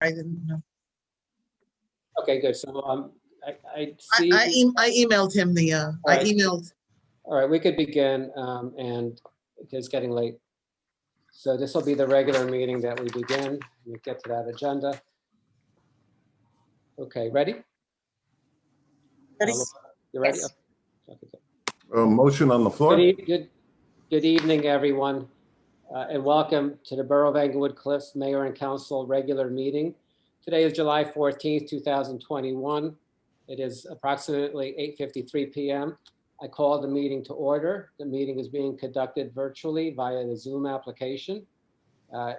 I didn't know. Okay, good. So I see. I emailed him the, I Right. emailed, All right, we could begin, and it's getting late. So this will be the regular meeting that we begin. We get to that agenda. Okay, ready? Ready? You ready? Yes. Okay, good. Motion on the floor. Good evening, everyone, and welcome to the Borough of Englewood Cliffs Mayor and Council regular meeting. Today is July 14th, 2021. It is approximately 8:53 p.m. I call the meeting to order. The meeting is being conducted virtually via the Zoom application.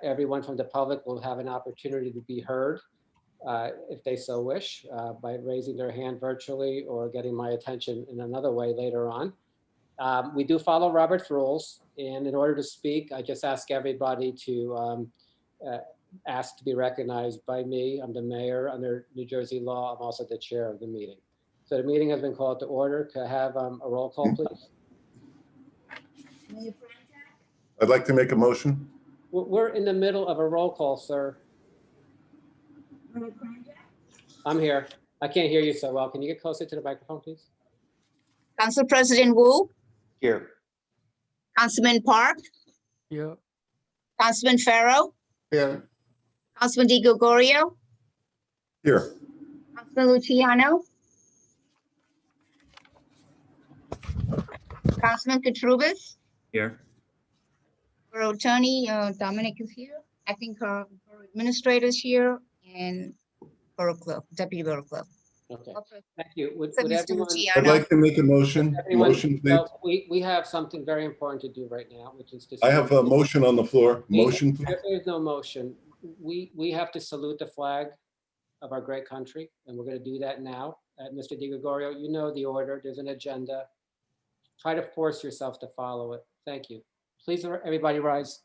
Everyone from the public will have an opportunity to be heard if they so wish by raising their hand virtually or getting my attention in another way later on. We do follow Robert's rules, and in order to speak, I just ask everybody to ask to be recognized by me. I'm the mayor under New Jersey law. I'm also the chair of the meeting. So the meeting has been called to order. Could I have a roll call, please? I'd like to make a motion. We're in the middle of a roll call, sir. I'm here. I can't hear you so well. Can you get closer to the microphone, please? Council President Wu, Here. Councilman Park, Yeah, Councilman Farrow, Here. Councilman Di Gregorio, Here. Councilman Luciano, Councilman Katrubis, here. Borough Attorney Dominic is here. I think her administrator is here, and Borough Clerk, Deputy Borough Clerk. Okay, thank you. Would So, Mr. everyone? Luciano. I'd like to make a motion. Everyone, Motion, please. no, we have something very important to do right now, which is to. I have a motion on the floor. Motion, please. There's no motion. We have to salute the flag of our great country, and we're going to do that now. Mr. Di Gregorio, you know the order. There's an agenda. Try to force yourself to follow it. Thank you. Please, everybody rise.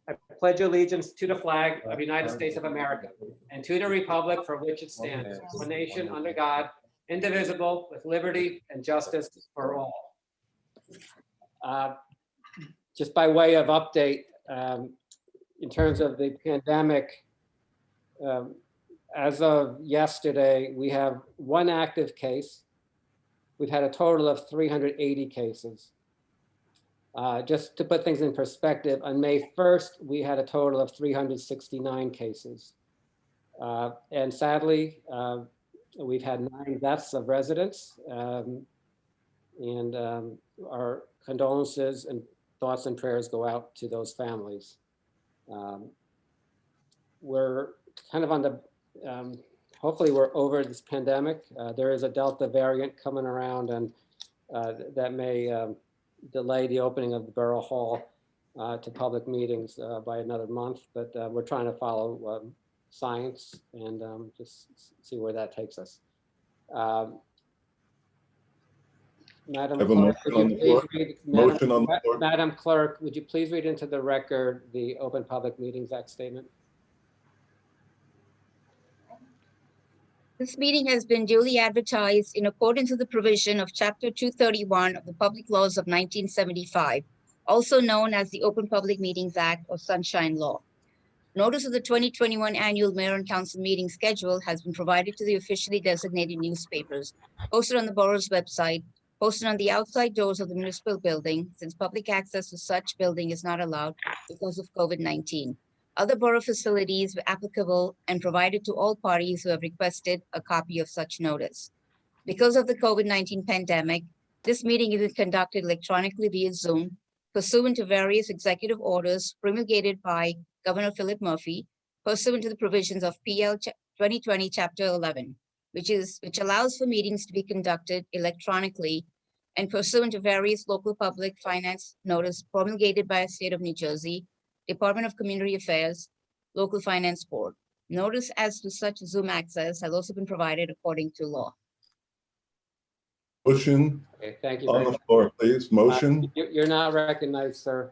I pledge allegiance to the flag of the United States of America and to the republic for which it stands, one nation under God, indivisible, with liberty and justice for all. Just by way of update, in terms of the pandemic, as of yesterday, we have one active case. We've had a total of 380 cases. Just to put things in perspective, on May 1st, we had a total of 369 cases. And sadly, we've had 9 deaths of residents. And our condolences and thoughts and prayers go out to those families. We're kind of on the, hopefully we're over this pandemic. There is a Delta variant coming around, and that may delay the opening of the Borough Hall to public meetings by another month, but we're trying to follow science and just see where that takes us. Madam I have a Clerk, motion would on you the please floor. read, Motion on the floor. Madam Clerk, would you please read into the record the Open Public Meetings Act statement? This meeting has been duly advertised in accordance with the provision of Chapter 231 of the Public Laws of 1975, also known as the Open Public Meetings Act or Sunshine Law. Notice of the 2021 Annual Mayor and Council meeting schedule has been provided to the officially designated newspapers, posted on the borough's website, posted on the outside doors of the municipal building, since public access to such building is not allowed because of COVID-19. Other borough facilities were applicable and provided to all parties who have requested a copy of such notice. Because of the COVID-19 pandemic, this meeting is conducted electronically via Zoom, pursuant to various executive orders promulgated by Governor Philip Murphy, pursuant to the provisions of PL 2020 Chapter 11, which allows for meetings to be conducted electronically and pursuant to various local public finance notice promulgated by the state of New Jersey, Department of Community Affairs, Local Finance Board. Notice as to such Zoom access has also been provided according to law. Motion Okay, thank you on very the much. floor, please. Motion. You're not recognized, sir.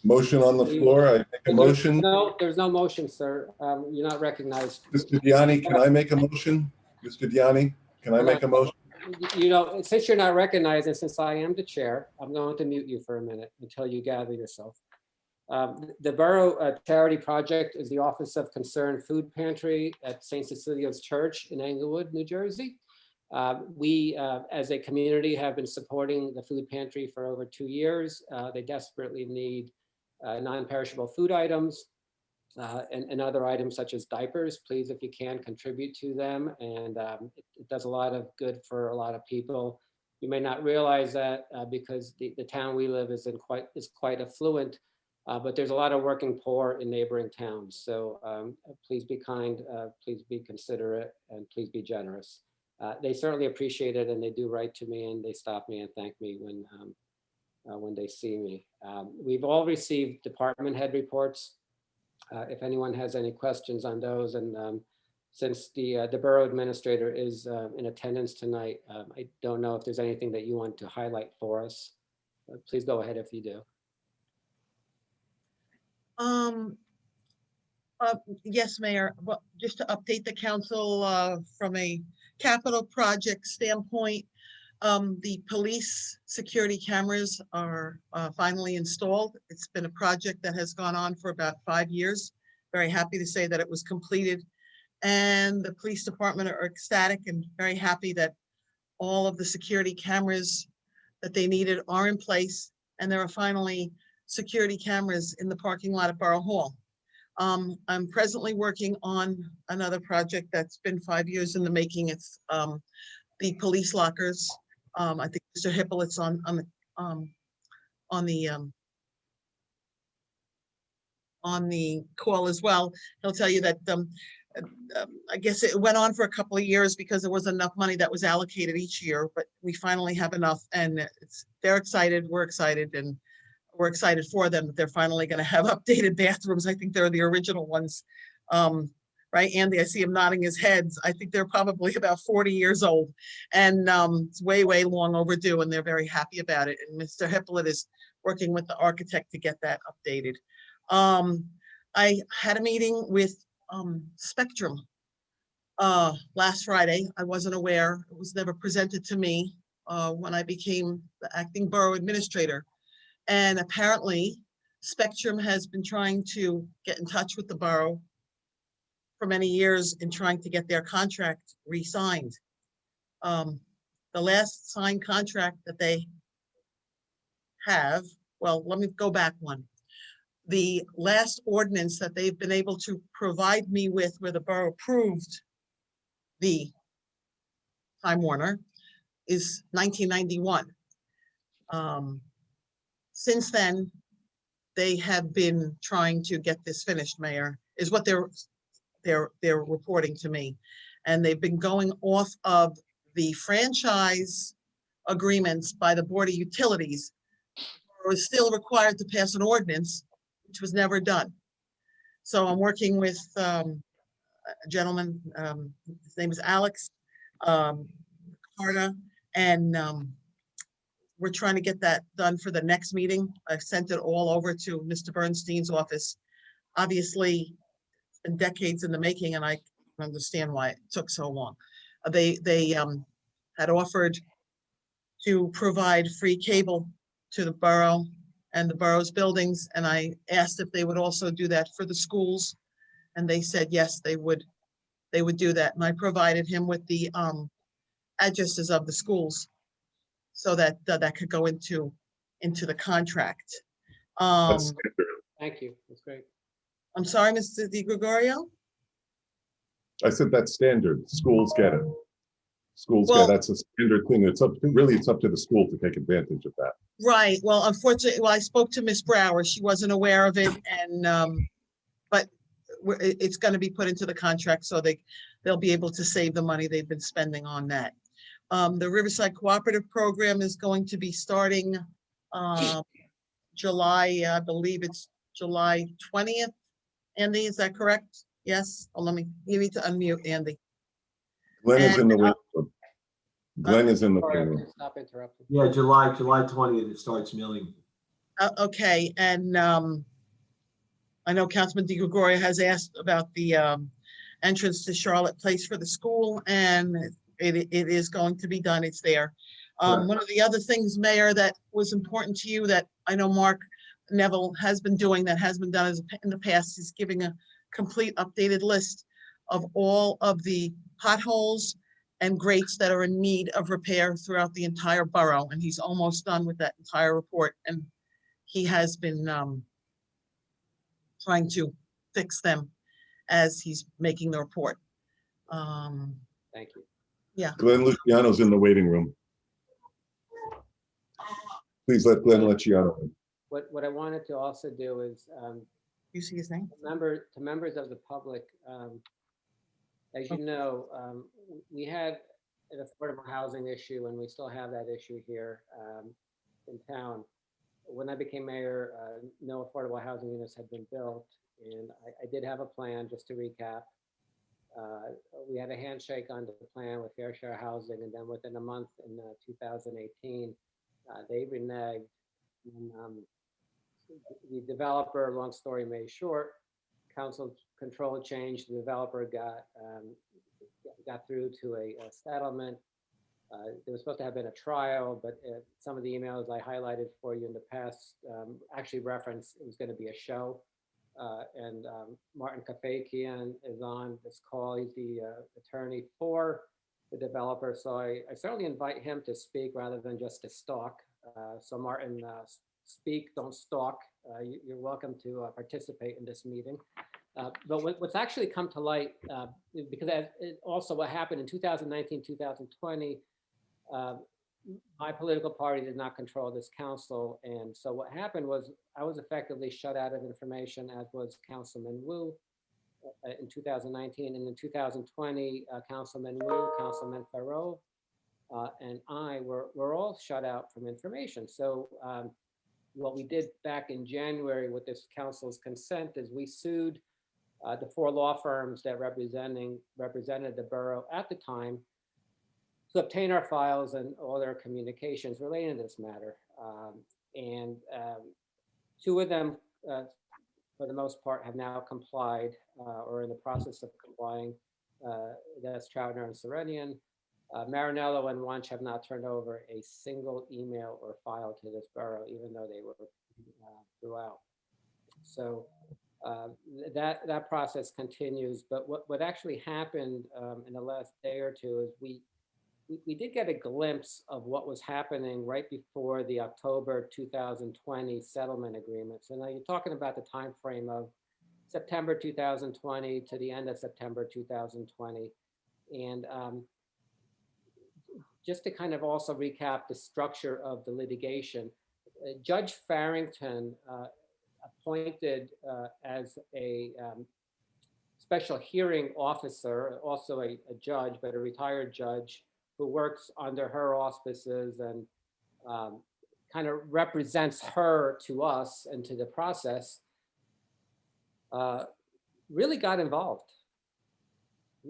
Motion on the floor. I make a motion. No, there's no motion, sir. You're not recognized. Mr. Diani, can I make a motion? Mr. Diani, can I make a motion? You know, since you're not recognized and since I am the chair, I'm going to mute you for a minute until you gather yourself. The Borough Charity Project is the Office of Concerned Food Pantry at St. Cecilia's Church in Englewood, New Jersey. We, as a community, have been supporting the food pantry for over 2 years. They desperately need non-perishable food items and other items such as diapers. Please, if you can, contribute to them. And it does a lot of good for a lot of people. You may not realize that because the town we live is quite affluent, but there's a lot of working poor in neighboring towns. So please be kind, please be considerate, and please be generous. They certainly appreciate it, and they do write to me, and they stop me and thank me when they see me. We've all received department head reports. If anyone has any questions on those, and since the borough administrator is in attendance tonight, I don't know if there's anything that you want to highlight for us. Please go ahead if you do. Yes, Mayor. Well, just to update the council from a capital project standpoint, the police security cameras are finally installed. It's been a project that has gone on for about 5 years. Very happy to say that it was completed, and the police department are ecstatic and very happy that all of the security cameras that they needed are in place, and there are finally security cameras in the parking lot at Borough Hall. I'm presently working on another project that's been 5 years in the making. It's the police lockers. I think Mr. Hippolyt's on the call as well. He'll tell you that I guess it went on for a couple of years because there wasn't enough money that was allocated each year, but we finally have enough, and they're excited, we're excited, and we're excited for them that they're finally going to have updated bathrooms. I think they're the original ones. Right, Andy? I see him nodding his heads. I think they're probably about 40 years old, and it's way, way long overdue, and they're very happy about it. And Mr. Hippolyt is working with the architect to get that updated. I had a meeting with Spectrum last Friday. I wasn't aware. It was never presented to me when I became the acting borough administrator. And apparently, Spectrum has been trying to get in touch with the borough for many years in trying to get their contract re-signed. The last signed contract that they have, well, let me go back one. The last ordinance that they've been able to provide me with where the borough approved the Time Warner is 1991. Since then, they have been trying to get this finished, Mayor, is what they're reporting to me. And they've been going off of the franchise agreements by the Board of Utilities. Or is still required to pass an ordinance, which was never done. So I'm working with a gentleman, his name is Alex Carter, and we're trying to get that done for the next meeting. I've sent it all over to Mr. Bernstein's office. Obviously, it's been decades in the making, and I can understand why it took so long. They had offered to provide free cable to the borough and the borough's buildings, and I asked if they would also do that for the schools, and they said yes, they would do that. And I provided him with the addresses of the schools so that that could go into the contract. Thank you. That's great. I'm sorry, Mr. Di Gregorio? I said that's standard. Schools get it. Schools Well, get, that's a standard thing. It's up to the school to take advantage of that. Right. Well, unfortunately, I spoke to Miss Brower. She wasn't aware of it, and but it's going to be put into the contract, so they'll be able to save the money they've been spending on that. The Riverside Cooperative Program is going to be starting July, I believe it's July 20th. Andy, is that correct? Yes. Oh, you need to unmute Andy. Glenn is in the waiting room. Glenn is in the Sorry, waiting room. stop interrupting. Yeah, July 20th, it starts mailing. Okay, and I know Councilman Di Gregorio has asked about the entrance to Charlotte Place for the school, and it is going to be done. It's there. Right. One of the other things, Mayor, that was important to you that I know Mark Neville has been doing, that has been done in the past, is giving a complete updated list of all of the potholes and grates that are in need of repair throughout the entire borough. And he's almost done with that entire report. And he has been trying to fix them as he's making the report. Thank you. Glenn Luciano's in the waiting room. Please let Glenn Luciano in. What I wanted to also do is, You see his name? to members of the public, as you know, we had an affordable housing issue, and we still have that issue here in town. When I became mayor, no affordable housing units had been built, and I did have a plan, just to recap. We had a handshake on the plan with Fair Share Housing, and then within a month in 2018, they reneged. And, the developer, long story made short, council control changed. The developer got through to a settlement. There was supposed to have been a trial, but some of the emails I highlighted for you in the past actually referenced it was going to be a show. And Martin Kafakian is on this call. He's the attorney for the developer. So I certainly invite him to speak rather than just to stalk. So Martin, speak, don't stalk. You're welcome to participate in this meeting. But what's actually come to light, because also what happened in 2019, 2020, my political party did not control this council. And so what happened was I was effectively shut out of information, as was Councilman Wu in 2019. And in 2020, Councilman Wu, Councilman Farrow, and I were all shut out from information. So what we did back in January with this council's consent is we sued the 4 law firms that represented the borough at the time to obtain our files and all their communications relating to this matter. And 2 of them, for the most part, have now complied or in the process of complying. That's Troutner and Serenian. Marinello and Wunsch have not turned over a single email or file to this borough, even though they were throughout. So that process continues. But what actually happened in the last day or two is we did get a glimpse of what was happening right before the October 2020 settlement agreement. So now you're talking about the time frame of September 2020 to the end of September 2020. And just to kind of also recap the structure of the litigation, Judge Farrington appointed as a special hearing officer, also a judge, but a retired judge who works under her auspices and kind of represents her to us and to the process, really got involved.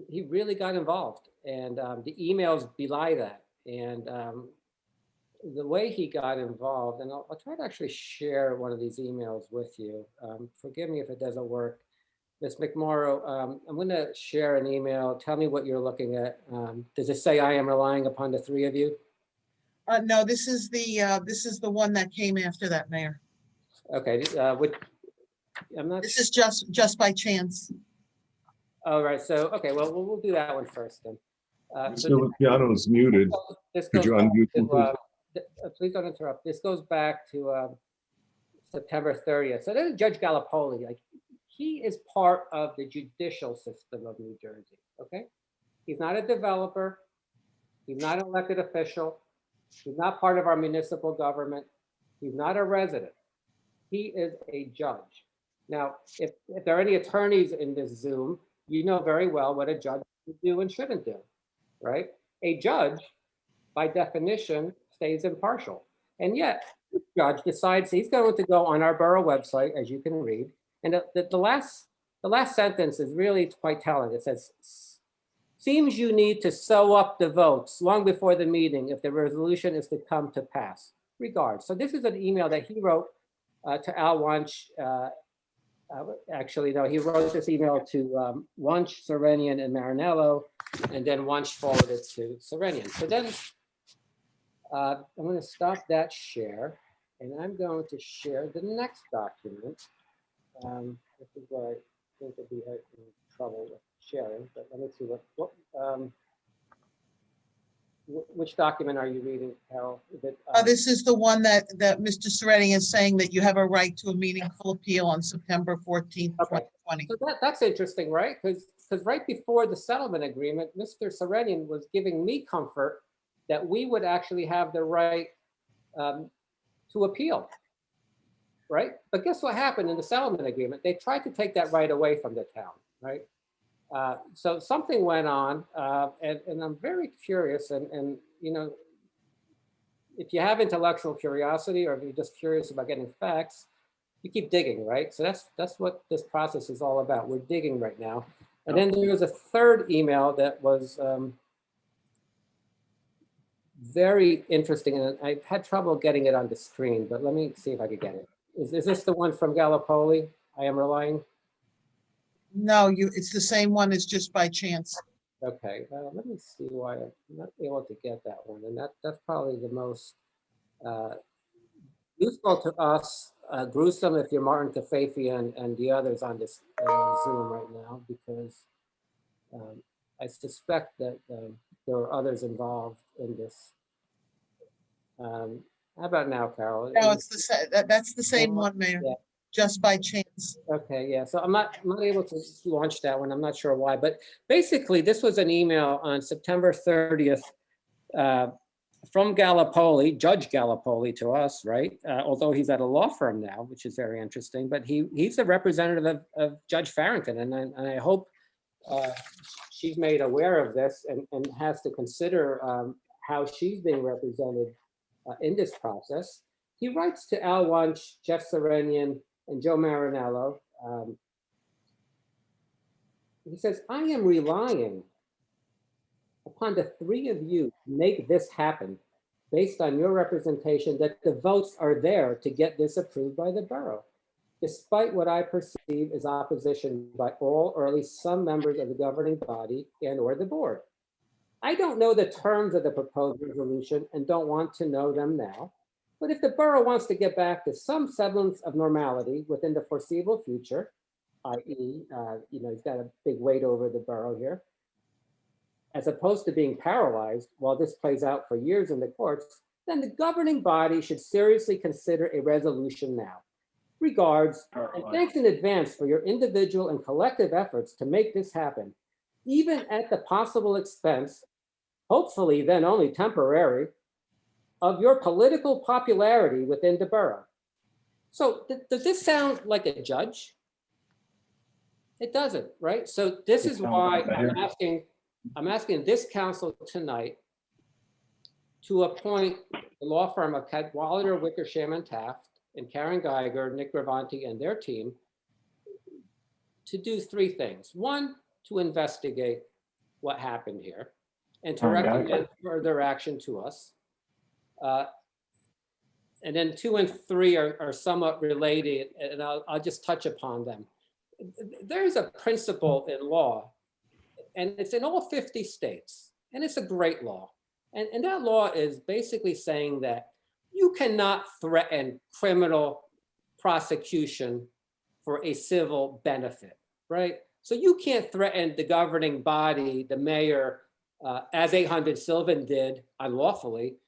He really got involved, and the emails belie that. And the way he got involved, and I'll try to actually share one of these emails with you. Forgive me if it doesn't work. Ms. McMorrow, I'm going to share an email. Tell me what you're looking at. Does it say I am relying upon the 3 of you? No, this is the one that came after that, Mayor. Okay. I'm not. This is just by chance. All right. So, okay. Well, we'll do that one first then. Mr. Luciano is muted. This Could goes you back unmute him, please? to, please don't interrupt. This goes back to September 30th. So this is Judge Gallipoli. Like, he is part of the judicial system of New Jersey. Okay, he's not a developer. He's not an elected official. He's not part of our municipal government. He's not a resident. He is a judge. Now, if there are any attorneys in this Zoom, you know very well what a judge should do and shouldn't do, right? A judge, by definition, stays impartial. And yet, the judge decides he's going to go on our borough website, as you can read. And the last sentence is really quite telling. It says, seems you need to sew up the votes long before the meeting if the resolution is to come to pass. Regards. So this is an email that he wrote to Al Wunsch. Actually, no, he wrote this email to Wunsch, Serenian, and Marinello, and then Wunsch forwarded it to Serenian. So then I'm going to stop that share. And I'm going to share the next document. This is where I think I'd be in trouble with sharing, but let me see which document are you reading, Carol? Is it, This is the one that Mr. Sereni is saying that you have a right to a meaningful appeal on September 14th, Okay. 2020. So that's interesting, right? Because right before the settlement agreement, Mr. Serenian was giving me comfort that we would actually have the right to appeal, right? But guess what happened in the settlement agreement? They tried to take that right away from the town, right? So something went on, and I'm very curious, and you know, if you have intellectual curiosity or if you're just curious about getting facts, you keep digging, right? So that's what this process is all about. We're digging right now. And then there was a third email that was very interesting, and I had trouble getting it on the screen, but let me see if I could get it. Is this the one from Gallipoli I am relying? No, it's the same one, it's just by chance. Okay, let me see why I'm not able to get that one. And that's probably the most useful to us, gruesome if you're Martin Kafafi and the others on this Zoom right now, because I suspect that there are others involved in this. How about now, Carol? No, it's that's the same one, Mayor, Yeah. just by chance. Okay, yeah, so I'm not able to launch that one. I'm not sure why, but basically this was an email on September 30th from Gallipoli, Judge Gallipoli to us, right? Although he's at a law firm now, which is very interesting, but he's a representative of Judge Farrington, and I hope she's made aware of this and has to consider how she's being represented in this process. He writes to Al Wunsch, Jeff Serenian, and Joe Marinello. He says, I am relying upon the three of you to make this happen based on your representation that the votes are there to get this approved by the borough, despite what I perceive as opposition by all or at least some members of the governing body and or the board. I don't know the terms of the proposed resolution and don't want to know them now. But if the borough wants to get back to some semblance of normality within the foreseeable future, i.e., he's got a big weight over the borough here, as opposed to being paralyzed while this plays out for years in the courts, then the governing body should seriously consider a resolution now. Regards, and thanks in advance for your individual and collective efforts to make this happen, even at the possible expense, hopefully then only temporary, of your political popularity within the borough. So does this sound like a judge? It doesn't, right? So this is why I'm asking this council tonight to appoint the law firm of Cadwalader, Wickersham and Taft and Karen Geiger, Nick Gravanti and their team to do three things. One, to investigate what happened here and to recommend further action to us. And then 2 and 3 are somewhat related, and I'll just touch upon them. There's a principle in law, and it's in all 50 states, and it's a great law. And that law is basically saying that you cannot threaten criminal prosecution for a civil benefit, right? So you can't threaten the governing body, the mayor, as 800 Sylvan did unlawfully,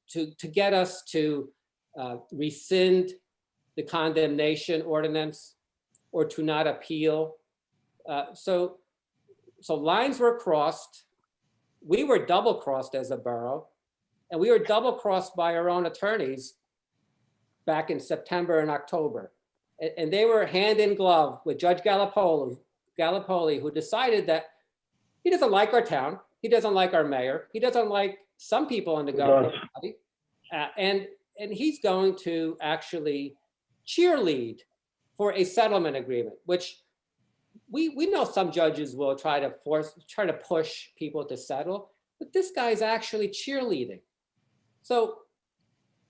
to get us to rescind the condemnation ordinance or to not appeal. So lines were crossed. We were double crossed as a borough, and we were double crossed by our own attorneys back in September and October. And they were hand in glove with Judge Gallipoli, who decided that he doesn't like our town. He doesn't like our mayor. He doesn't like some people in the governing body. And he's going to actually cheerlead for a settlement agreement, which we know some judges will try to push people to settle, but this guy's actually cheerleading. So,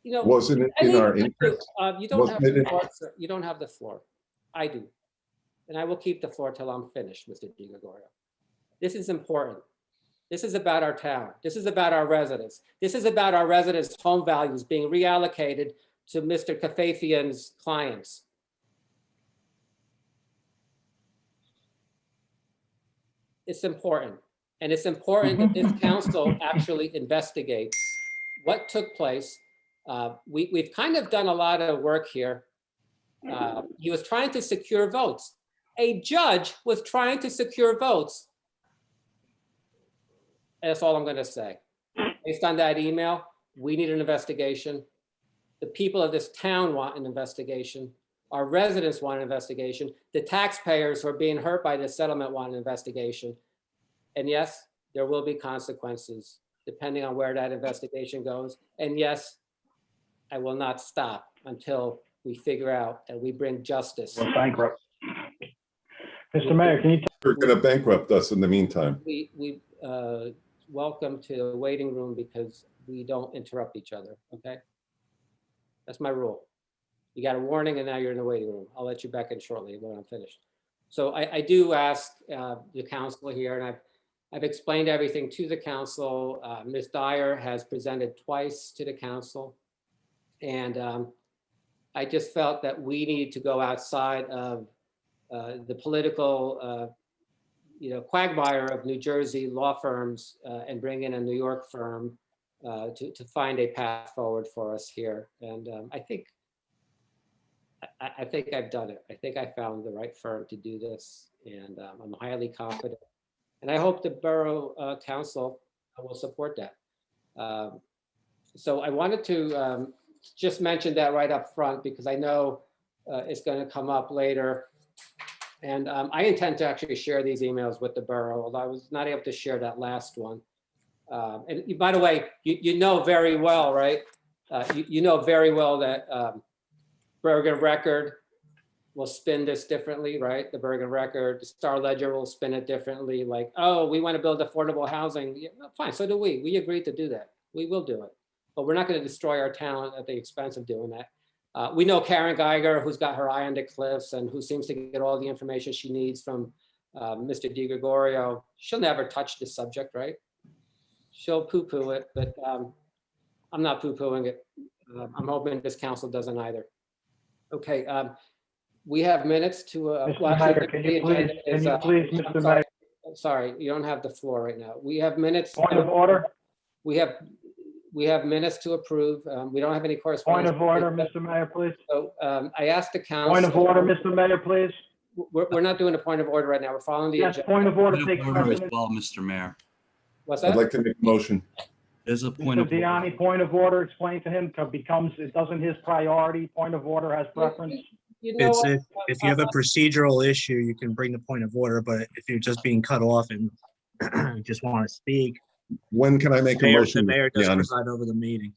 Wasn't it in our interest? You don't have the floor, sir. You don't have the floor. I do. And I will keep the floor till I'm finished, Mr. DiGregorio. This is important. This is about our town. This is about our residents. This is about our residents' home values being reallocated to Mr. Kafafian's clients. It's important. And it's important that this council actually investigates what took place. We've kind of done a lot of work here. He was trying to secure votes. A judge was trying to secure votes. That's all I'm going to say. Based on that email, we need an investigation. The people of this town want an investigation. Our residents want an investigation. The taxpayers who are being hurt by this settlement want an investigation. And yes, there will be consequences depending on where that investigation goes. And yes, I will not stop until we figure out and we bring justice. We're bankrupt. Mr. Mayor, can you? You're going to bankrupt us in the meantime. We welcome to the waiting room because we don't interrupt each other, okay? That's my rule. You got a warning and now you're in the waiting room. I'll let you back in shortly when I'm finished. So I do ask the council here, and I've explained everything to the council. Ms. Dyer has presented twice to the council. And I just felt that we need to go outside of the political quagmire of New Jersey law firms and bring in a New York firm to find a path forward for us here. And I think I've done it. I think I found the right firm to do this, and I'm highly confident. And I hope the Borough Council will support that. So I wanted to just mention that right up front because I know it's going to come up later. And I intend to actually share these emails with the borough, although I was not able to share that last one. And by the way, you know very well, right? You know very well that Bergen Record will spin this differently, right? The Bergen Record, the Star Ledger will spin it differently. Like, oh, we want to build affordable housing. Yeah, fine, so do we. We agreed to do that. We will do it. But we're not going to destroy our town at the expense of doing that. We know Karen Geiger, who's got her eye on the cliffs and who seems to get all the information she needs from Mr. DiGregorio. She'll never touch this subject, right? She'll poo-poo it, but I'm not poo-pooing it. I'm hoping this council doesn't either. Okay, we have minutes to. Mr. Mayor, can you please, Mr. Mayor? Sorry, you don't have the floor right now. We have minutes. Point of order. We have minutes to approve. We don't have any correspondence. Point of order, Mr. Mayor, please. So I asked the council. Point of order, Mr. Mayor, please. We're not doing a point of order right now. We're following the Yes, agenda. point of order. Point Take of order as precedence. well, Mr. Mayor. What's I'd that? like to make a motion. There's a point Mr. of order. Diani, point of order, explain to him, it doesn't his priority, point of order has preference. You know It's what? if you have a procedural issue, you can bring the point of order, but if you're just being cut off and just want to speak, When can I make a the motion? mayor Be does honest. preside over the meeting.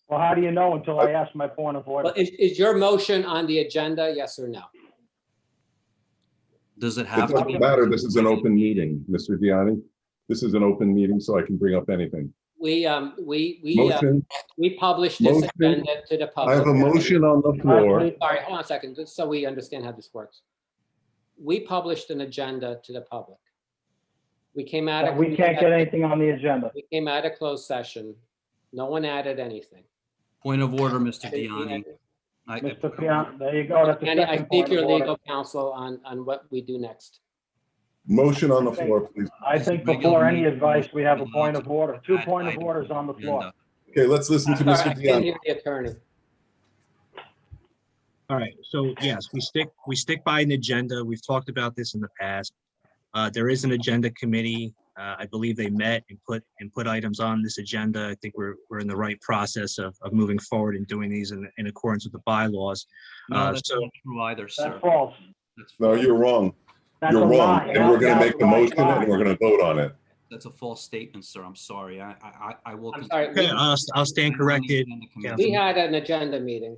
Well, how do you know until I ask my point of order? Well, is your motion on the agenda, yes or no? Does it It have to be? doesn't matter. This is an open meeting, Mr. Diani. This is an open meeting, so I can bring up anything. We Motion, published this Motion. agenda to the I public. have a motion on the floor. Sorry, hold on a second, just so we understand how this works. We published an agenda to the public. We came out of. We can't get anything on the agenda. We came out of closed session. No one added anything. Point of order, Mr. Diani. Mr. Pian, there you go, that's the And I second seek point your of order. legal counsel on what we do next. Motion on the floor, please. I think before any advice, we have a point of order, two point of orders on the floor. Okay, let's listen to Sorry, Mr. I can't Diani. hear the attorney. All right, so yes, we stick by an agenda. We've talked about this in the past. There is an agenda committee. I believe they met and put items on this agenda. I think we're in the right process of moving forward and doing these in accordance with the bylaws. No, that's So not true either, sir. That's false. That's No, false. you're wrong. That's You're a wrong. lie. And we're gonna That's make the a motion lie. and we're gonna vote on it. That's a false statement, sir. I'm sorry. I will. I'm sorry. okay, I'll stand corrected. We had an agenda meeting.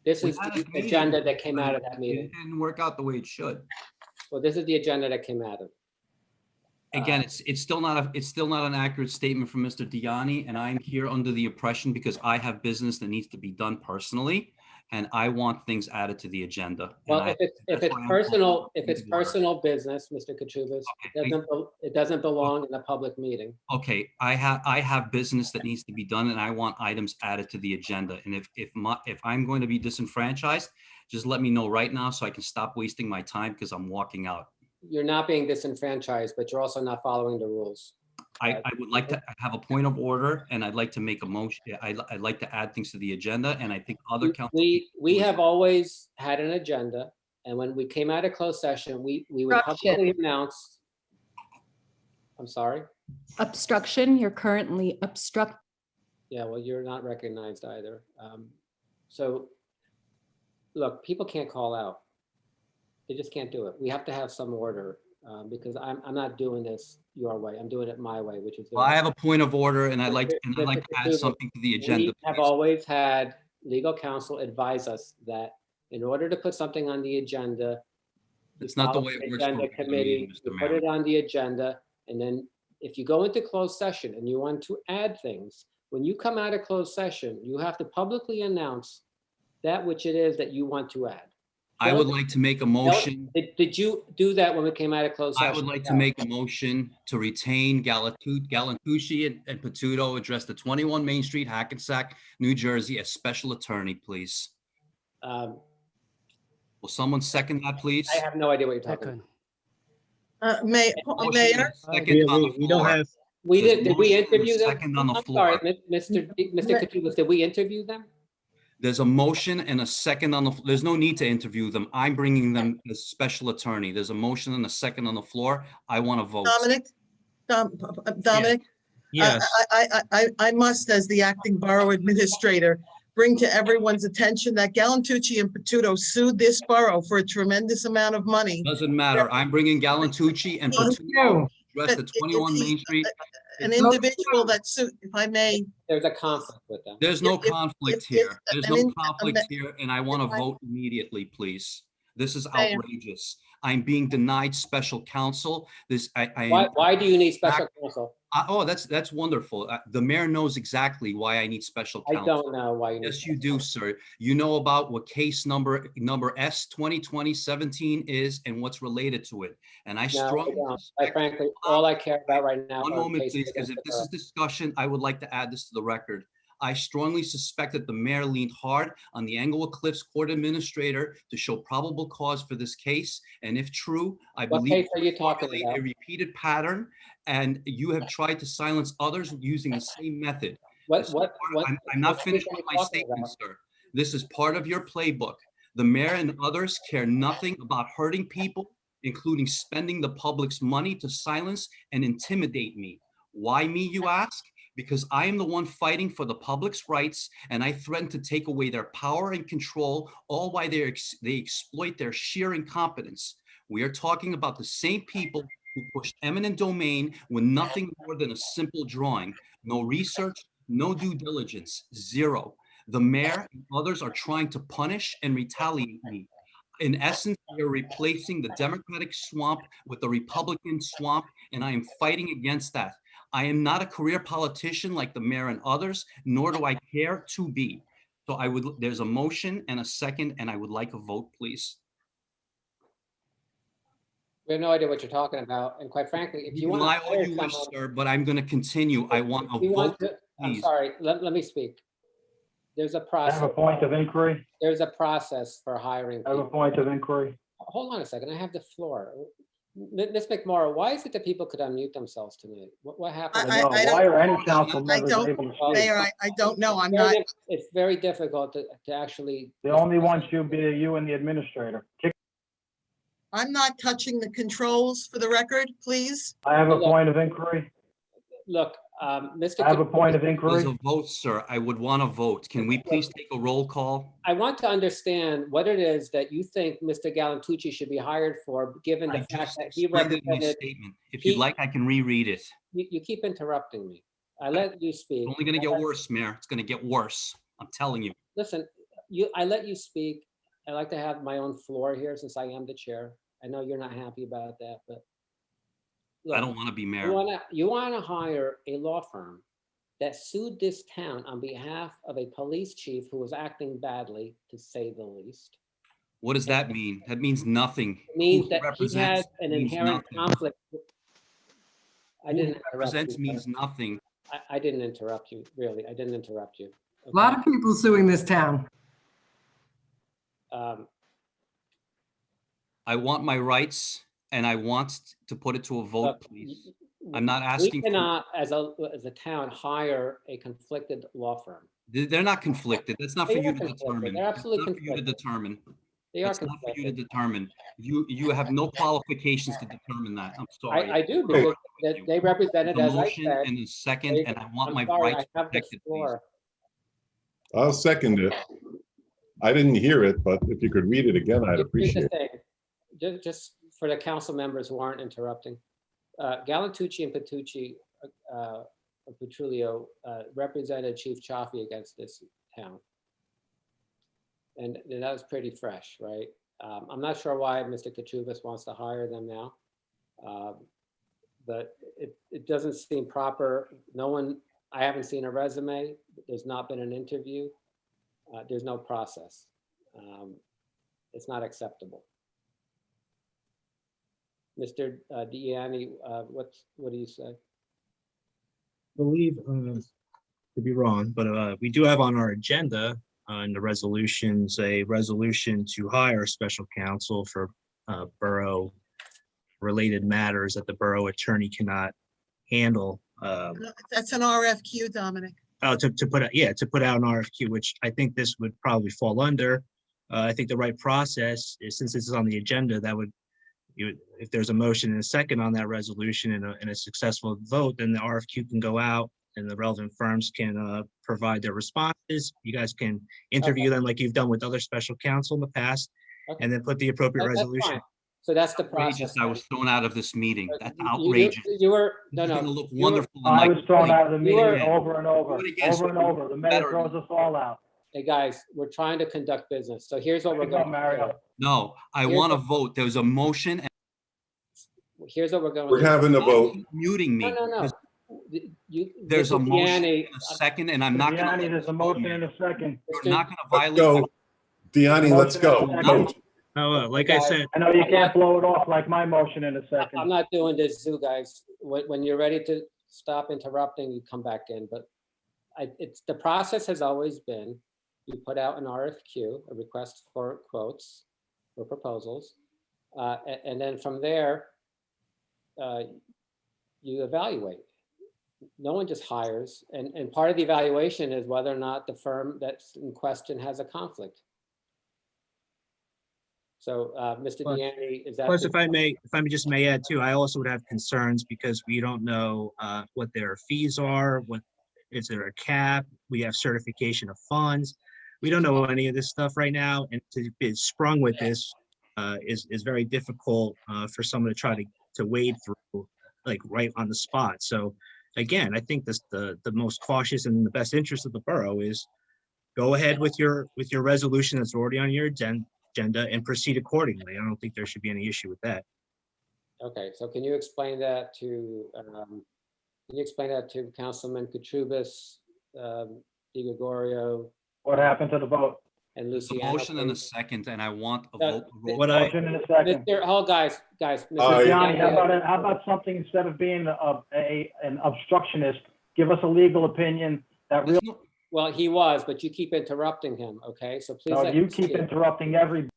This We is had a the meeting, agenda that came out of that It meeting. didn't work out the way it should. Well, this is the agenda that came out of. Again, it's still not an accurate statement from Mr. Diani, and I'm here under the impression because I have business that needs to be done personally. and I want things added to the agenda. Well, And if that's it's why I'm personal, if calling it's the order. personal business, Mr. Katrubis, it doesn't belong in a public meeting. Okay, I have business that needs to be done, and I want items added to the agenda. And if I'm going to be disenfranchised, just let me know right now so I can stop wasting my time because I'm walking out. You're not being disenfranchised, but you're also not following the rules. I would like to have a point of order, and I'd like to make a motion. I'd like to add things to the agenda, and I think other council. We have always had an agenda, and when we came out of closed session, we would publicly announce. I'm sorry? Obstruction, you're currently obstruct. Yeah, well, you're not recognized either. So, look, people can't call out. They just can't do it. We have to have some order because I'm not doing this your way. I'm doing it my way, which is. Well, I have a point of order, and I'd like to add something to the agenda. We have please. always had legal counsel advise us that in order to put something on the agenda, It's not the way it works. agenda committee, you put it on the agenda, and then if you go into closed session and you want to add things, when you come out of closed session, you have to publicly announce that which it is that you want to add. I would like to make a motion. Did you do that when we came out of closed session? I would like to make a motion to retain Galantucci and Patuto, address the 21 Main Street, Hackensack, New Jersey, as special attorney, please. Will someone second that, please? I have no idea what you're talking about. Mayor, Second on the We don't floor. have, Did we interview them? Second on the I'm floor. sorry, Mr. Katrubis, did we interview them? There's a motion and a second on the, there's no need to interview them. I'm bringing them as special attorney. There's a motion and a second on the floor. I want to vote. Dominic, yes, I must, as the acting borough administrator, bring to everyone's attention that Galantucci and Patuto sued this borough for a tremendous amount of money. Doesn't matter. I'm bringing Galantucci and Patuto, address the 21 Main Street. An individual that sued, if I may. There's a conflict with them. There's no If- conflict if- here. There's no an- conflict here, and I want to if I- vote immediately, please. This is Mayor. outrageous. I'm being denied special counsel. I Why do you need special counsel? oh, that's wonderful. The mayor knows exactly why I need special I counsel. don't know why you need. Yes, you do, sir. You know about what case number S 2020-17 is and what's related to it. And I No, I strongly don't. suspect. Frankly, all I care about right now. One are moment, cases please, because against if the this is discussion, I would like to add this to the record. I strongly suspect that the mayor leaned hard on the Englewood Cliffs Court Administrator to show probable cause for this case. And if true, I What believe case are you talking formally about? a repeated pattern, and you have tried to silence others using the same method. This is part of- I'm not what finished case are with you my talking statement, about? sir. This is part of your playbook. The mayor and others care nothing about hurting people, including spending the public's money to silence and intimidate me. Why me, you ask? Because I am the one fighting for the public's rights, and I threaten to take away their power and control, all while they exploit their sheer incompetence. We are talking about the same people who pushed eminent domain with nothing more than a simple drawing. No research, no due diligence, zero. The mayor and others are trying to punish and retaliate me. In essence, we are replacing the Democratic swamp with the Republican swamp, and I am fighting against that. I am not a career politician like the mayor and others, nor do I care to be. So there's a motion and a second, and I would like a vote, please. We have no idea what you're talking about, and quite frankly, if You you can want lie to all hire you wish, someone. sir, but I'm going to continue. I want a if you want vote, to- I'm please. sorry, let me speak. There's a I have a process, point of inquiry. there's a process for hiring I have a people. point of inquiry. Hold on a second, I have the floor. Ms. McMorrow, why is it that people could unmute themselves to me? What happened? I No, don't- why are any council I members don't- able to speak? Mayor, I don't know. I'm not. It's very difficult to actually. The only one should be you and the administrator. I'm not touching the controls for the record, please. I have a point of inquiry. Look, Mr. I have a point of There's inquiry. a vote, sir. I would want a vote. Can we please take a roll call? I want to understand what it is that you think Mr. Galantucci should be hired for, given the I fact just that he explained it in my represented, statement. If you'd he- like, I can reread it. you keep interrupting me. I let you speak. It's only going to get worse, Mayor. It's going to get worse. I'm telling you. Listen, I let you speak. I like to have my own floor here since I am the chair. I know you're not happy about that, but. I look, don't want to be You mayor. wanna hire a law firm that sued this town on behalf of a police chief who was acting badly, to say the least. What does that mean? That means nothing. It means Who that he represents has an means inherent nothing. conflict. I Who didn't interrupt represents you. means nothing. I didn't interrupt you, really. I didn't interrupt you. A lot okay? of people suing this town. I want my rights and I want to put it to a vote, Look, please. I'm not We asking for, cannot, as a town, hire a conflicted law firm. they're not conflicted. That's not for They you are to conflicted. determine. They're That's absolutely not for you to conflicted. determine. They are That's not for you to conflicted. determine. You have no qualifications to determine that. I'm sorry. I do, I'm because arguing with that you. they represented, The as I motion said. and the second, they- and I want I'm my sorry, rights I have the protected, please. floor. I'll second it. I didn't hear it, but if you could read it again, I'd Here's the appreciate it. thing, just for the council members who aren't interrupting. Galantucci and Petrulio represented Chief Chaffee against this town. And that was pretty fresh, right? I'm not sure why Mr. Katrubis wants to hire them now. But it doesn't seem proper. No one, I haven't seen a resume. There's not been an interview. There's no process. It's not acceptable. Mr. Deanne, what do you say? Believe, to be wrong, but we do have on our agenda in the resolutions, a resolution to hire special counsel for borough related matters that the borough attorney cannot handle. That's an RFQ, Dominic. To put out an RFQ, which I think this would probably fall under. I think the right process is, since this is on the agenda, that would, if there's a motion and a second on that resolution and a successful vote, then the RFQ can go out and the relevant firms can provide their responses. You guys can interview them like you've done with other special counsel in the past, and then put the appropriate That's resolution. fine. So that's the Outrageous. process. I was thrown out of this meeting. That's You- outrageous. You were, no, This is no. gonna look you were- wonderful. on I my was thrown out of the You meeting were- over and over, Do it again, so over and we over. The mayor better- throws us all out. Hey, guys, we're trying to conduct business. So here's what we're There you go, going to do. Mario. No, I Here's want to what- vote. There's a motion and Here's what we're going to We're do. having a vote. muting me. No. There's a Mr. motion Deanne, and a second, and I'm not Gianni, gonna. there's a motion and a second. You're not gonna Let's violate. go. Deanni, let's go. Motion and a Vote. second. No, like I said, I know you can't blow it off like my motion in a I'm second. not doing this, Zoo guys. When you're ready to stop interrupting, you come back in. But the process has always been, you put out an RFQ, a request for quotes or proposals. And then from there, you evaluate. No one just hires. And part of the evaluation is whether or not the firm that's in question has a conflict. So, Mr. Plus- Deanne, is that? plus if I may just may add too, I also would have concerns because we don't know what their fees are, what, is there a cap? We have certification of funds. We don't know any of this stuff right now, and to be sprung with this is very difficult for someone to try to wade through, like right on the spot. So again, I think this the most cautious and the best interest of the borough is go ahead with your resolution that's already on your agenda and proceed accordingly. I don't think there should be any issue with that. Okay, so can you explain that to Councilman Katrubis, Di Gregorio, What happened to the vote? and There's a Luciano? motion and a please? second, and I want a No, vote. What I, Motion in a second. Guys, Mr. Aye. Gianni, Deanne, how about something, instead of being an obstructionist, give us a legal opinion that There's really, no- Well, he was, but you keep interrupting him, okay? So please. no, let you him keep speak. interrupting every.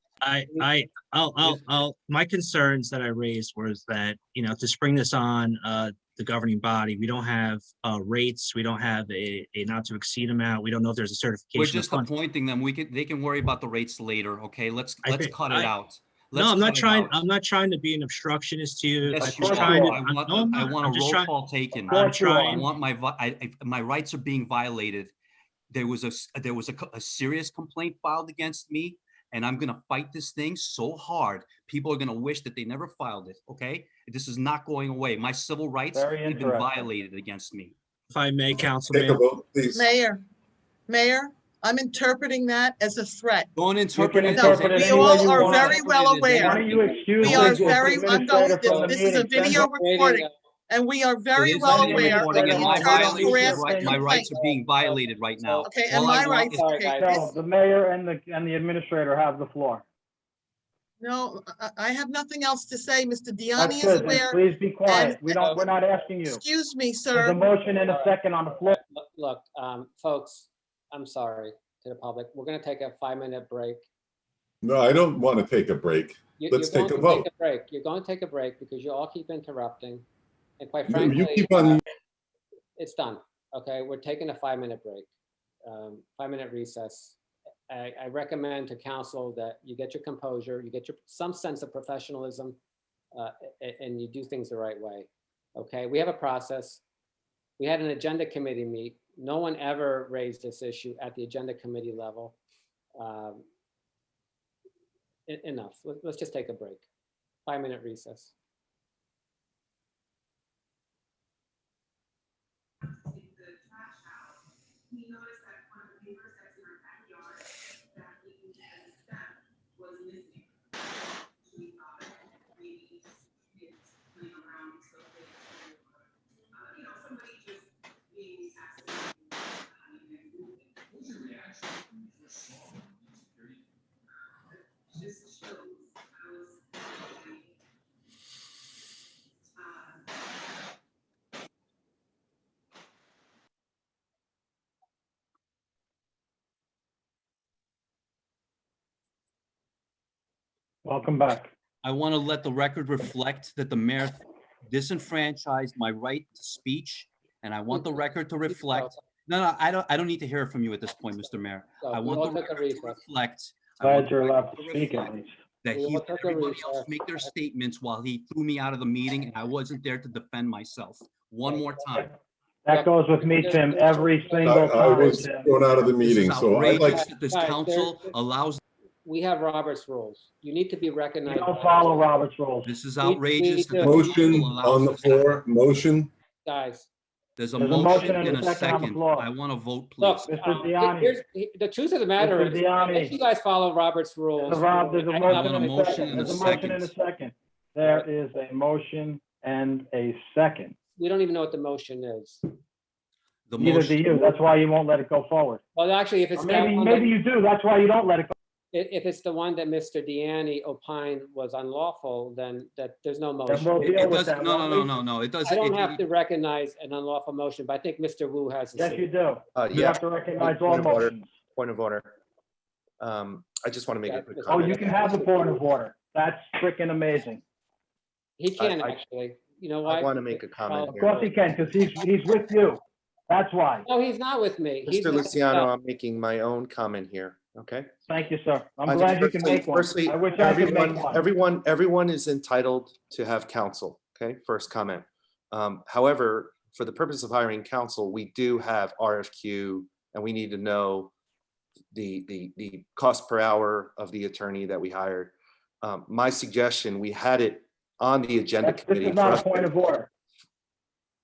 my concerns that I raised was that, to spring this on the governing body, we don't have rates, we don't have a not to exceed amount, we don't know if there's a We're certification. of just funds. appointing them. They can worry about the rates later, okay? Let's I think- cut it out. No, Let's I'm not cut it trying, out. I'm not trying to be an obstructionist to you. I'm Yes, you just are. trying to, are. I'm- no, I'm I not. want I'm a just roll trying, call taken. Of course you I'm are. I trying- want my rights are being violated. There was a serious complaint filed against me, and I'm gonna fight this thing so hard. People are gonna wish that they never filed it, okay? This is not going away. My civil rights have Very been interesting. violated against me. if I may, Take a Councilman, vote, please. Mayor, I'm interpreting that as a threat. Don't interpret it. No, as interpret it we any way all you are want. very well Interpret it as aware. Why don't you excuse We the are Don't very, I'm going, administrator from the this is a meeting? video Creating recording. And we are very It is well on the aware of recording the and My internal violations, harassment my rights complaint. are being violated right now. Okay, and All I my want rights, is- Sorry, okay, guys. So the mayor and the administrator have the floor. no, I have nothing else to say. Mr. That's Diani is good. Then aware. please be quiet. We're not asking you. Excuse me, There's a sir. motion and a second on the floor. Look, folks, I'm sorry to the public. We're going to take a 5-minute break. No, I don't want to take a break. Let's You're take a going to vote. break. You're going to take a break because you all keep interrupting. And quite You frankly, keep on, it's done. Okay, we're taking a 5-minute break, 5-minute recess. I recommend to council that you get your composure, you get some sense of professionalism, and you do things the right way. Okay, we have a process. We had an agenda committee meet. No one ever raised this issue at the agenda committee level. Enough. Let's just take a break. 5-minute recess. We noticed that one of the neighbors that's in our backyard that we used as a step was missing. We thought maybe it's playing around so they, somebody just being accidentally, What's your reaction? Just shows Welcome back. I want to let the record reflect that the mayor disenfranchised my right to speech, and I want the record to reflect. No, I don't need to hear it from you at this point, Mr. Mayor. I want the record to reflect. Glad you're allowed to speak at least. That We he will let take a everybody else recess. make their statements while he threw me out of the meeting, and I wasn't there to defend myself. One more time. That goes with me, Tim, every single I time, was Tim. thrown out of the This is meeting, so I'd like, outrageous that this Guys, council allows, We have Robert's rules. You need to be We recognized. don't follow Robert's rules. this is outrageous that the motion council on allows the this to happen. floor, motion. Guys, There's a There's a motion motion and a on the second. floor. I want to vote, look, please. Mr. Diani. the truth of the matter Mr. is, Diani. if you guys follow Robert's rules. There's a I- motion want a and a motion second. and a There's a motion and a second. There is a motion and a second. We don't even know what the motion is. The Neither do motion, you. That's why you won't let it go forward. Well, actually, if it's Or that maybe, one maybe that, you do. That's why you don't let it go. if it's the one that Mr. Deanne opined was unlawful, then there's no Then we'll motion. deal it with doesn't, that. no, won't no, we? no, no, it doesn't. I don't it- have to recognize an unlawful motion, but I think Mr. Wu has to Yes, say. you do. You Yeah, have to recognize all Point of order. motions. point of order. I just want to make a quick Yeah, Oh, comment. you can have the point of order. That's freaking amazing. He can I- actually. You know why? I want to make a comment Of here. course he can, because he's with you. That's why. No, he's not with me. He's Mr. with Luciano, himself. I'm making my own comment here, okay? Thank you, sir. I'm I think glad you can make one. firstly, I wish I could make everyone, one. everyone is entitled to have counsel, okay? First comment. However, for the purpose of hiring counsel, we do have RFQ, and we need to know the cost per hour of the attorney that we hired. My suggestion, we had it on the agenda This committee. is not a point of order.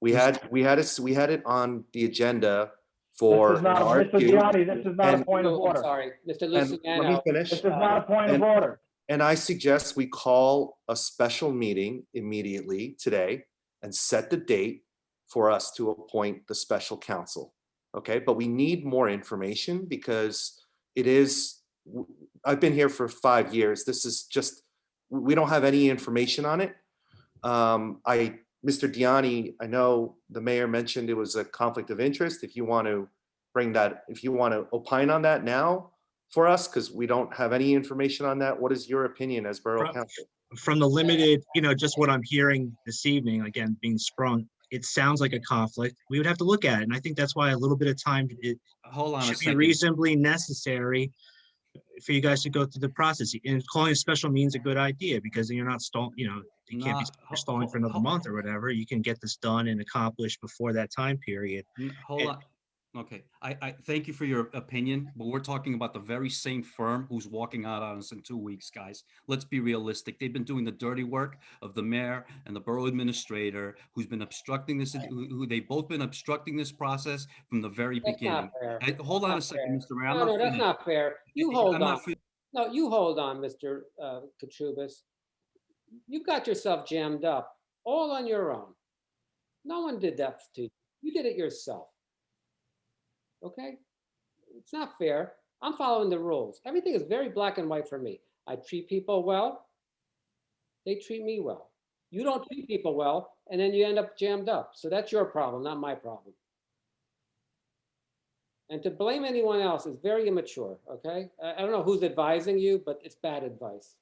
We had it on the agenda This for is an not, Mr. RFQ. Gianni, this is not a and- point of I'm order. sorry, Mr. And let me Luciano. finish. This is not a point of And- order. And I suggest we call a special meeting immediately today and set the date for us to appoint the special counsel. Okay, but we need more information because I've been here for 5 years. This is just, we don't have any information on it. Mr. Diani, I know the mayor mentioned it was a conflict of interest. If you want to opine on that now for us, because we don't have any information on that, what is your opinion as borough council? From the limited, just what I'm hearing this evening, again, being sprung, it sounds like a conflict. We would have to look at it. And I think that's why a little bit of time, it Hold on a should be second. reasonably necessary for you guys to go through the process. And calling a special meeting's a good idea because then you're not stalling, you can't be stalling for another month or whatever. You can get this done and accomplished before that time period. Hold on. Okay, I thank you for your opinion, but we're talking about the very same firm who's walking out on us in 2 weeks, guys. Let's be realistic. They've been doing the dirty work of the mayor and the borough administrator, who's been obstructing this, who they've both been obstructing this process from the very That's beginning. not fair. Hold on a Not second, fair. Mr. Mayor. I'm No, not that's finished. not fair. You I'm hold not on. fin- No, you hold on, Mr. Katrubis. You got yourself jammed up all on your own. No one did that to you. You did it yourself. Okay? It's not fair. I'm following the rules. Everything is very black and white for me. I treat people well. They treat me well. You don't treat people well, and then you end up jammed up. So that's your problem, not my problem. And to blame anyone else is very immature, okay? I don't know who's advising you, but it's bad advice.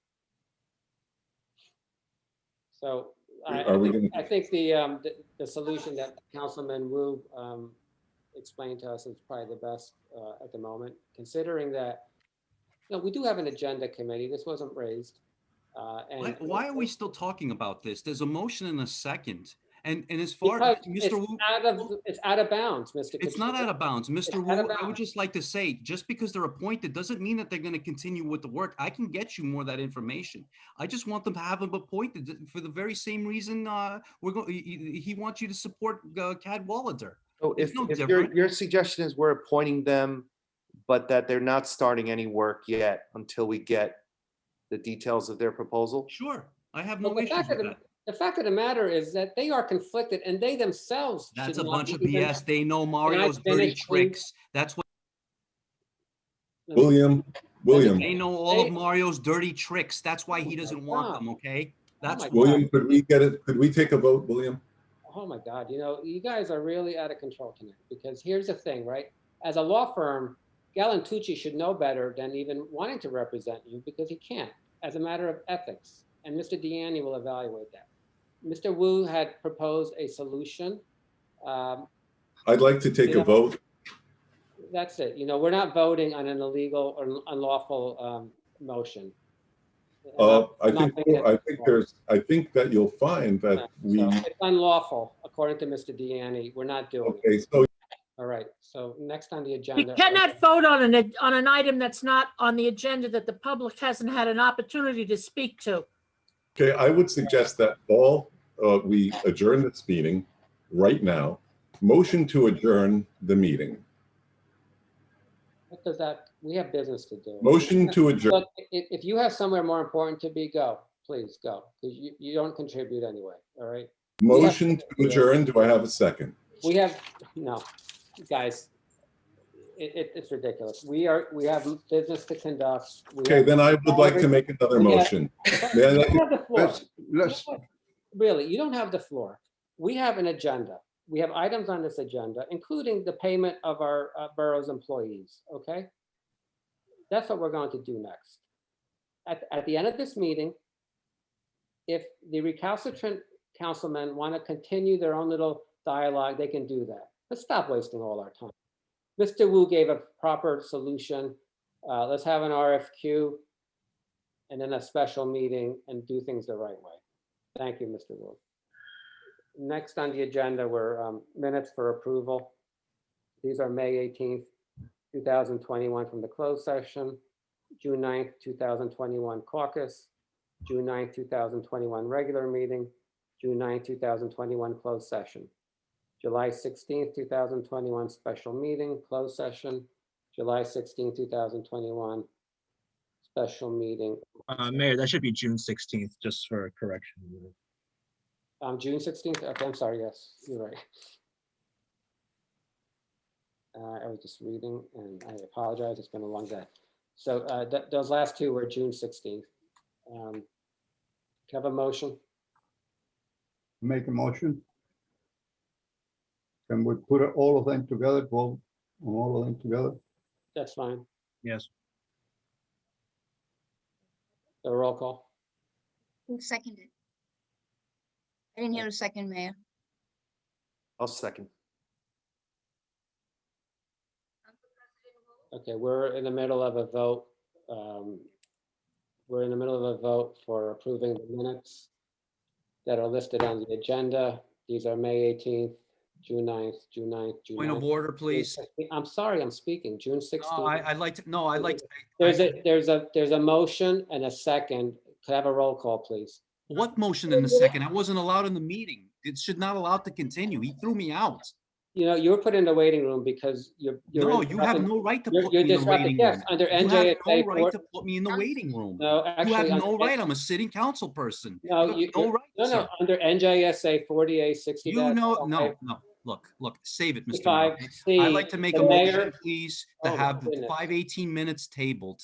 So Are we gonna- I think the solution that Councilman Wu explained to us is probably the best at the moment, considering that, you know, we do have an agenda committee. This wasn't raised. And Why are we still talking about this? There's a motion in a second. And as far because as Mr. Wu, it's out of bounds, Mr. it's not out of bounds. Mr. It's out of Wu, I would bounds. just like to say, just because they're appointed doesn't mean that they're going to continue with the work. I can get you more of that information. I just want them to have them appointed for the very same reason we're going. He wants you to support Cadwalader. So It's if, no if different. your suggestion is we're appointing them, but that they're not starting any work yet until we get the details of their proposal? Sure, I have But no issues with that. the fact of the matter is that they are conflicted and they themselves. That's should a not bunch of even- BS. They know Mario's dirty finish, please? tricks. That's what William, they know, all of Mario's dirty tricks. That's why he doesn't want God. them, okay? That's my why. William, could we get it? Could we take a vote, William? Oh my God, you know, you guys are really out of control tonight, because here's the thing, right? As a law firm, Galantucci should know better than even wanting to represent you, because he can't, as a matter of ethics. And Mr. Deanne will evaluate that. Mr. Wu had proposed a solution. I'd like to take You know, a vote. That's it. You know, we're not voting on an illegal or unlawful motion. I'm not making it I think that you'll find that we, So it's unlawful, according to Mr. Deanne. We're not doing it. okay, so All right, so next on the We agenda. cannot vote on an item that's not on the agenda that the public hasn't had an opportunity to speak to. okay, I would suggest that we adjourn this meeting right now. Motion to adjourn the meeting. What does that, we have business to do. Motion to adjourn. Look, if you have somewhere more important to be, go, please go, because you don't contribute anyway, all right? Motion to adjourn. Do I have a second? We have, no, guys, it's ridiculous. We have business to conduct. Okay, then I would like to make another motion. May I You like- don't have the floor. Let's, Really, you don't have the floor. We have an agenda. We have items on this agenda, including the payment of our borough's employees, okay? That's what we're going to do next. At the end of this meeting, if the recalcitrant councilmen want to continue their own little dialogue, they can do that. Let's stop wasting all our time. Mr. Wu gave a proper solution. Let's have an RFQ and then a special meeting and do things the right way. Thank you, Mr. Wu. Next on the agenda were minutes for approval. These are May 18th, 2021 from the closed session, June 9th, 2021 caucus, June 9th, 2021 regular meeting, June 9th, 2021 closed session, July 16th, 2021 special meeting, closed session, July 16th, 2021 special meeting. Mayor, that should be June 16th, just for a correction. June 16th, okay, I'm sorry, yes, you're right. I was just reading and I apologize, it's been a long day. So those last two were June 16th. Can I have a motion? make a motion. Can we put all of them together, vote on all of them together? That's fine. Yes. A roll call. Who seconded? I didn't hear a second, Mayor. I'll second. Okay, we're in the middle of a vote. We're in the middle of a vote for approving the minutes that are listed on the agenda. These are May 18th, June 9th, June 9th, June 9th. Point of order, please. I'm sorry, I'm speaking, June 16th. No, I'd like to, no, I'd like to. There's a motion and a second. Could I have a roll call, please? What motion in a second? I wasn't allowed in the meeting. It should not allowed to continue. He threw me out. You know, you were put in the waiting room because you're. No, you have interrupting- no right to You're put you're me in the disrupting, waiting yes, room. under You have NJSA. no right to put me in the waiting room. No, You have actually. no right. I'm a sitting council person. No, You you, have no right, no, sir. under NJSA 4860. You know, no, look, save it, Mr. Mayor. 55C, I'd like to make the a motion, mayor- please, to Oh, my have the goodness. 518 minutes tabled.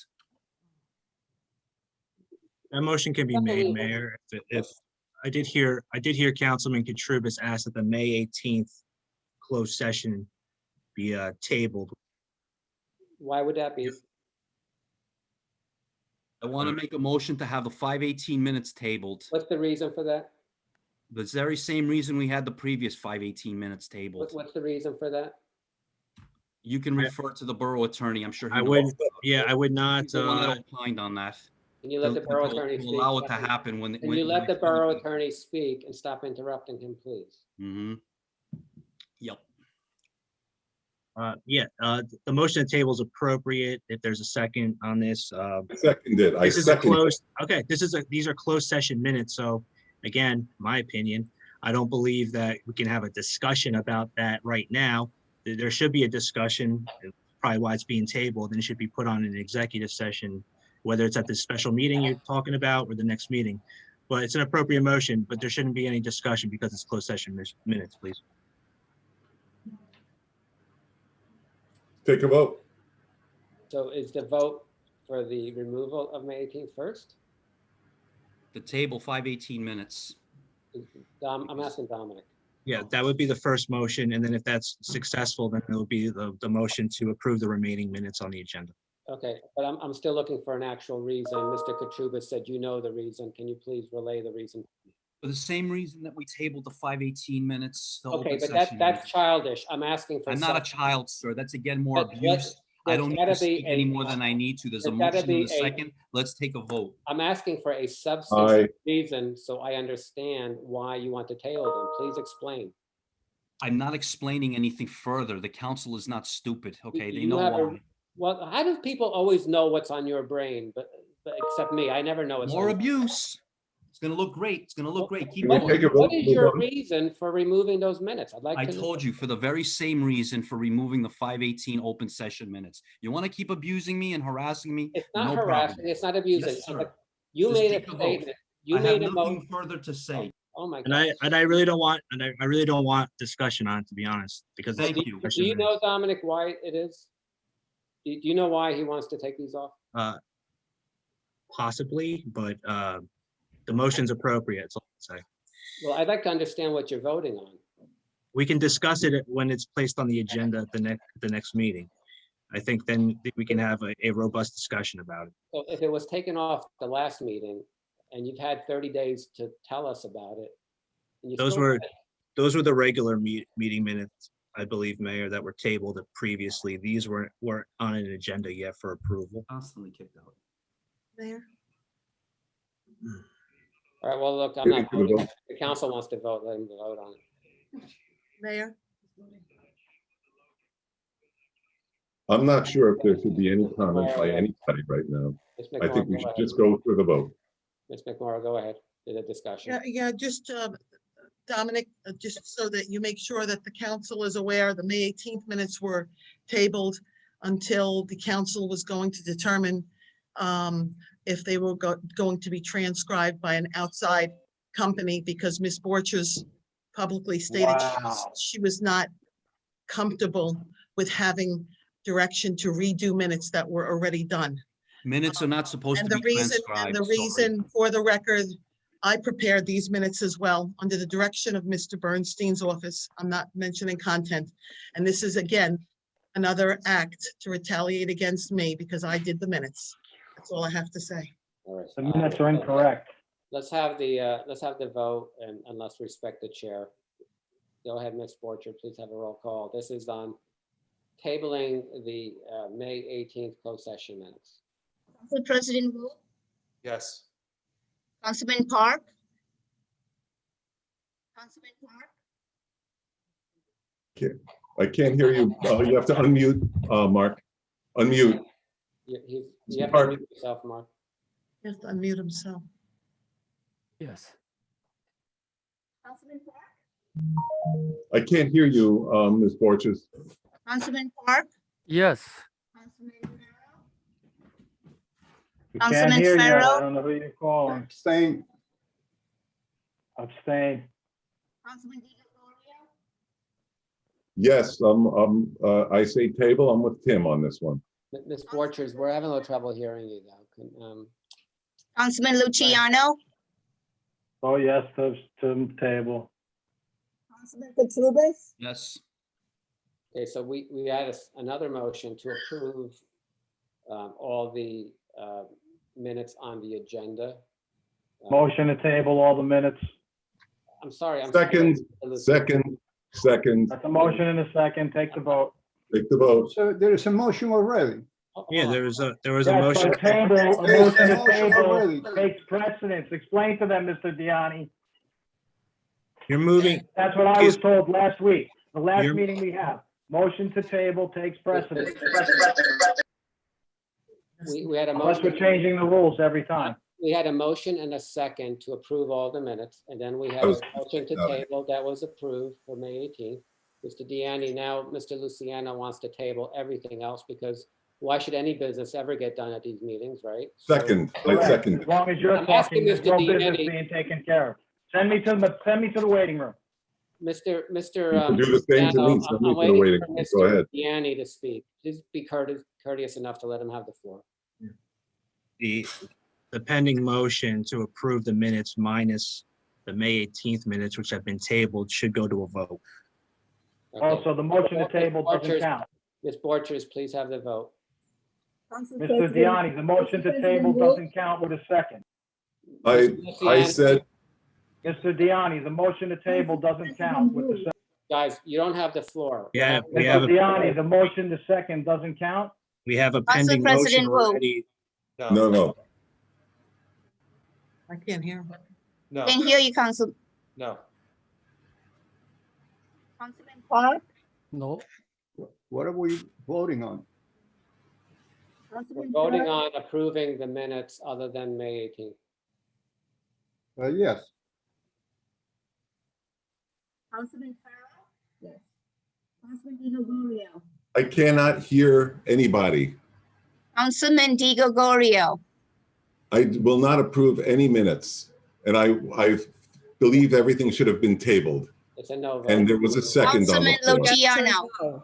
That motion can be made, Mayor. If I did hear Councilman Katrubis ask that the May 18th closed session be tabled. Why would that be? I want to make a motion to have the 518 minutes tabled. What's the reason for that? The very same reason we had the previous 518 minutes tabled. What's the reason for that? You can refer to the borough attorney. I'm sure he I knows. would, yeah, I would not, He's the one that opined on that. Can you let the borough To attorney speak? allow it to happen when. Can you let the borough attorney speak and stop interrupting him, please? Mm-hmm. Yep. The motion to table is appropriate. If there's a second on this, Seconded. I this is a second. closed, okay, these are closed session minutes. So again, my opinion, I don't believe that we can have a discussion about that right now. There should be a discussion, probably why it's being tabled, and it should be put on an executive session, whether it's at the special meeting you're talking about or the next meeting. But it's an appropriate motion, but there shouldn't be any discussion because it's closed session minutes, please. Take a vote. So is the vote for the removal of May 18th first? The table 518 minutes. I'm asking Dominic. Yeah, that would be the first motion, and then if that's successful, then it will be the motion to approve the remaining minutes on the agenda. Okay, but I'm still looking for an actual reason. Mr. Katrubis said you know the reason. Can you please relay the reason? For the same reason that we tabled the 518 minutes. the Okay, open but session that's minutes. childish. I'm asking for. I'm not a substance. child, sir. That's again more But abuse. I there's don't need gotta to speak be any a- more than I need to. There's a there's gotta motion in be a a- second. Let's take a vote. I'm asking for a Aye. substantive reason so I understand why you want to table them. Please explain. I'm not explaining anything further. The council is not stupid, okay? They You know have a- why. Well, how do people always know what's on your brain, but except me? I never know what's More on. abuse. It's gonna look great. It's gonna look great. Keep Can we going. take a vote? What is Move your on? reason for removing those minutes? I'd like I to know. told you for the very same reason for removing the 518 open session minutes. You want to keep abusing me and harassing me? It's not No harassing, problem. it's not abusing. Yes, sir. You Just made take a a vote. statement. You I made have a nothing motion. further to say. Oh my And God. I really don't want, I really don't want discussion on it, to be honest, because. it's Thank you. Do you know, Dominic, why it is? Do you know why he wants to take these off? Possibly, but the motion's appropriate, that's all I say. Well, I'd like to understand what you're voting on. We can discuss it when it's placed on the agenda at the next meeting. I think then we can have a robust discussion about it. So if it was taken off the last meeting and you've had 30 days to tell us about it. and you Those still were, haven't- those were the regular meeting minutes, I believe, Mayor, that were tabled previously. These weren't on an agenda yet for approval. Constantly kicked out. Mayor? All right, well, look, I'm not Take a voting. vote. The council wants to vote, let them vote on it. Mayor? I'm not sure if there should be any comment by anybody right now. Ms. I think we McMorro, should go ahead. just go through the vote. Ms. McMorro, go ahead, do the discussion. Yeah, just, Dominic, just so that you make sure that the council is aware, the May 18th minutes were tabled until the council was going to determine if they were going to be transcribed by an outside company, because Ms. Borchers publicly stated she was not comfortable with having direction to redo minutes that were already done. Minutes are not supposed And to the be reason, transcribed. and the sorry. reason, for the record, I prepared these minutes as well, under the direction of Mr. Bernstein's office. I'm not mentioning content. And this is, again, another act to retaliate against me because I did the minutes. That's all I have to say. All right. The minutes are incorrect. Let's have the vote and let's respect the chair. Go ahead, Ms. Borchard, please have a roll call. This is on tabling the May 18th closed session minutes. Council President Wu, Yes. Councilman Park. Councilman Park. I can't hear you. You have to unmute, Mark. Unmute. You have to Park. unmute yourself, Mark. He has to unmute himself. Yes. Councilman Park. I can't hear you, Ms. Borchers. Councilman Park, Yes. Councilman Farrell, We can't Councilman hear you. I Farrell? don't know who you're calling. Abstain. Abstain. Councilman Di Gregorio, Yes, I say table. I'm with Tim on this one. Ms. Borchers, we're having a little trouble hearing you though. Councilman Luciano, Oh, yes, to table. Councilman Katrubis, Yes. Okay, so we had another motion to approve all the minutes on the agenda. Motion to table all the minutes. I'm sorry. Second. That's a motion and a second. Take the vote. Take the vote. So there is a motion already. Yeah, there was a Yes, motion. but table, a There's motion a to motion already. table takes precedence. Explain to them, Mr. Diani. You're moving, That's what I was told last week, the last You're- meeting we have. Motion to table takes precedence. We had a Unless we're motion. changing the rules every time. We had a motion and a second to approve all the minutes, and then we had That a was- motion to table that was approved for May 18th. Mr. Deanne, now Mr. Luciano wants to table everything else because why should any business ever get done at these meetings, right? So- Second, I Correct. second. As long as you're I'm asking talking, there's Mr. no business Deanne. being taken care of. Send me to the waiting room. Mr. You can do the same to me. Luciano, Send I'm me to the waiting waiting for room. Go Mr. ahead. Deanne to speak. Please be courteous enough to let him have the floor. the pending motion to approve the minutes minus the May 18th minutes, which have been tabled, should go to a vote. Okay. Also, the motion to table doesn't count. Ms. Borchers, please have the vote. Mr. Diani, the motion to table doesn't count with a second. I said, Mr. Diani, the motion to table doesn't count with the second. Guys, you don't have the floor. Yeah, we Mr. have Diani, the motion to second doesn't count? a pending motion President Wu. already. no. I can't hear. No, can hear you, Council. no. Councilman Park, No. What are we voting on? We're Councilman voting Park, on approving the minutes other than May 18th. Yes. Councilman Farrell? Yes. Councilman Di Gregorio. I cannot hear anybody. Councilman Di Gregorio. I will not approve any minutes. And I believe everything should have been tabled. It's a no vote. And there was a second on the Councilman floor. Luciano.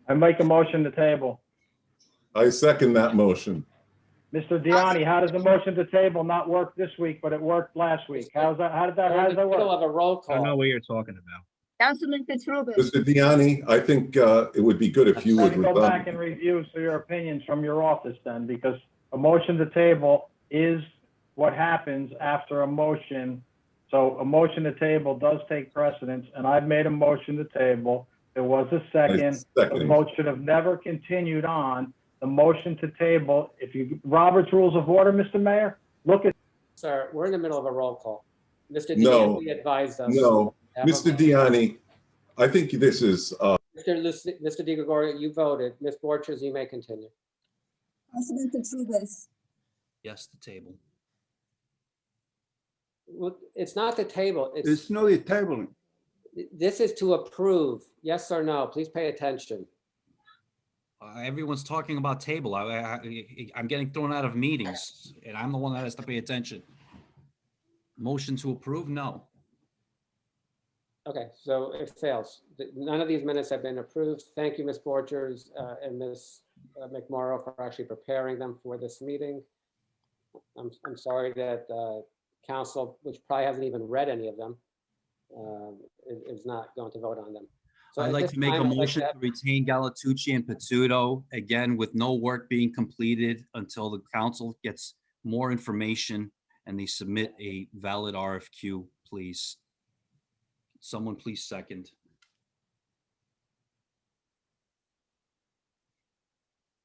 I make a motion to table. I second that motion. Mr. Diani, how does the motion to table not work this week, but it worked last week? How did that We're in the middle work? of a roll I don't know call. what you're talking about. Councilman Katrubis. Mr. Deani, I think it would be good if you would Go back resign. and review your opinions from your office then, because a motion to table is what happens after a motion. So a motion to table does take precedence, and I've made a motion to table. There was a second. The Second. vote should have never continued on. The motion to table, if you, Robert's Rules of Order, Mr. Mayor, look at, Sir, we're in the middle of a roll call. Mr. No. Deanne advised us. No, Have a Mr. vote. Deani, I think this is, Mr. Di Gregorio, you voted. Ms. Borchers, you may continue. Councilman Katrubis. Yes, the table. Well, it's not the table. It's not the tabling. This is to approve. Yes or no? Please pay attention. Everyone's talking about table. I'm getting thrown out of meetings and I'm the one that has to pay attention. Motion to approve? No. Okay, so it fails. None of these minutes have been approved. Thank you, Ms. Borchers and Ms. McMorrow for actually preparing them for this meeting. I'm sorry that council, which probably hasn't even read any of them, is not going to vote on them. So I'd at like this to make a time, I'd like motion to to retain Galatucci and Pizzuto, again, with no work being completed until the council gets more information and they submit a valid RFQ, please. Someone please second.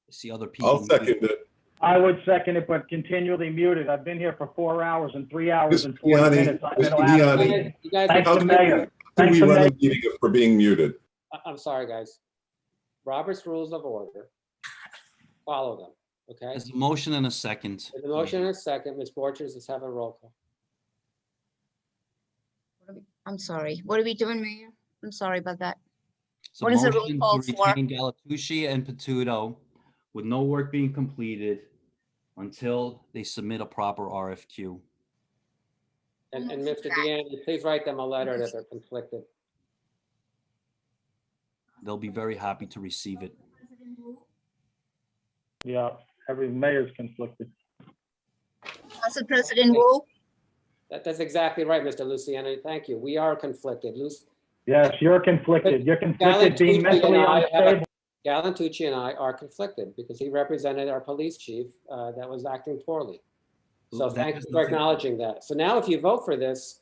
I see other people. I'll second it. I would second it, but continually muted. I've been here for 4 hours and 3 hours and 40 Mr. minutes. I've been Mr. out of Deani. meeting. You guys, Thanks How to can Mayor. how can Thanks we to run Mayor. a meeting if we're being muted? I'm sorry, guys. Robert's Rules of Order. Follow them, okay? There's a motion and a second. There's a motion and a second. Ms. Borchers, let's have a roll call. I'm sorry. What are we doing, Mayor? I'm sorry about that. So What is the roll motion call to for? retain Galatucci and Patudo with no work being completed until they submit a proper RFQ. And Mr. Deanne, please write them a letter that they're conflicted. They'll be very happy to receive it. Yeah, every mayor's conflicted. Council President Wu, That's exactly right, Mr. Luciano. Thank you. We are conflicted. Yes, you're conflicted. You're conflicted being mentally unstable. Gallantucci and I are conflicted because he represented our police chief that was acting poorly. So That thank has you for nothing- acknowledging that. So now if you vote for this,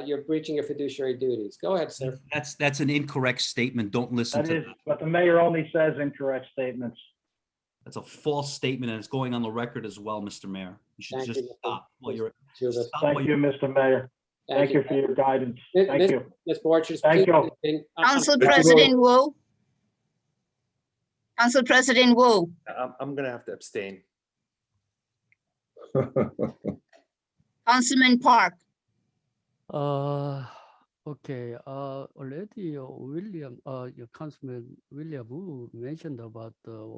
you're breaching your fiduciary duties. Go ahead, sir. That's an incorrect statement. Don't listen That to is, that. but the mayor only says incorrect statements. That's a false statement and it's going on the record as well, Mr. Mayor. You should Thank just you, Mr. stop while you're. Judith. stop while Thank you, Mr. Mayor. Thank you for your guidance. Thank you. Ms. Borchers, Thank please you. continue. Council President Wu. Council President Wu, I'm gonna have to abstain. Councilman Park, Okay, already your Councilman William Wu mentioned about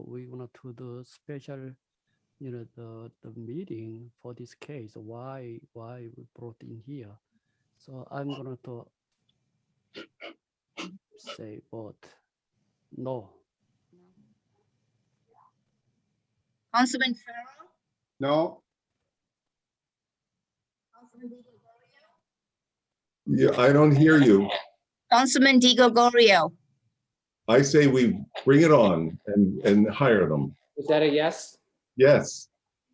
we want to do special, the meeting for this case, why we brought in here. So I'm gonna say vote no. Councilman Farrell, No, Councilman Di Yeah, I don't hear you. Councilman Di Gregorio, I say we bring it on and hire them. Is that a yes? Yes.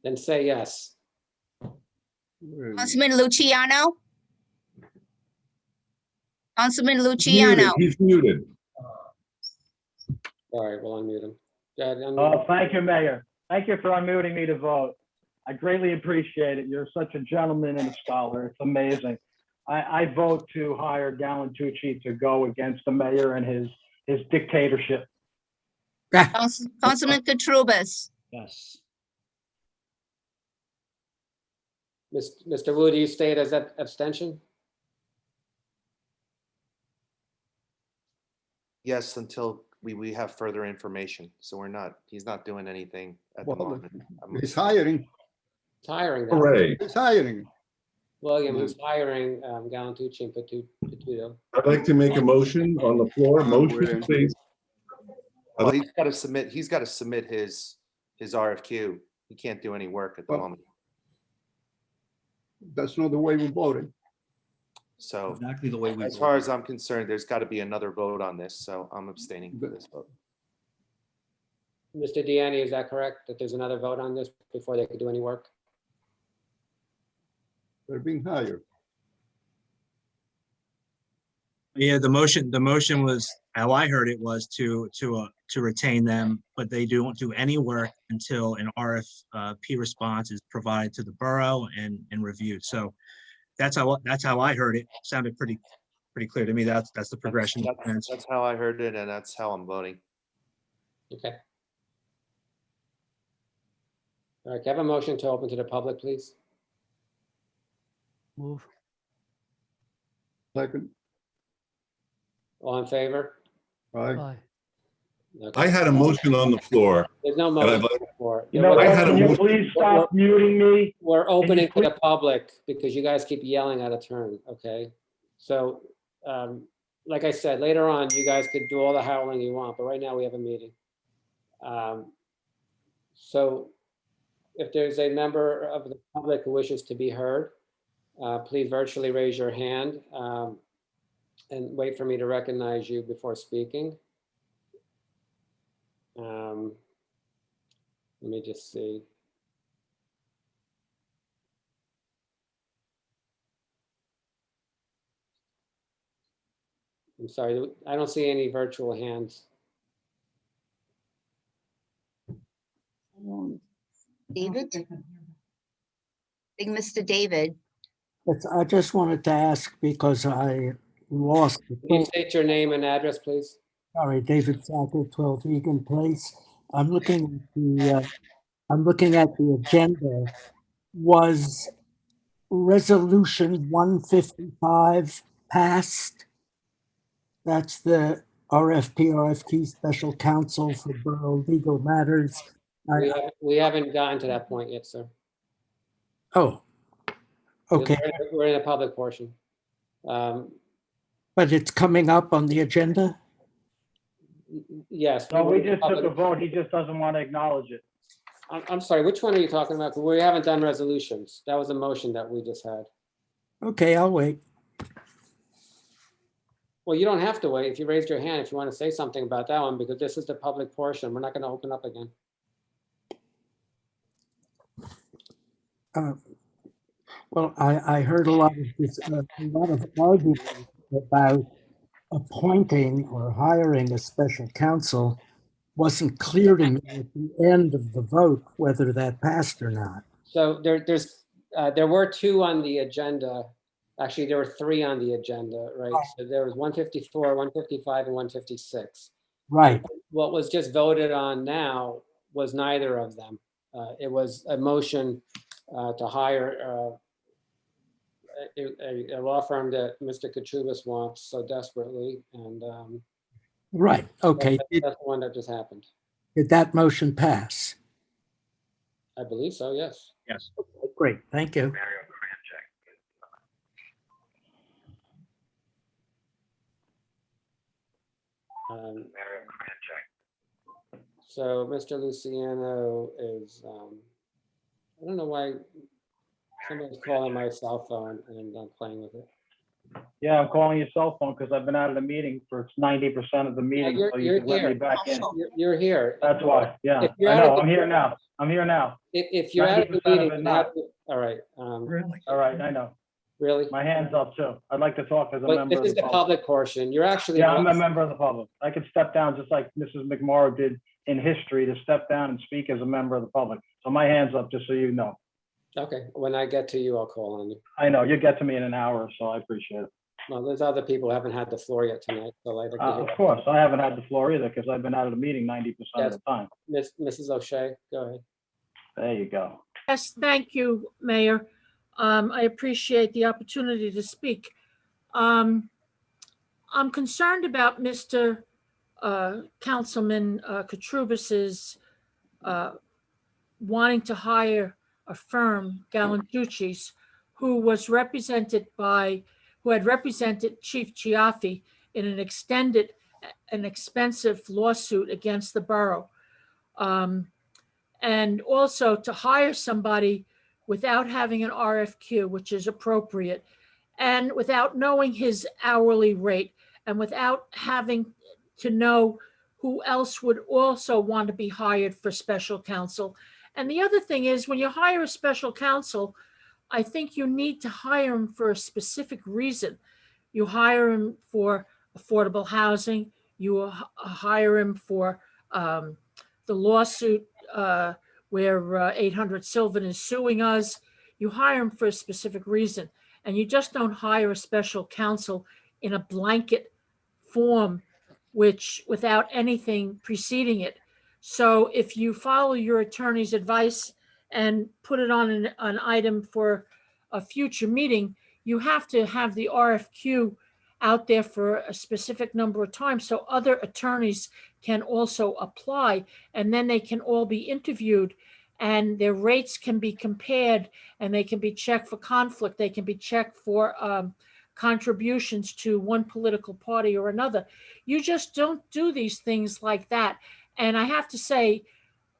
Then say yes. Councilman Luciano, Councilman Muted. Luciano, He's muted. All right, we'll unmute him. Go ahead, unmute Oh, him. thank you, Mayor. Thank you for unmuting me to vote. I greatly appreciate it. You're such a gentleman and a scholar. It's amazing. I vote to hire Gallantucci to go against the mayor and his dictatorship. Councilman Katrubis, Yes. Mr. Wu, do you state as that abstention? Yes, until we have further information. So he's not doing anything at the well, moment. he's hiring, It's hiring them. Hooray. he's hiring. William, who's hiring Gallantucci and Patudo. I'd like to make a motion on the floor. Motion, William. please. Well, he's got to submit his RFQ. He can't do any work at the Well, moment. That's not the way we voted. So Exactly the way we. as far as I'm concerned, there's got to be another vote on this. So I'm abstaining for this vote. Mr. Deanne, is that correct? That there's another vote on this before they could do any work? They're being hired. Yeah, the motion was, how I heard it was to retain them, but they don't do any work until an RFP response is provided to the borough and reviewed. So that's how I heard it. Sounded pretty clear to me. That's the progression. That's how I heard it, and that's how I'm voting. Okay. All right, can I have a motion to open to the public, please? Move. Second, All in favor? aye. Aye. Okay. I had a motion on the floor. There's no and I'd motion like- for it. You know I what? had a Can you motion- please stop muting me? We're opening to please- the public because you guys keep yelling out of turn, okay? So, like I said, later on, you guys could do all the howling you want, but right now we have a meeting. So if there's a member of the public who wishes to be heard, please virtually raise your hand and wait for me to recognize you before speaking. Let me just see. I'm sorry, I don't see any virtual hands. David? I think Mr. David, I just wanted to ask because I lost. Can you state your name and address, please? Sorry, David Sacker, 12 Egan Place. I'm looking at the agenda. Was resolution 155 passed? That's the RFP Special Counsel for Borough Legal Matters. We haven't gotten to that point yet, sir. Oh, okay, We're in a public portion. but it's coming up on the agenda? Yes. So we we're in just took a public- vote. He just doesn't want to acknowledge it. I'm sorry, which one are you talking about? 'Cause we haven't done resolutions. That was a motion that we just had. Okay, I'll wait. Well, you don't have to wait if you raised your hand, if you want to say something about that one, because this is the public portion. We're not going to open up again. Well, I heard a lot of this, a lot of argument about appointing or hiring a special counsel. Wasn't clear to me at the end of the vote whether that passed or not. So there were two on the agenda. Actually, there were three on the agenda, right? So there was 154, 155, and 156. Right. What was just voted on now was neither of them. It was a motion to hire a law firm that Mr. Katrubis wants so desperately, and Right, okay. that's the one that just happened. Did that motion pass? I believe so, yes. Yes. Great, thank you. So Mr. Luciano is, I don't know why somebody's calling my cell phone and I'm playing with it. Yeah, I'm calling your cell phone because I've been out of the meeting for 90% of the meeting, so you can let me back in. You're here. That's why, yeah. If you're I out of know, the I'm here meeting- now. I'm here now. If you're out of the 90% of meeting, it you not. have to- all right. All right, I know. Really? My hand's up too. I'd like to talk as a But member this of is the the public. public portion. You're actually. Yeah, I'm a member of the public. I could step down just like Mrs. McMorrow did in history to step down and speak as a member of the public. So my hand's up, just so you know. Okay, when I get to you, I'll call on you. I know, you'll get to me in an hour, so I appreciate it. Well, there's other people who haven't had the floor yet tonight, so I'd like to hear. Of course, I haven't had the floor either because I've been out of the meeting 90% of the time. Mrs. O'Shea, go ahead. There you go. Yes, thank you, Mayor. I appreciate the opportunity to speak. I'm concerned about Mr. Councilman Katrubis's wanting to hire a firm, Galantucci's, who had represented Chief Chiaffi in an expensive lawsuit against the borough. And also to hire somebody without having an RFQ, which is appropriate, and without knowing his hourly rate, and without having to know who else would also want to be hired for special counsel. And the other thing is, when you hire a special counsel, I think you need to hire him for a specific reason. You hire him for affordable housing. You hire him for the lawsuit where 800 Sylvan is suing us. You hire him for a specific reason. And you just don't hire a special counsel in a blanket form, without anything preceding it. So if you follow your attorney's advice and put it on an item for a future meeting, you have to have the RFQ out there for a specific number of times so other attorneys can also apply, and then they can all be interviewed and their rates can be compared and they can be checked for conflict. They can be checked for contributions to one political party or another. You just don't do these things like that. And I have to say,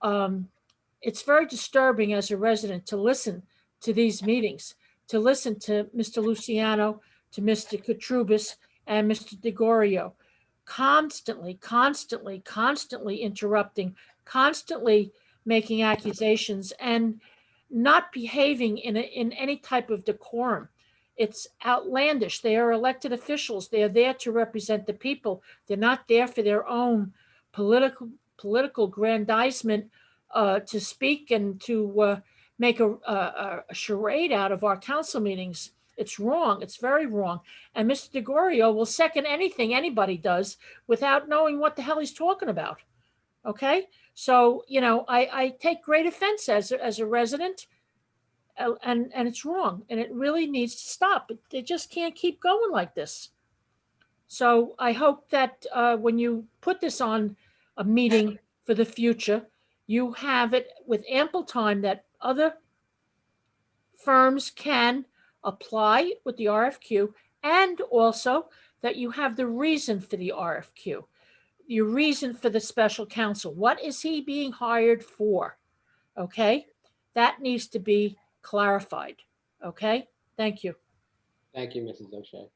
it's very disturbing as a resident to listen to these meetings, to listen to Mr. Luciano, to Mr. Katrubis, and Mr. DeGorio, constantly interrupting, constantly making accusations, and not behaving in any type of decorum. It's outlandish. They are elected officials. They are there to represent the people. They're not there for their own political grandizement to speak and to make a charade out of our council meetings. It's wrong. It's very wrong. And Mr. DeGorio will second anything anybody does without knowing what the hell he's talking about. Okay? So, I take great offense as a resident, and it's wrong, and it really needs to stop. They just can't keep going like this. So I hope that when you put this on a meeting for the future, you have it with ample time that other firms can apply with the RFQ, and also that you have the reason for the RFQ, your reason for the special counsel. What is he being hired for? Okay, that needs to be clarified. Okay, thank you. Thank you, Mrs. O'Shea.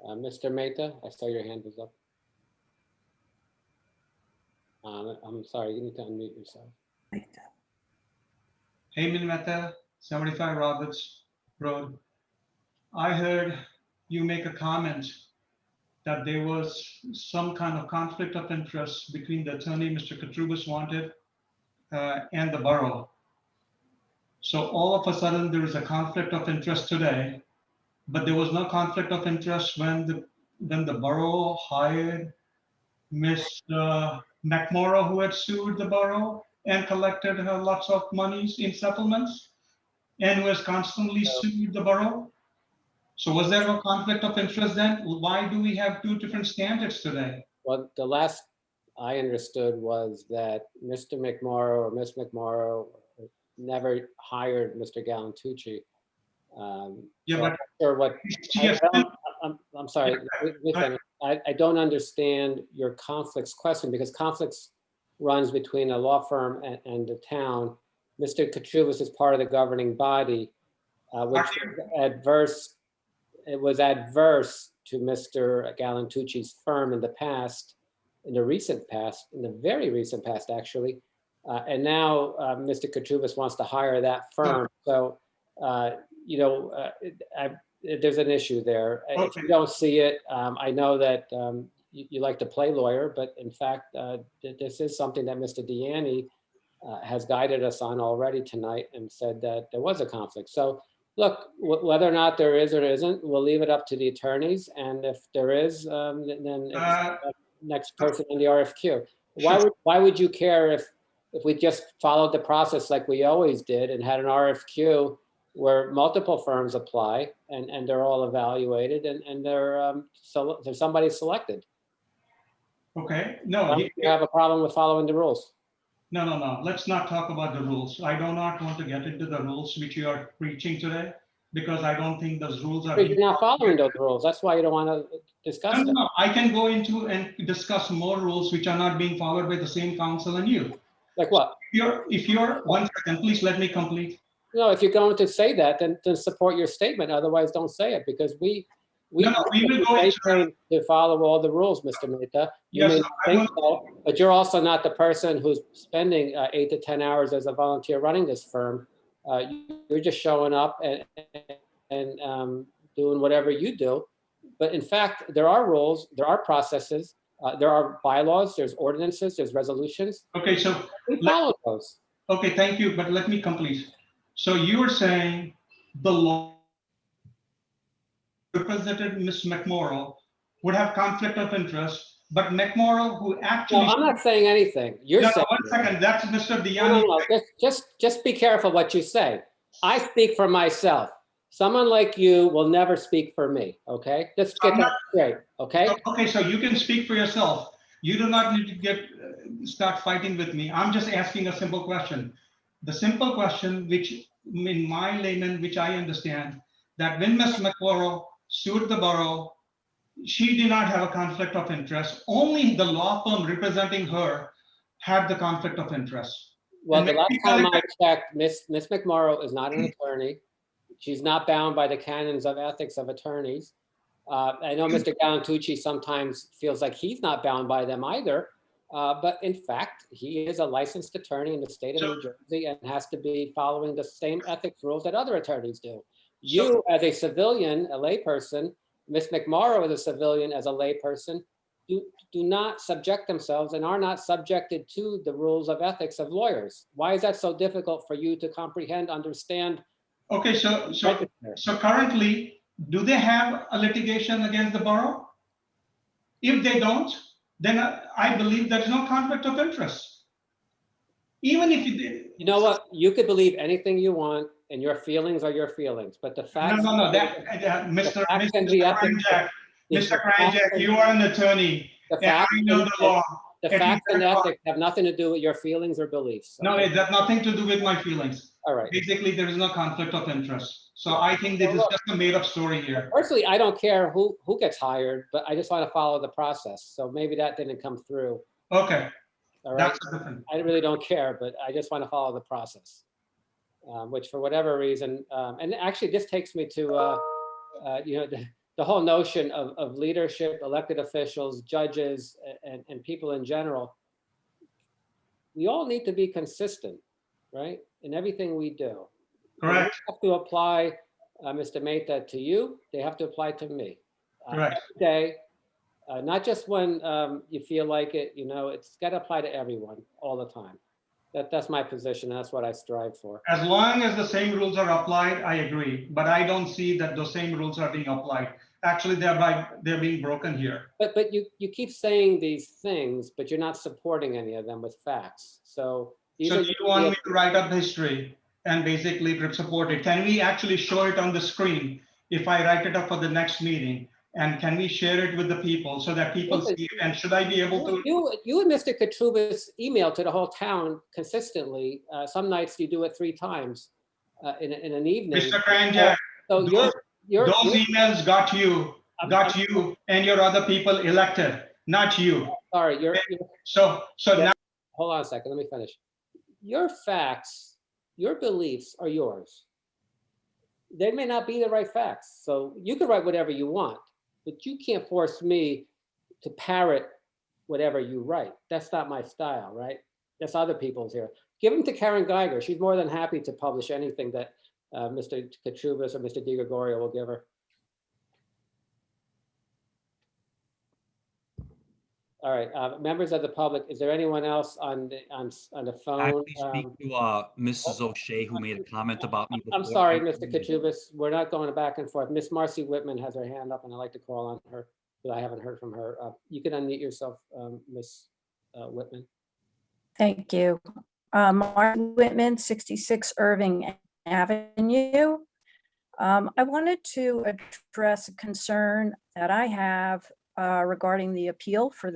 Mr. Mehta, I saw your hand was up. I'm sorry, you need to unmute yourself. Heyman Mehta, 75 Roberts Road. I heard you make a comment that there was some kind of conflict of interest between the attorney Mr. Katrubis wanted and the borough. So all of a sudden there is a conflict of interest today, but there was no conflict of interest when the borough hired Ms. McMorrow, who had sued the borough and collected her lots of monies in settlements, and who has constantly sued the borough. So was there no conflict of interest then? Why do we have two different standards today? Well, the last I understood was that Mr. McMorrow or Ms. McMorrow never hired Mr. Galantucci. Yeah, so but I'm not sure what, I'm sorry, I don't understand your conflicts question, because conflicts runs between a law firm and the town. Mr. Katrubis is part of the governing body, which was adverse to Mr. Galantucci's firm in the past, in the recent past, in the very recent past, actually. And now Mr. Katrubis wants to hire that firm. So, you know, there's an issue there. Okay. If you don't see it, I know that you like to play lawyer, but in fact, this is something that Mr. Deanne has guided us on already tonight and said that there was a conflict. So look, whether or not there is or isn't, we'll leave it up to the attorneys. And if there is, then it's the next person in the RFQ. Why would you care if we just followed the process like we always did and had an RFQ where multiple firms apply and they're all evaluated and there's somebody selected? Okay, no. You have a problem with following the rules? No. Let's not talk about the rules. I do not want to get into the rules which you are preaching today, because I don't think those rules are. You're not following those rules. That's why you don't want to discuss them. No, I can go into and discuss more rules which are not being followed by the same council and you. Like what? If you're 1 second, please let me complete. No, if you're going to say that, then support your statement. Otherwise, don't say it, because we will go into to follow all the rules, Mr. Mehta. You Yes, may think so, but you're also not the person who's spending 8 to 10 hours as a volunteer running this firm. You're just showing up and doing whatever you do. But in fact, there are rules, there are processes, there are bylaws, there's ordinances, there's resolutions. Okay, so we follow those. Okay, thank you, but let me complete. So you are saying the law represented Ms. McMorrow would have conflict of interest, but McMorrow, who actually— No, I'm not saying anything. You're saying— 1 second, that's Mr. Deanne. No. Just be careful what you say. I speak for myself. Someone like you will never speak for me, okay? Let's get that straight, okay? Okay, so you can speak for yourself. You do not need to start fighting with me. I'm just asking a simple question. The simple question, which in my layman, which I understand, that when Ms. McMorrow sued the borough, she did not have a conflict of interest. Only the law firm representing her had the conflict of interest. Well, the last time I checked, Ms. McMorrow is not an attorney. She's not bound by the canons of ethics of attorneys. I know Mr. Galantucci sometimes feels like he's not bound by them either. But in fact, he is a licensed attorney in the state of New Jersey and has to be following the same ethics rules that other attorneys do. You, as a civilian, a layperson, Ms. McMorrow as a civilian, as a layperson, do not subject themselves and are not subjected to the rules of ethics of lawyers. Why is that so difficult for you to comprehend, understand? Okay, so currently, do they have a litigation against the borough? If they don't, then I believe there's no conflict of interest. Even if you know what, you could believe anything you want, and your feelings are your feelings. But the facts, Mr. Mr. Kranjak, you are an attorney, The and I facts know the law. The If you facts and have- ethics have nothing to do with your feelings or beliefs. No, okay? it has nothing to do with my feelings. All right. Basically, there is no conflict of interest. So I think this is just a made-up story here. Personally, I don't care who gets hired, but I just want to follow the process. So maybe that didn't come through. Okay, All right. that's different. I really don't care, but I just want to follow the process. Which for whatever reason, and actually this takes me to, the whole notion of leadership, elected officials, judges, and people in general. We all need to be consistent, right? In everything we do. Correct. We have to apply, Mr. Mehta, to you. They have to apply to me. Correct. Every day, not just when you feel like it, it's got to apply to everyone all the time. That's my position. That's what I strive for. As long as the same rules are applied, I agree. But I don't see that those same rules are being applied. Actually, they're being broken here. But you keep saying these things, but you're not supporting any of them with facts. So So do you want me to write up history and basically support it? Can we actually show it on the screen if I write it up for the next meeting? And can we share it with the people so that people see it? And should I be able to? You and Mr. Katrubis email to the whole town consistently. Some nights you do it 3 times in an evening. Mr. Kranjak, so those emails got you and your other people elected, not you. Sorry, so now. Hold on a second, let me finish. Your facts, your beliefs are yours. They may not be the right facts. So you can write whatever you want, but you can't force me to parrot whatever you write. That's not my style, right? That's other people's here. Give them to Karen Geiger. She's more than happy to publish anything that Mr. Katrubis or Mr. DiGregorio will give her. All right, members of the public, is there anyone else on the phone? Actually speak to Mrs. O'Shea, who made a comment about me. I'm sorry, Mr. Katrubis. We're not going back and forth. Miss Marcy Whitman has her hand up, and I'd like to call on her, but I haven't heard from her. You can unmute yourself, Miss Whitman. Thank you. Martin Whitman, 66 Irving Avenue. I wanted to address a concern that I have regarding the appeal for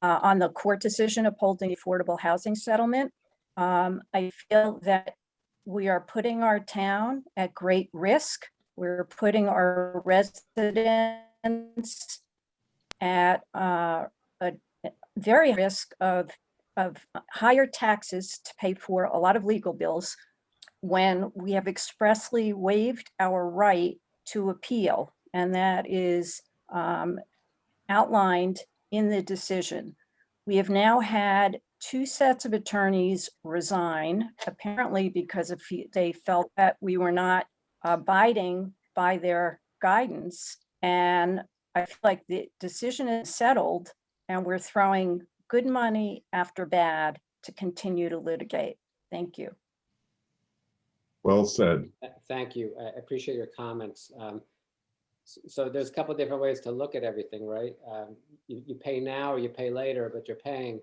on the court decision upholding the affordable housing settlement. I feel that we are putting our town at great risk. We're putting our residents at a very risk of higher taxes to pay for a lot of legal bills when we have expressly waived our right to appeal, and that is outlined in the decision. We have now had 2 sets of attorneys resign, apparently because they felt that we were not abiding by their guidance. And I feel like the decision is settled and we're throwing good money after bad to continue to litigate. Thank you. Well said. Thank you. I appreciate your comments. So there's a couple of different ways to look at everything, right? You pay now or you pay later, but you're paying.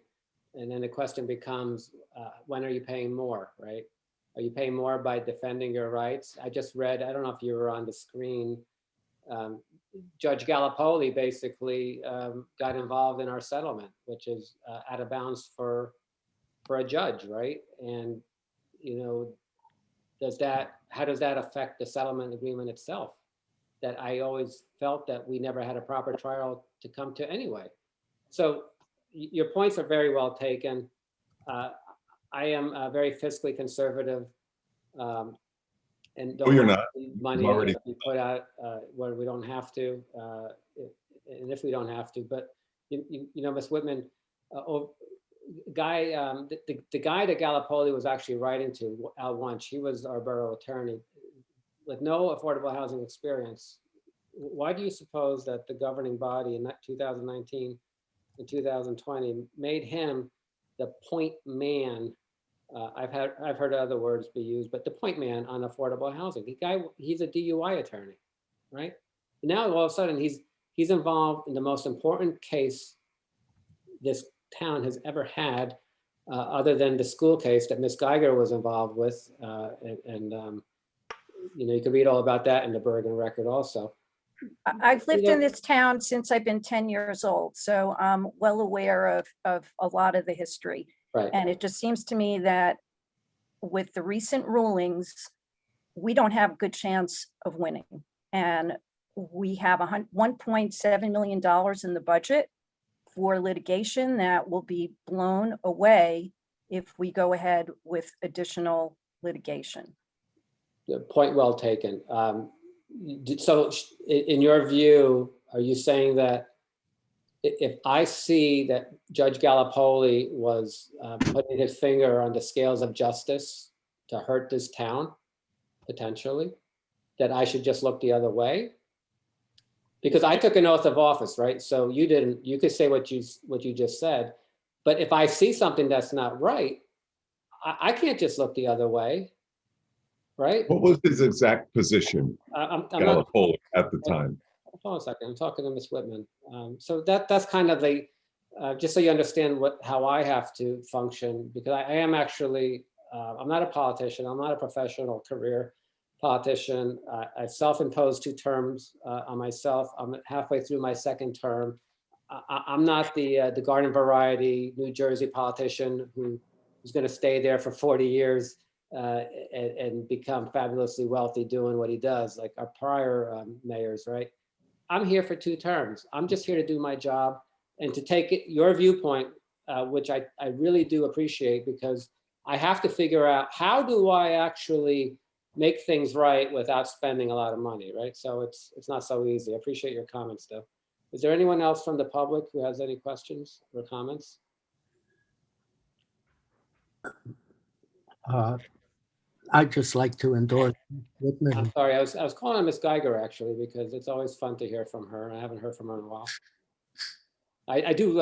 And then the question becomes, when are you paying more, right? Are you paying more by defending your rights? I just read, I don't know if you were on the screen, Judge Gallipoli basically got involved in our settlement, which is out of bounds for a judge, right? And, how does that affect the settlement agreement itself? That I always felt that we never had a proper trial to come to anyway. So your points are very well taken. I am very fiscally conservative and don't you're want not. money Already. to be put out where we don't have to, and if we don't have to. But Ms. Whitman, the guy that Gallipoli was actually writing to, Al Wunsch, he was our borough attorney with no affordable housing experience. Why do you suppose that the governing body in 2019 and 2020 made him the point man? I've heard other words be used, but the point man on affordable housing. The guy, he's a DUI attorney, right? Now all of a sudden he's involved in the most important case this town has ever had, other than the school case that Ms. Geiger was involved with, you can read all about that in the Bergen record also. I've lived in this town since I've been 10 years old, so I'm well aware of a lot of the history. Right. And it just seems to me that with the recent rulings, we don't have a good chance of winning. And we have $1.7 million in the budget for litigation that will be blown away if we go ahead with additional litigation. Yeah, point well taken. So in your view, are you saying that if I see that Judge Gallipoli was putting his finger on the scales of justice to hurt this town, potentially, that I should just look the other way? Because I took an oath of office, right? So you didn't, you could say what you just said, but if I see something that's not right, I can't just look the other way, right? What was his exact position, I'm not, Gallipoli, at the time? hold on a second, I'm talking to Ms. Whitman. So that's kind of the, just so you understand how I have to function, because I am actually, I'm not a politician, I'm not a professional career politician. I've self-imposed 2 terms on myself. I'm halfway through my 2nd term. I'm not the garden variety New Jersey politician who's going to stay there for 40 years and become fabulously wealthy doing what he does, like our prior mayors, right? I'm here for 2 terms. I'm just here to do my job and to take your viewpoint, which I really do appreciate, because I have to figure out how do I actually make things right without spending a lot of money, right? So it's not so easy. I appreciate your comments, though. Is there anyone else from the public who has any questions or comments? I'd just like to endorse Whitman. I'm sorry, I was calling on Ms. Geiger, actually, because it's always fun to hear from her. I haven't heard from her in a while. I do,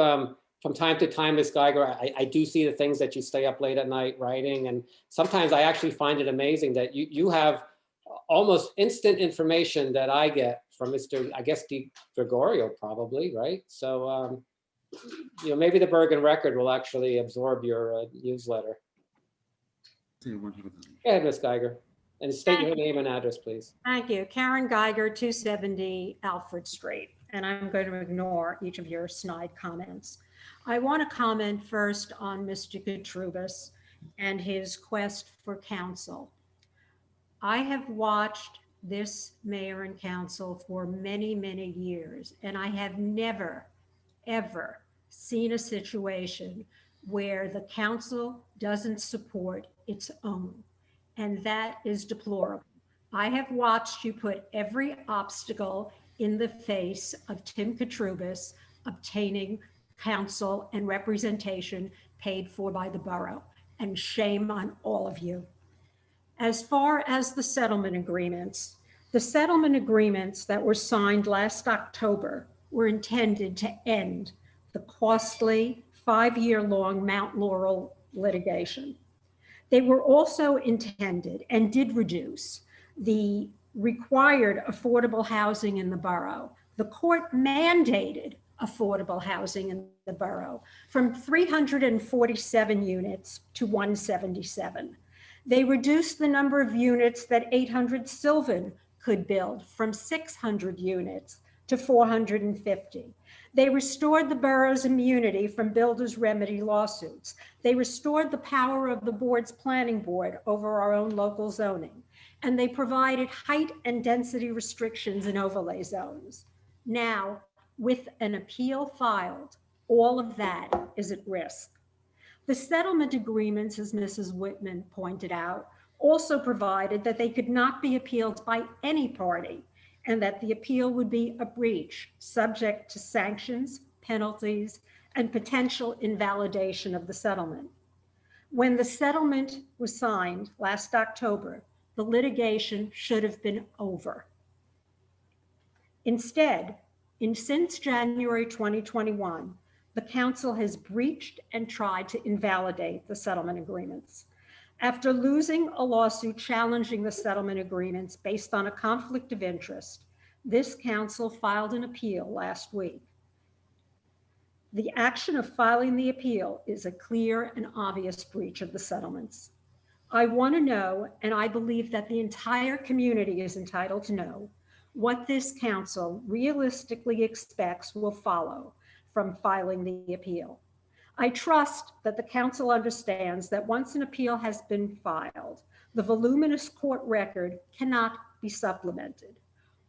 from time to time, Ms. Geiger, I do see the things that you stay up late at night writing, and sometimes I actually find it amazing that you have almost instant information that I get from Mr., I guess, Gregorio, probably, right? So, maybe the Bergen Record will actually absorb your newsletter. Go ahead, Ms. Geiger, and state your name and address, please. Thank you. Karen Geiger, 270 Alfred Street. And I'm going to ignore each of your snide comments. I want to comment first on Mr. Katrubis and his quest for counsel. I have watched this mayor and council for many, many years, and I have never, ever seen a situation where the council doesn't support its own, and that is deplorable. I have watched you put every obstacle in the face of Tim Katrubis obtaining counsel and representation paid for by the borough, and shame on all of you. As far as the settlement agreements that were signed last October were intended to end the costly 5-year-long Mount Laurel litigation. They were also intended and did reduce the required affordable housing in the borough. The court mandated affordable housing in the borough from 347 units to 177. They reduced the number of units that 800 Sylvan could build from 600 units to 450. They restored the borough's immunity from builders' remedy lawsuits. They restored the power of the board's planning board over our own local zoning. And they provided height and density restrictions in overlay zones. Now, with an appeal filed, all of that is at risk. The settlement agreements, as Mrs. Whitman pointed out, also provided that they could not be appealed by any party and that the appeal would be a breach subject to sanctions, penalties, and potential invalidation of the settlement. When the settlement was signed last October, the litigation should have been over. Instead, since January 2021, the council has breached and tried to invalidate the settlement agreements. After losing a lawsuit challenging the settlement agreements based on a conflict of interest, this council filed an appeal last week. The action of filing the appeal is a clear and obvious breach of the settlements. I want to know, and I believe that the entire community is entitled to know, what this council realistically expects will follow from filing the appeal. I trust that the council understands that once an appeal has been filed, the voluminous court record cannot be supplemented.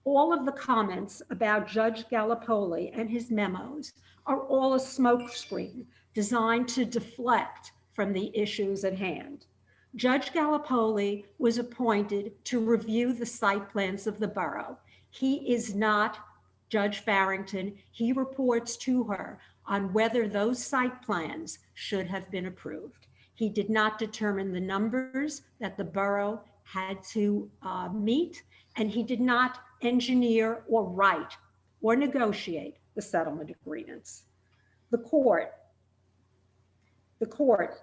All of the comments about Judge Gallipoli and his memos are all a smokescreen designed to deflect from the issues at hand. Judge Gallipoli was appointed to review the site plans of the borough. He is not Judge Farrington. He reports to her on whether those site plans should have been approved. He did not determine the numbers that the borough had to meet, and he did not engineer or write or negotiate the settlement agreements. The court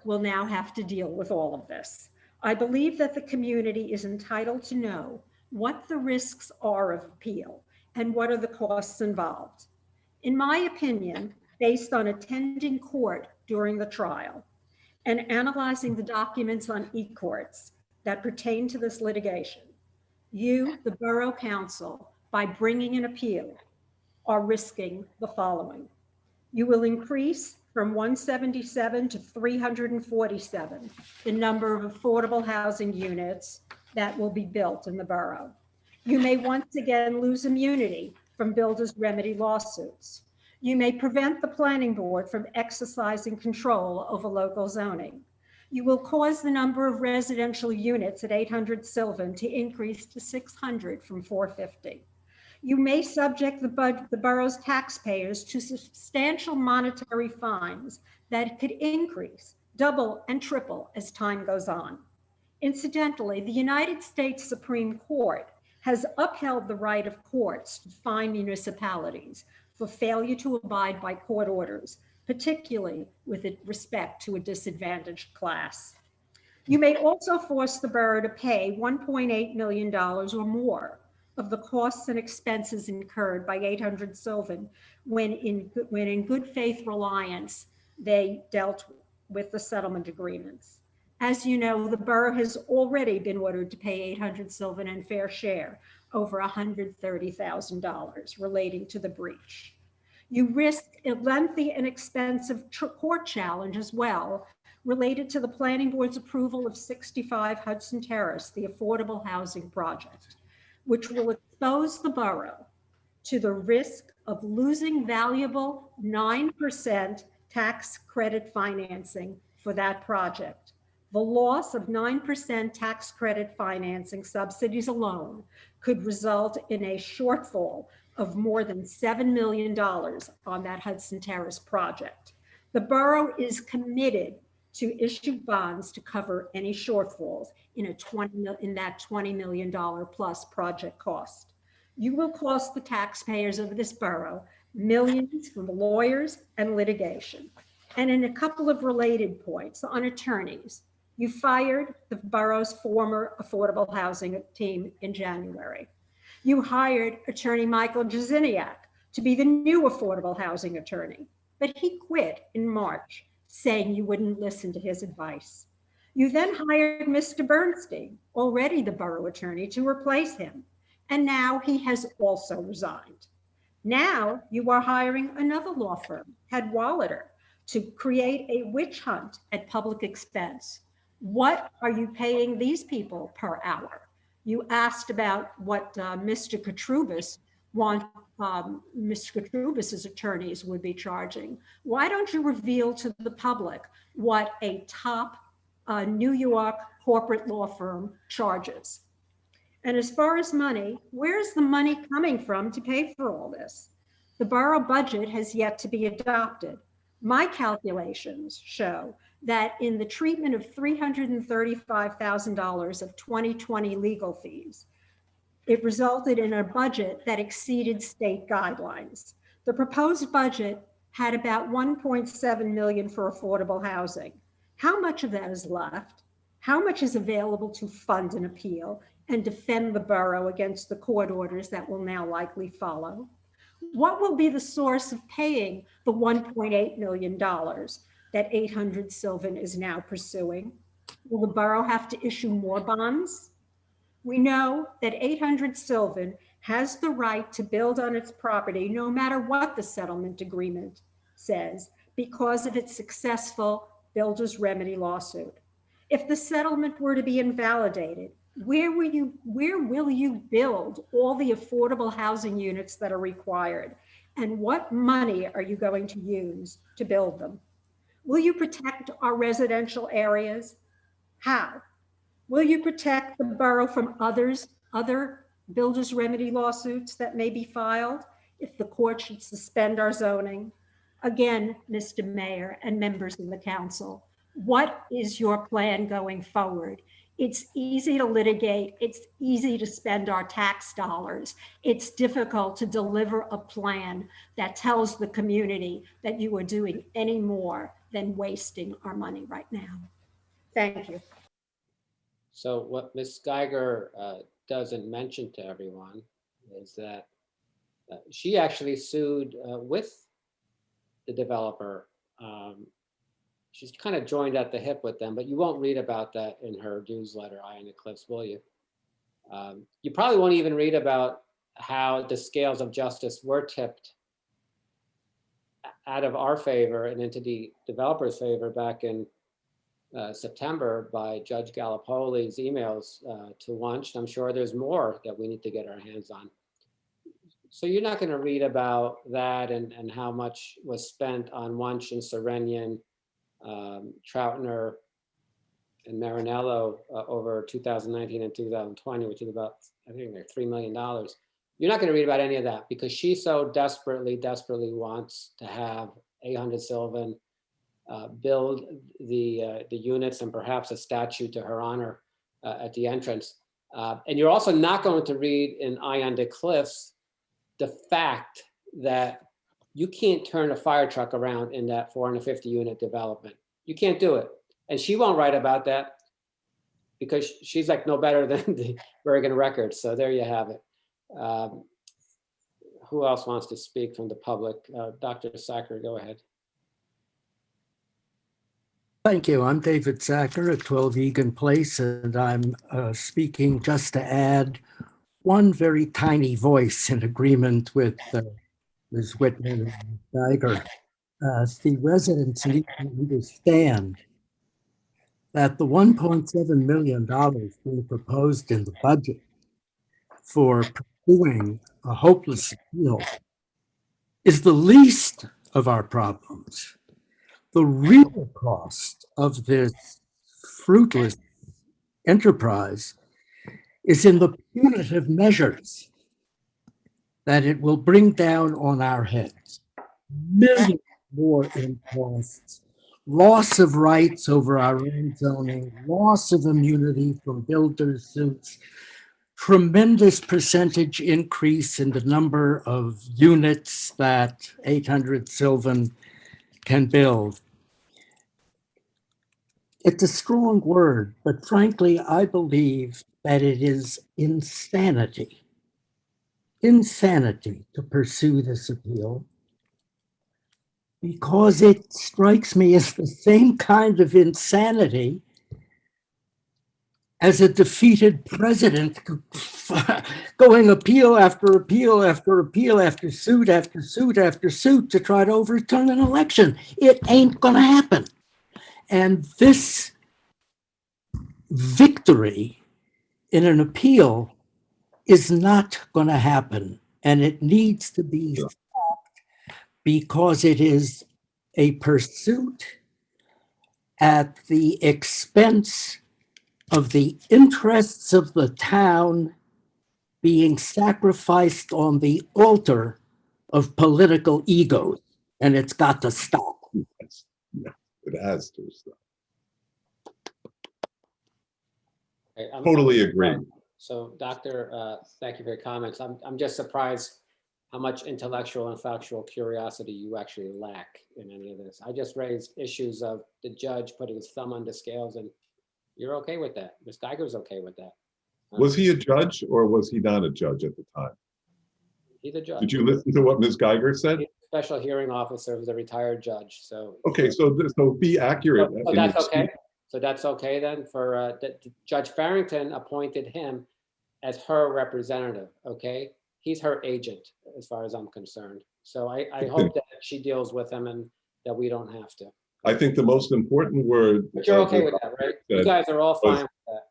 will now have to deal with all of this. I believe that the community is entitled to know what the risks are of appeal and what are the costs involved. In my opinion, based on attending court during the trial and analyzing the documents on e-courts that pertain to this litigation, you, the Borough Council, by bringing an appeal, are risking the following. You will increase from 177 to 347 the number of affordable housing units that will be built in the borough. You may once again lose immunity from builders' remedy lawsuits. You may prevent the planning board from exercising control over local zoning. You will cause the number of residential units at 800 Sylvan to increase to 600 from 450. You may subject the borough's taxpayers to substantial monetary fines that could increase, double, and triple as time goes on. Incidentally, the United States Supreme Court has upheld the right of courts to fine municipalities for failure to abide by court orders, particularly with respect to a disadvantaged class. You may also force the borough to pay $1.8 million or more of the costs and expenses incurred by 800 Sylvan when in good faith reliance they dealt with the settlement agreements. As you know, the borough has already been ordered to pay 800 Sylvan and fair share over $130,000 relating to the breach. You risk a lengthy and expensive court challenge as well related to the planning board's approval of 65 Hudson Terrace, the affordable housing project, which will expose the borough to the risk of losing valuable 9% tax credit financing for that project. The loss of 9% tax credit financing subsidies alone could result in a shortfall of more than $7 million on that Hudson Terrace project. The borough is committed to issue bonds to cover any shortfalls in that $20 million plus project cost. You will cost the taxpayers of this borough millions from lawyers and litigation. And in a couple of related points on attorneys, you fired the borough's former affordable housing team in January. You hired attorney Michael Jaziniak to be the new affordable housing attorney, but he quit in March, saying you wouldn't listen to his advice. You then hired Mr. Bernstein, already the borough attorney, to replace him, and now he has also resigned. Now you are hiring another law firm, Headwallader, to create a witch hunt at public expense. What are you paying these people per hour? You asked about what Mr. Katrubis Mr. Katrubis's attorneys would be charging. Why don't you reveal to the public what a top New York corporate law firm charges? And as far as money, where's the money coming from to pay for all this? The borough budget has yet to be adopted. My calculations show that in the treatment of $335,000 of 2020 legal fees, it resulted in a budget that exceeded state guidelines. The proposed budget had about 1.7 million for affordable housing. How much of that is left? How much is available to fund an appeal and defend the borough against the court orders that will now likely follow? What will be the source of paying the $1.8 million that 800 Sylvan is now pursuing? Will the borough have to issue more bonds? We know that 800 Sylvan has the right to build on its property, no matter what the settlement agreement says, because of its successful builder's remedy lawsuit. If the settlement were to be invalidated, where will you build all the affordable housing units that are required? And what money are you going to use to build them? Will you protect our residential areas? How? Will you protect the borough from other builder's remedy lawsuits that may be filed if the court should suspend our zoning? Again, Mr. Mayor and members of the council, what is your plan going forward? It's easy to litigate. It's easy to spend our tax dollars. It's difficult to deliver a plan that tells the community that you are doing any more than wasting our money right now. Thank you. So what Ms. Geiger doesn't mention to everyone is that she actually sued with the developer. She's kind of joined at the hip with them, but you won't read about that in her newsletter, Eye on the Cliffs, will you? You probably won't even read about how the scales of justice were tipped out of our favor and into the developer's favor back in September by Judge Gallipoli's emails to Wunsch. I'm sure there's more that we need to get our hands on. So you're not going to read about that and how much was spent on Wunsch and Serenian, Troutner, and Marinello over 2019 and 2020, which is about, I think, like $3 million. You're not going to read about any of that because she so desperately wants to have 800 Sylvan build the units and perhaps a statue to her honor at the entrance. And you're also not going to read in Eye on the Cliffs the fact that you can't turn a fire truck around in that 450 unit development. You can't do it. And she won't write about that because she's like no better than the Bergen records. So there you have it. Who else wants to speak from the public? Dr. Sacker, go ahead. Thank you. I'm David Sacker at 12 Egan Place, and I'm speaking just to add one very tiny voice in agreement with Ms. Whitman and Ms. Geiger. The residents need to understand that the $1.7 million being proposed in the budget for pursuing a hopeless appeal is the least of our problems. The real cost of this fruitless enterprise is in the punitive measures that it will bring down on our heads. Millions more in costs, loss of rights over our own zoning, loss of immunity from builders' suits, tremendous percentage increase in the number of units that 800 Sylvan can build. It's a strong word, but frankly, I believe that it is insanity to pursue this appeal, because it strikes me as the same kind of insanity as a defeated president going appeal after appeal after appeal after suit after suit after suit to try to overturn an election. It ain't going to happen. And this victory in an appeal is not going to happen. And it needs to be stopped because it is a pursuit at the expense of the interests of the town being sacrificed on the altar of political egos. And it's got to stop. Yes, yeah, it has to stop. Okay, Totally agree. So, Doctor, thank you for your comments. I'm just surprised how much intellectual and factual curiosity you actually lack in any of this. I just raised issues of the judge putting his thumb on the scales, and you're okay with that. Ms. Geiger's okay with that. Was he a judge or was he not a judge at the time? He's a judge. Did you listen to what Ms. Geiger said? He's a special hearing officer, who's a retired judge. So okay, so be accurate. So that's okay. So that's okay then. For Judge Farrington appointed him as her representative. Okay, he's her agent, as far as I'm concerned. So I hope that she deals with him and that we don't have to. I think the most important word. But you're okay with that, right? You guys are all fine with that.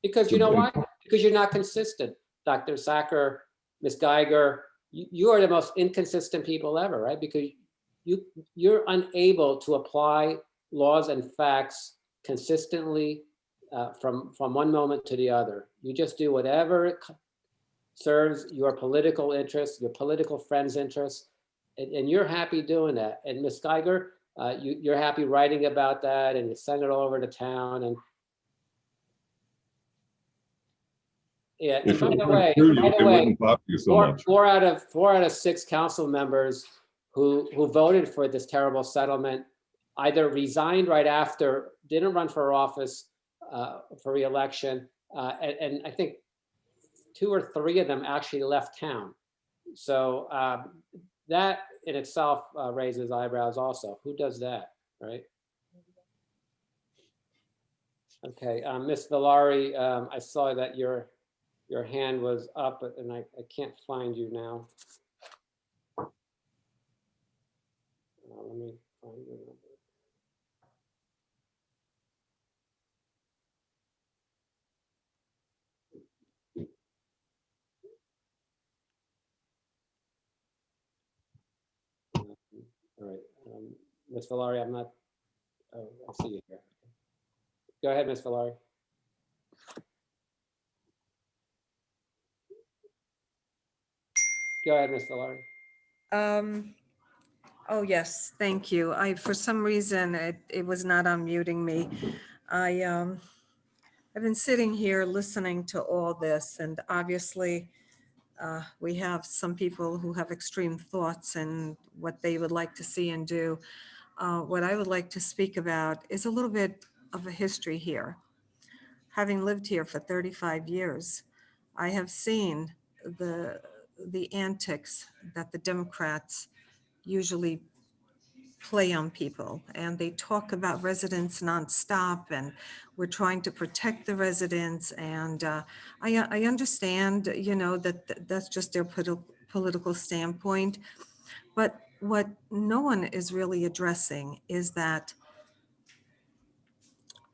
Because you know why? Because you're not consistent. Dr. Sacker, Ms. Geiger, you are the most inconsistent people ever, right? Because you're unable to apply laws and facts consistently from one moment to the other. You just do whatever serves your political interests, your political friends' interests, and you're happy doing that. And Ms. Geiger, you're happy writing about that, and you send it all over the town. And yeah, and by the way, wouldn't bother you so much. four out of 6 council members who voted for this terrible settlement either resigned right after, didn't run for office for re-election, and I think 2 or 3 of them actually left town. So that in itself raises eyebrows also. Who does that, right? Okay, Ms. Villari, I saw that your hand was up, and I can't find you now. Let me find your number. All right, Ms. Villari, I'm not, oh, I see you here. Go ahead, Ms. Villari. Go ahead, Ms. Villari. Oh, yes, thank you. For some reason, it was not unmuting me. I've been sitting here listening to all this, and obviously we have some people who have extreme thoughts and what they would like to see and do. What I would like to speak about is a little bit of a history here. Having lived here for 35 years, I have seen the antics that the Democrats usually play on people, and they talk about residents nonstop, and we're trying to protect the residents. And I understand, you know, that's just their political standpoint. But what no one is really addressing is that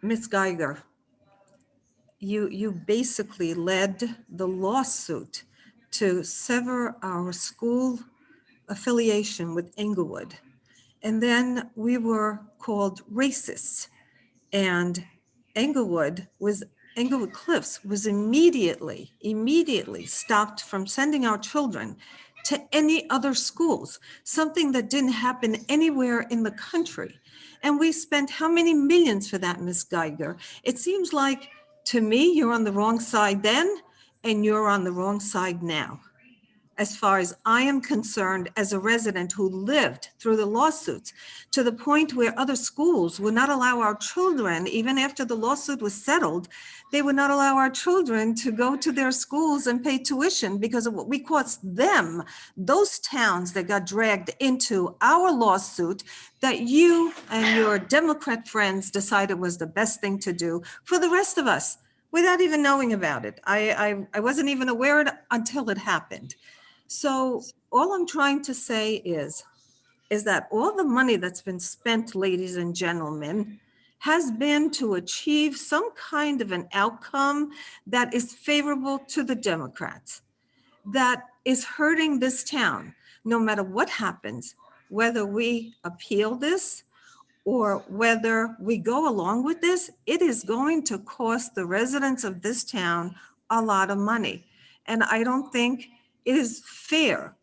Ms. Geiger, you basically led the lawsuit to sever our school affiliation with Englewood. And then we were called racists. And Englewood Cliffs was immediately stopped from sending our children to any other schools, something that didn't happen anywhere in the country. And we spent how many millions for that, Ms. Geiger? It seems like, to me, you're on the wrong side then, and you're on the wrong side now. As far as I am concerned, as a resident who lived through the lawsuits, to the point where other schools would not allow our children, even after the lawsuit was settled, they would not allow our children to go to their schools and pay tuition because of what we cost them, those towns that got dragged into our lawsuit that you and your Democrat friends decided was the best thing to do for the rest of us without even knowing about it. I wasn't even aware of it until it happened. So all I'm trying to say is that all the money that's been spent, ladies and gentlemen, has been to achieve some kind of an outcome that is favorable to the Democrats, that is hurting this town. No matter what happens, whether we appeal this or whether we go along with this, it is going to cost the residents of this town a lot of money. And I don't think it is fair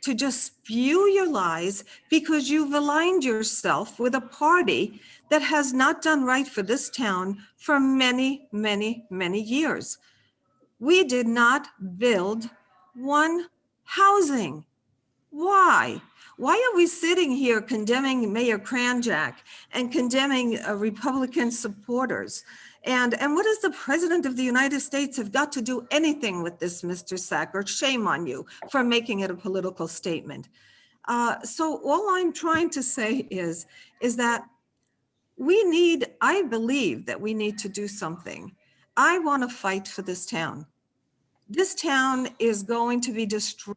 to just spew your lies because you've aligned yourself with a party that has not done right for this town for many, many, many years. We did not build one housing. Why? Why are we sitting here condemning Mayor Kranjak and condemning Republican supporters? And what does the President of the United States have got to do anything with this, Mr. Sacker? Shame on you for making it a political statement. So all I'm trying to say is that I believe that we need to do something. I want to fight for this town. This town is going to be destroyed,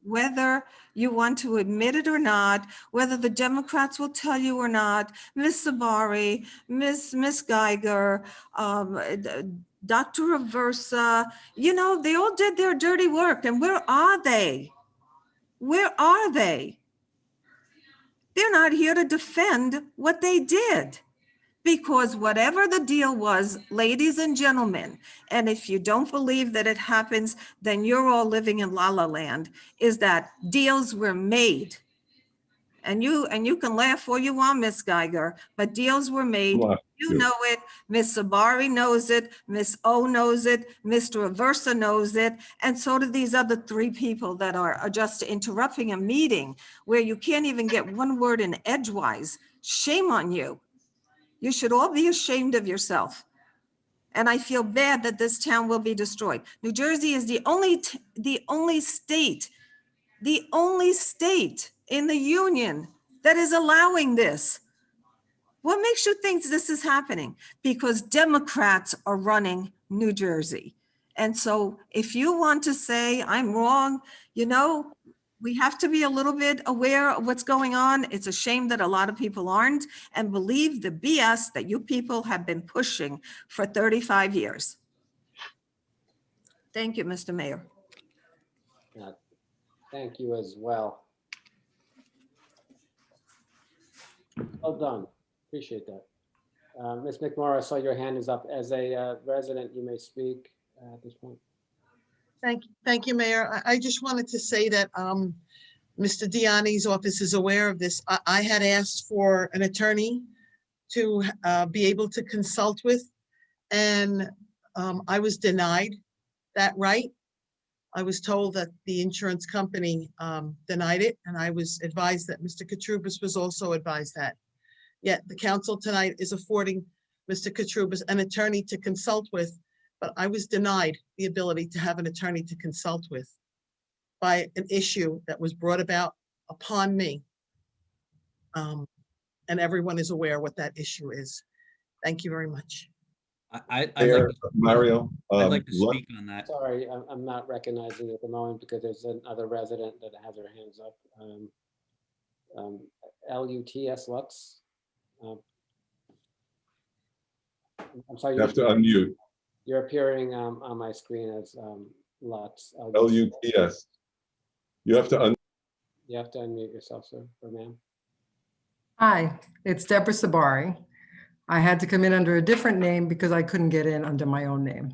whether you want to admit it or not, whether the Democrats will tell you or not. Ms. Sabari, Miss Geiger, Dr. Aversa, you know, they all did their dirty work. And where are they? Where are they? They're not here to defend what they did. Because whatever the deal was, ladies and gentlemen, and if you don't believe that it happens, then you're all living in la la land, is that deals were made. And you can laugh all you want, Miss Geiger, but deals were made. You know it. Miss Sabari knows it. Miss O knows it. Mr. Aversa knows it. And so do these other three people that are just interrupting a meeting where you can't even get one word in edgewise. Shame on you. You should all be ashamed of yourself. And I feel bad that this town will be destroyed. New Jersey is the only state in the union that is allowing this. What makes you think this is happening? Because Democrats are running New Jersey. And so if you want to say I'm wrong, you know, we have to be a little bit aware of what's going on. It's a shame that a lot of people aren't and believe the BS that you people have been pushing for 35 years. Thank you, Mr. Mayor. Thank you as well. Well done. Appreciate that. Ms. McMorris, I saw your hand is up. As a resident, you may speak at this point. Thank you, Mayor. I just wanted to say that Mr. Diani's office is aware of this. I had asked for an attorney to be able to consult with, and I was denied that right. I was told that the insurance company denied it, and I was advised that Mr. Katrubis was also advised that. Yet the council tonight is affording Mr. Katrubis an attorney to consult with, but I was denied the ability to have an attorney to consult with by an issue that was brought about upon me. And everyone is aware what that issue is. Thank you very much. Mario, I'd like to speak on that. Sorry, I'm not recognizing at the moment because there's another resident that has their hands up. LUTS Lutz. I'm sorry. You have to unmute. You're appearing on my screen as Lutz. LUTS. You have to unmute yourself, sir, or ma'am. Hi, it's Deborah Sabari. I had to come in under a different name because I couldn't get in under my own name.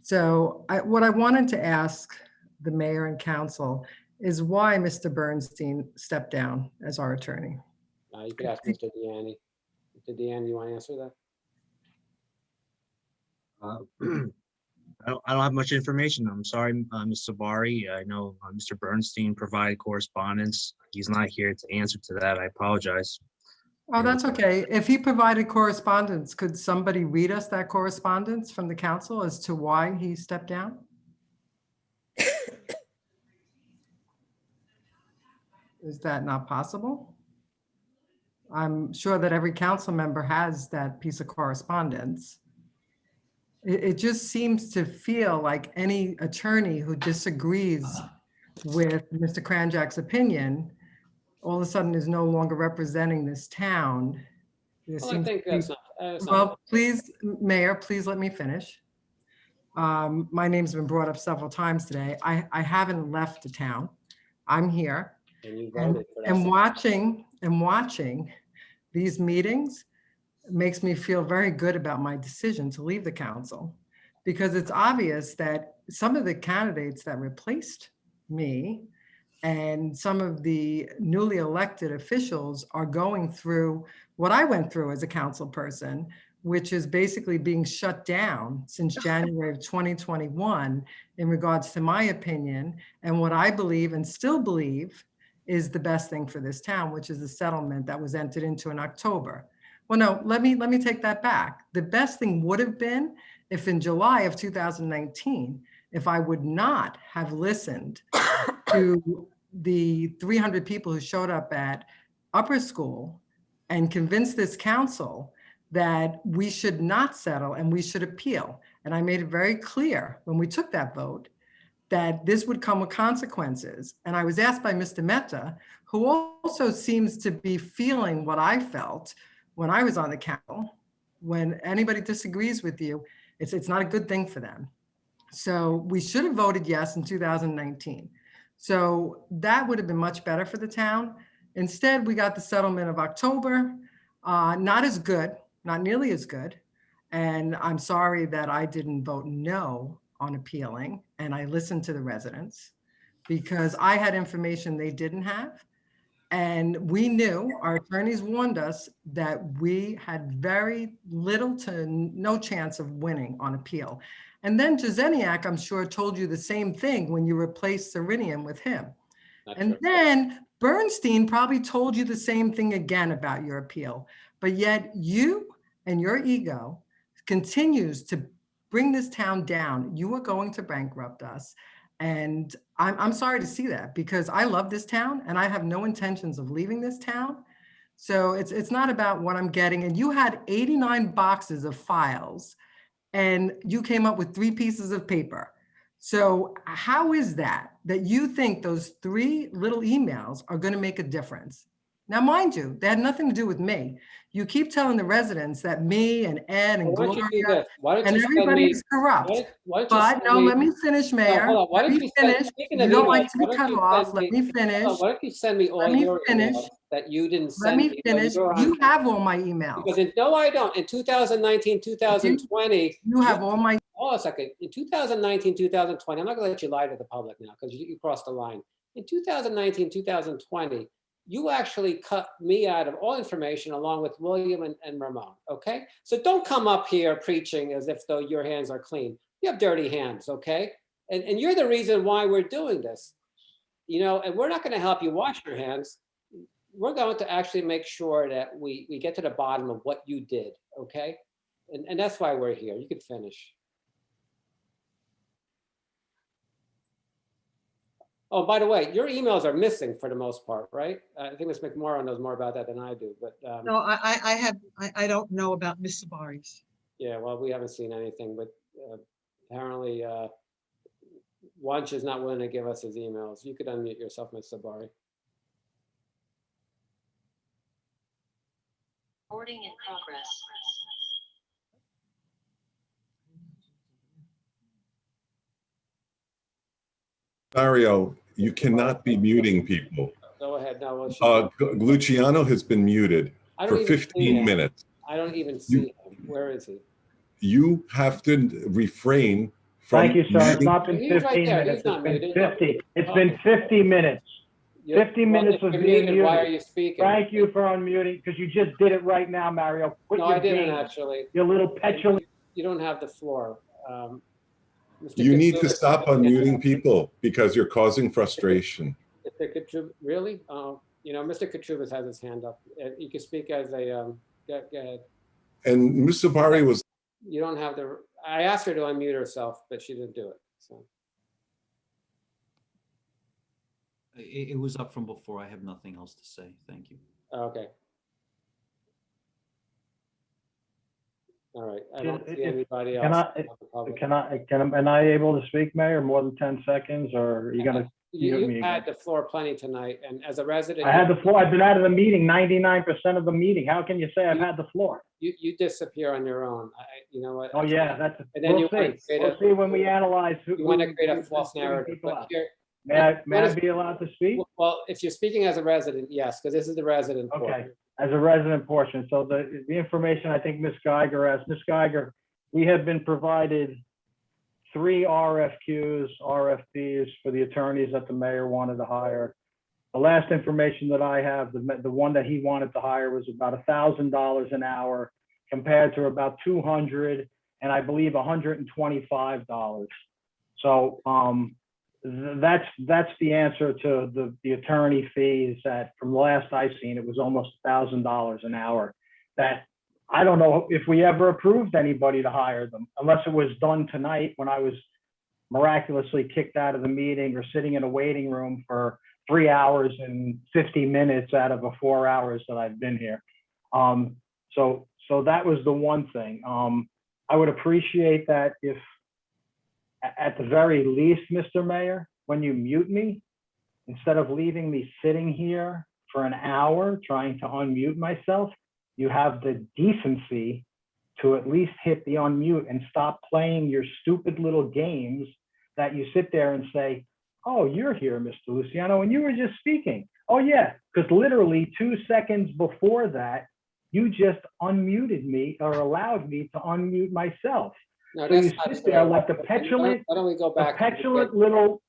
So what I wanted to ask the mayor and council is why Mr. Bernstein stepped down as our attorney. You could ask Mr. Deanne. Mr. Deanne, you want to answer that? I don't have much information. I'm sorry, Ms. Sabari. I know Mr. Bernstein provided correspondence. He's not here to answer to that. I apologize. Oh, that's okay. If he provided correspondence, could somebody read us that correspondence from the council as to why he stepped down? Is that not possible? I'm sure that every council member has that piece of correspondence. It just seems to feel like any attorney who disagrees with Mr. Kranjak's opinion all of a sudden is no longer representing this town. Well, I think that's not. Well, please, Mayor, please let me finish. My name's been brought up several times today. I haven't left the town. I'm here. And you voted for that. And watching these meetings makes me feel very good about my decision to leave the council, because it's obvious that some of the candidates that replaced me and some of the newly elected officials are going through what I went through as a council person, which is basically being shut down since January of 2021 in regards to my opinion and what I believe and still believe is the best thing for this town, which is the settlement that was entered into in October. Well, no, let me take that back. The best thing would have been if in July of 2019, if I would not have listened to the 300 people who showed up at upper school and convinced this council that we should not settle and we should appeal. And I made it very clear when we took that vote that this would come with consequences. And I was asked by Mr. Mehta, who also seems to be feeling what I felt when I was on the council. When anybody disagrees with you, it's not a good thing for them. So we should have voted yes in 2019. So that would have been much better for the town. Instead, we got the settlement of October, not as good, not nearly as good. And I'm sorry that I didn't vote no on appealing, and I listened to the residents because I had information they didn't have. And we knew, our attorneys warned us that we had very little to no chance of winning on appeal. And then Jazeniak, I'm sure, told you the same thing when you replaced Serenium with him. And then Bernstein probably told you the same thing again about your appeal. But yet you and your ego continues to bring this town down. You are going to bankrupt us. And I'm sorry to see that because I love this town and I have no intentions of leaving this town. So it's not about what I'm getting. And you had 89 boxes of files and you came up with 3 pieces of paper. So how is that you think those 3 little emails are going to make a difference? Now, mind you, they had nothing to do with me. You keep telling the residents that me and Ed and Why don't you do Gloria this? Why don't and you send everybody me? is corrupt. Why don't you But send no, me? let me finish, No, Mayor. hold on. Why Let don't me you send? finish. Speaking of You don't emails, like to why be don't cut you off. send Let me? me finish. Why don't you send me all Let me your finish. emails that you didn't Let send me me? finish. You have all my emails. Because no, I don't. In 2019, 2020, You have all my. hold on a second. In 2019, 2020, I'm not going to let you lie to the public now because you crossed the line. In 2019, 2020, you actually cut me out of all information along with William and Ramon, okay? So don't come up here preaching as if though your hands are clean. You have dirty hands, okay? And you're the reason why we're doing this, you know, and we're not going to help you wash your hands. We're going to actually make sure that we get to the bottom of what you did, okay? And that's why we're here. You could finish. Oh, by the way, your emails are missing for the most part, right? I think Ms. McMorrow knows more about that than I do, but No, I don't know about Miss Sabari's. yeah, well, we haven't seen anything, but apparently Wunsch is not willing to give us his emails. You could unmute yourself, Ms. Sabari. Recording in progress. Mario, you cannot be muting people. Go ahead. No, well, Luciano has been muted I don't for even see 15 him. minutes. I don't even see him. Where is he? You have to refrain from. Thank you, sir. It's muting. not been He's right 15 there. minutes. He's not It's been muted. 50. It's been 50 minutes. 50 minutes well, of if you're being muted, why are muted. you speaking? Thank you for unmuting because you just did it right now, Mario. Quit No, your I didn't game. actually. Your little petulant. You don't have the floor. Mr. You need to Katrubis- stop unmuting people because you're causing frustration. Mr. Katrubis, really? You know, Mr. Katrubis has his hand up. You can speak as a, go ahead. And Ms. Sabari was. You don't have the, I asked her to unmute herself, but she didn't do it, so. It was up from before. I have nothing else to say. Thank you. Okay. All right, I don't see anybody else. Am I able to speak, Mayor, more than 10 seconds, or are you gonna? You've had the floor plenty tonight, and as a resident. I had the floor. I've been out of the meeting 99% of the meeting. How can you say I've had the floor? You disappear on your own. You know what? Oh yeah, that's. And then We'll see. We'll see when we analyze. You want to create a false narrative. But May I be allowed to speak? Well, if you're speaking as a resident, yes, because this is the resident. Okay, portion. as a resident portion. So the information I think Ms. Geiger asked, Ms. Geiger, we have been provided 3 RFQs, RFPs for the attorneys that the mayor wanted to hire. The last information that I have, the one that he wanted to hire was about $1,000 an hour compared to about $200 and I believe $125. So that's the answer to the attorney fees that from the last I seen, it was almost $1,000 an hour. That I don't know if we ever approved anybody to hire them, unless it was done tonight when I was miraculously kicked out of the meeting or sitting in a waiting room for 3 hours and 50 minutes out of the 4 hours that I've been here. So that was the one thing. I would appreciate that if, at the very least, Mr. Mayor, when you mute me, instead of leaving me sitting here for an hour trying to unmute myself, you have the decency to at least hit the unmute and stop playing your stupid little games that you sit there and say, oh, you're here, Mr. Luciano, and you were just speaking. Oh, yeah, because literally 2 seconds before that, you just unmuted me or allowed me to unmute myself. No, So you that's not sit there true. like the petulant, Why don't we go the back? petulant little,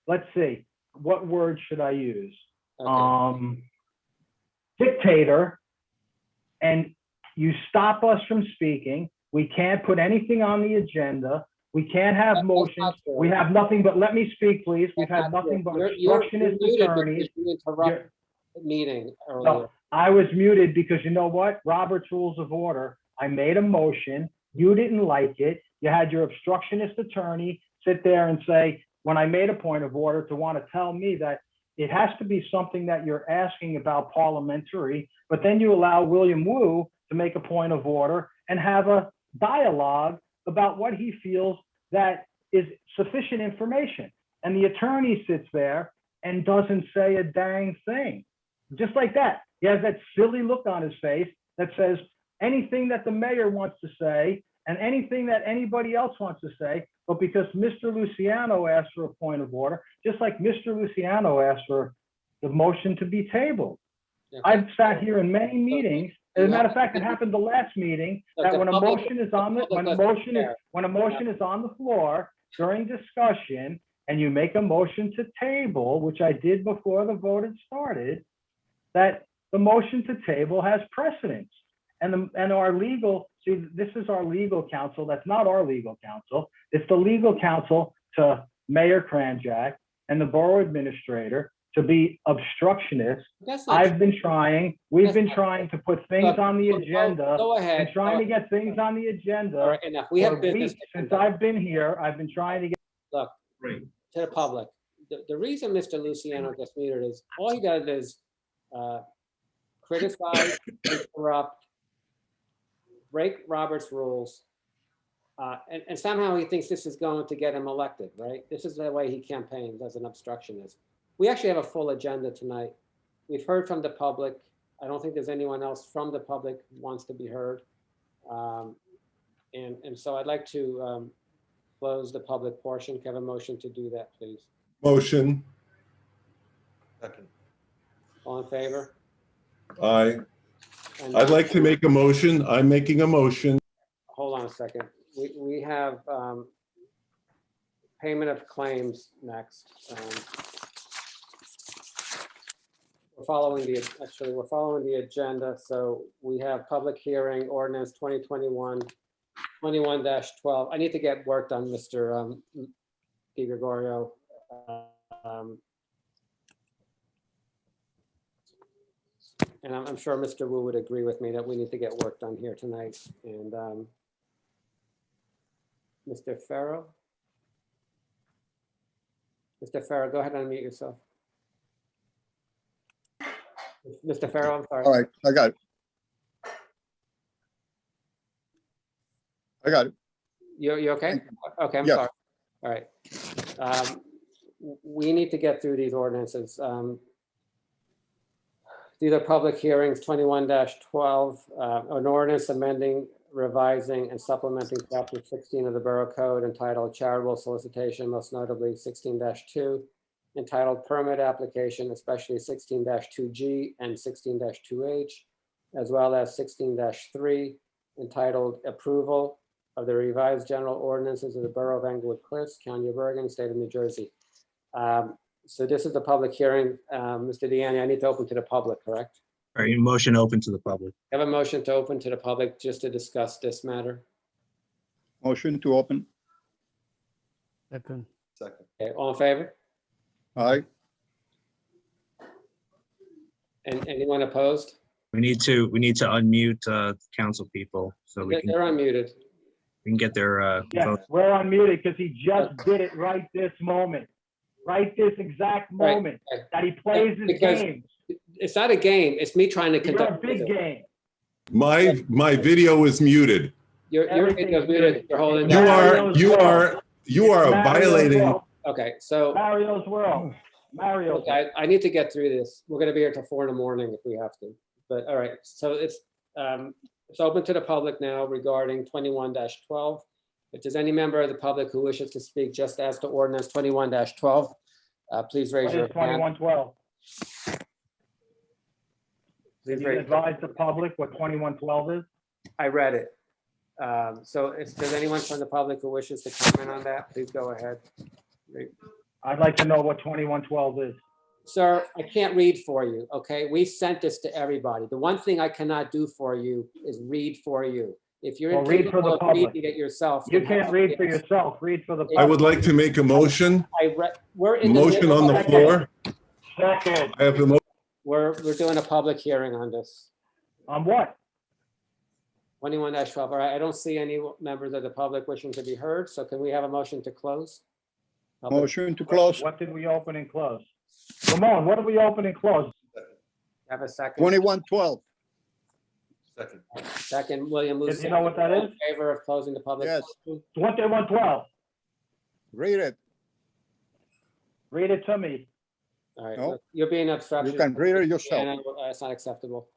let's see, what word should I use? Okay. Dictator, and you stop us from speaking. We can't put anything on the agenda. We can't have motions. We have nothing but, let me speak, please. We've had nothing but obstructionist attorneys. You interrupt the meeting earlier. No, I was muted because you know what? Robert's Rules of Order. I made a motion. You didn't like it. You had your obstructionist attorney sit there and say, when I made a point of order, to want to tell me that it has to be something that you're asking about parliamentary, but then you allow William Wu to make a point of order and have a dialogue about what he feels that is sufficient information. And the attorney sits there and doesn't say a dang thing. Just like that. He has that silly look on his face that says anything that the mayor wants to say and anything that anybody else wants to say, but because Mr. Luciano asked for a point of order, just like Mr. Luciano asked for the motion to be tabled. Okay. I've sat here in many meetings. As a matter of fact, it happened the last meeting that when a motion is on the when a motion is on the floor during discussion and you make a motion to table, which I did before the vote had started, that the motion to table has precedence. And our legal, see, this is our legal counsel. That's not our legal counsel. It's the legal counsel to Mayor Kranjak and the borough administrator to be obstructionists. I've been trying, we've been trying to put things on the agenda. Go ahead. And trying to get things on the agenda. All right, enough. We have for business. weeks since I've been here. I've been trying to get. Look, to the public, the reason Mr. Luciano gets muted is all he does is criticize, interrupt, break Robert's rules, and somehow he thinks this is going to get him elected, right? This is the way he campaigns as an obstructionist. We actually have a full agenda tonight. We've heard from the public. I don't think there's anyone else from the public who wants to be heard. And so I'd like to close the public portion. Can I have a motion to do that, please? Motion. Second. All in favor? Aye. And I'd like to make a motion. I'm making a motion. hold on a second. We have payment of claims next. We're following the agenda. So we have public hearing ordinance 2021-12. I need to get work done, Mr. Di Gregorio. And I'm sure Mr. Wu would agree with me that we need to get work done here tonight. And Mr. Farrow? Mr. Farrow, go ahead and unmute yourself. Mr. Farrow, I'm sorry. All right, I got it. I got it. You okay? Okay, I'm Yes. sorry. All right. We need to get through these ordinances. These are public hearings, 21-12, an ordinance amending, revising, and supplementing chapter 16 of the Borough Code entitled Charitable Solicitation, most notably 16-2, entitled Permit Application, especially 16-2G and 16-2H, as well as 16-3, entitled Approval of the Revised General Ordinances of the Borough of Englewood Cliffs, County of Bergen, State of New Jersey. So this is the public hearing. Mr. Deanne, I need to open to the public, correct? All right, motion open to the public. I have a motion to open to the public just to discuss this matter. Motion to open. Second. Second. Okay, all in favor? Aye. And anyone opposed? We need to unmute council people so we They're unmuted. can get their Yes, vote. we're unmuted because he just did it right this moment. Right this exact moment that he plays his Because games. it's not a game. It's me trying to You're a conduct. big game. My video is muted. Your video's muted. You're holding You down. are Mario's violating. fault. Okay, so. Mario's world. Mario. Okay, I need to get through this. We're gonna be here till 4 in the morning if we have to. But all right, so it's open to the public now regarding 21-12. If there's any member of the public who wishes to speak just as to ordinance 21-12, please raise What your is hand. 2112? Please Can you raise- advise the public what 2112 is? I read it. So if there's anyone from the public who wishes to comment on that, please go ahead. I'd like to know what 2112 is. Sir, I can't read for you, okay? We sent this to everybody. The one thing I cannot do for you is read for you. If you're Well, read for the incapable of public. reading it yourself. You then can't have read it. for yourself, read for the public. I would like to make a motion. We're in the Motion middle on the of- floor. Second. I have the motion. We're doing a public hearing on this. On what? 21-12. All right, I don't see any members of the public wishing to be heard, so can we have a motion to close? Motion to close. What did we open and close? Ramon, what did we open and close? Have a second. 2112. Second. Second, William Lou. Did you know what that All in is? Favor of closing the public. Yes. portion? 2112. Read it. Read it to me. All right, No. look, you're being obstructed. You can read it yourself. And it's not acceptable.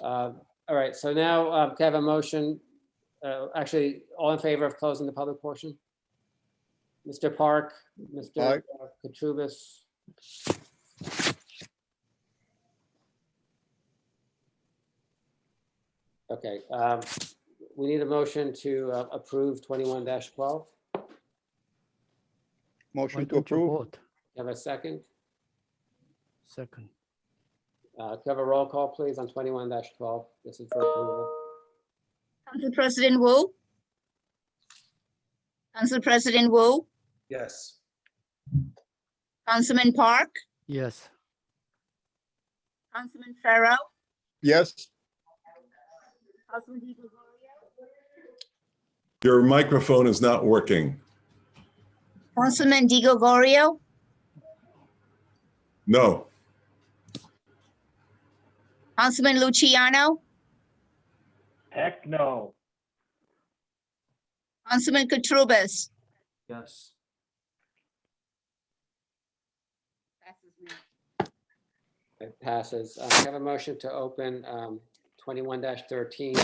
All right, so now can I have a motion? Actually, all in favor of closing the public portion? Mr. Park, Mr. Katrubis. Okay, we need a motion to approve 21-12. Motion to approve. Have a second? Second. Can I have a roll call, please, on 21-12? This is for approval. Council President Wu, Council President Wu, Yes. Councilman Park, Yes. Councilman Farrow, Yes. Councilman Di Gregorio, Your microphone is not working. Councilman Di Gregorio, No. Councilman Luciano, Heck no. Councilman Katrubis. Yes. It passes. I have a motion to open 21-13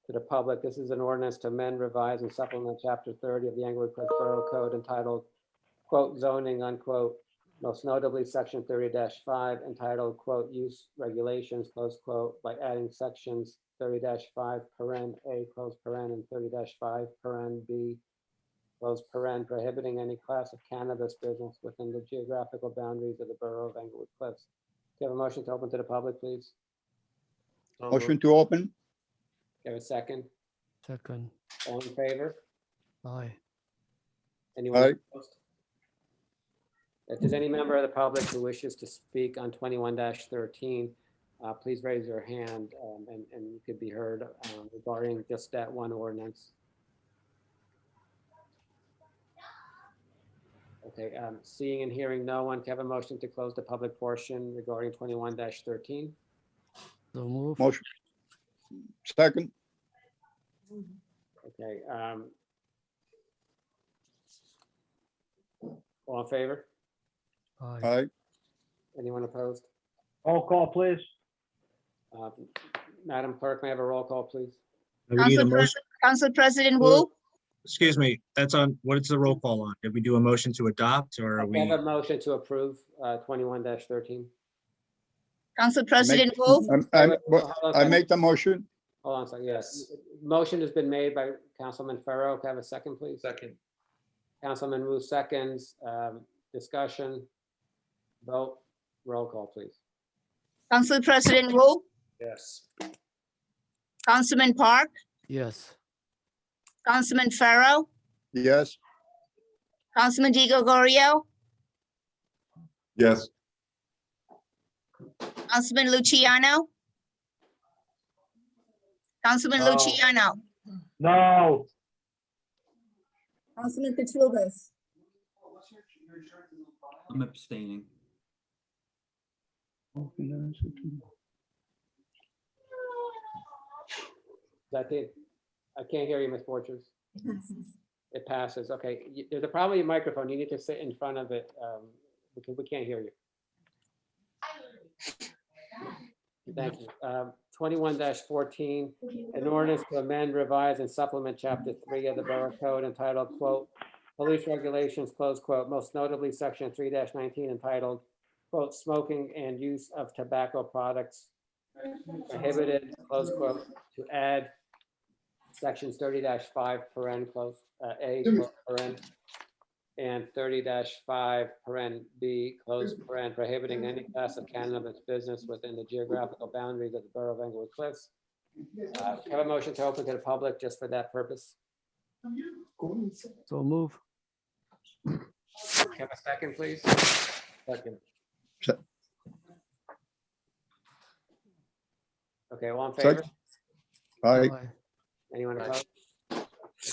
to the public. This is an ordinance to amend, revise, and supplement Chapter 30 of the Englewood Borough Code entitled, quote, zoning, unquote, most notably Section 30-5 entitled, quote, use regulations, close quote, by adding sections 30-5 paren A, close paren, and 30-5 paren B, close paren, prohibiting any class of cannabis business within the geographical boundaries of the borough of Englewood Cliffs. Do you have a motion to open to the public, please? Motion to open. Do you have a second? Second. All in favor? Aye. Anyone Aye. opposed? If there's any member of the public who wishes to speak on 21-13, please raise your hand and you could be heard regarding just that one ordinance. Okay, seeing and hearing no one, can I have a motion to close the public portion regarding 21-13? So move. Motion. Second. Okay. All in favor? Aye. Aye. Anyone opposed? Roll call, please. Madam Clerk, may I have a roll call, please? We need a Council motion. Council President Wu, Excuse me, that's on, what is the roll call on? Did we do a motion to adopt or are We we? have a motion to approve 21-13. Council President Wu, I make the motion. Hold on a second, yes. Motion has been made by Councilman Farrow. Can I have a second, please? Second. Councilman Wu seconds. Discussion. Vote. Roll call, please. Council President Wu, Yes. Councilman Park, Yes. Councilman Farrow, Yes. Councilman Di Gregorio, Yes. Councilman Luciano, Councilman No. Luciano, No. Councilman Katrubis, I'm abstaining. That it? I can't hear you, Ms. Borchers. It passes. Okay. There's a problem with your microphone. You need to sit in front of it because we can't hear you. Thank you. 21-14, an ordinance to amend, revise, and supplement Chapter 3 of the Borough Code entitled, quote, Police Regulations, close quote, most notably Section 3-19 entitled, quote, Smoking and Use of Tobacco Products Prohibited, close quote, to add Sections 30-5, paren, close, A, close paren, and 30-5, paren B, close paren, prohibiting any class of cannabis business within the geographical boundaries of the Borough of Englewood Cliffs. Have a motion to open to the public just for that purpose. So move. Have a second, please. Second. Okay, all in favor? Aye. Anyone opposed?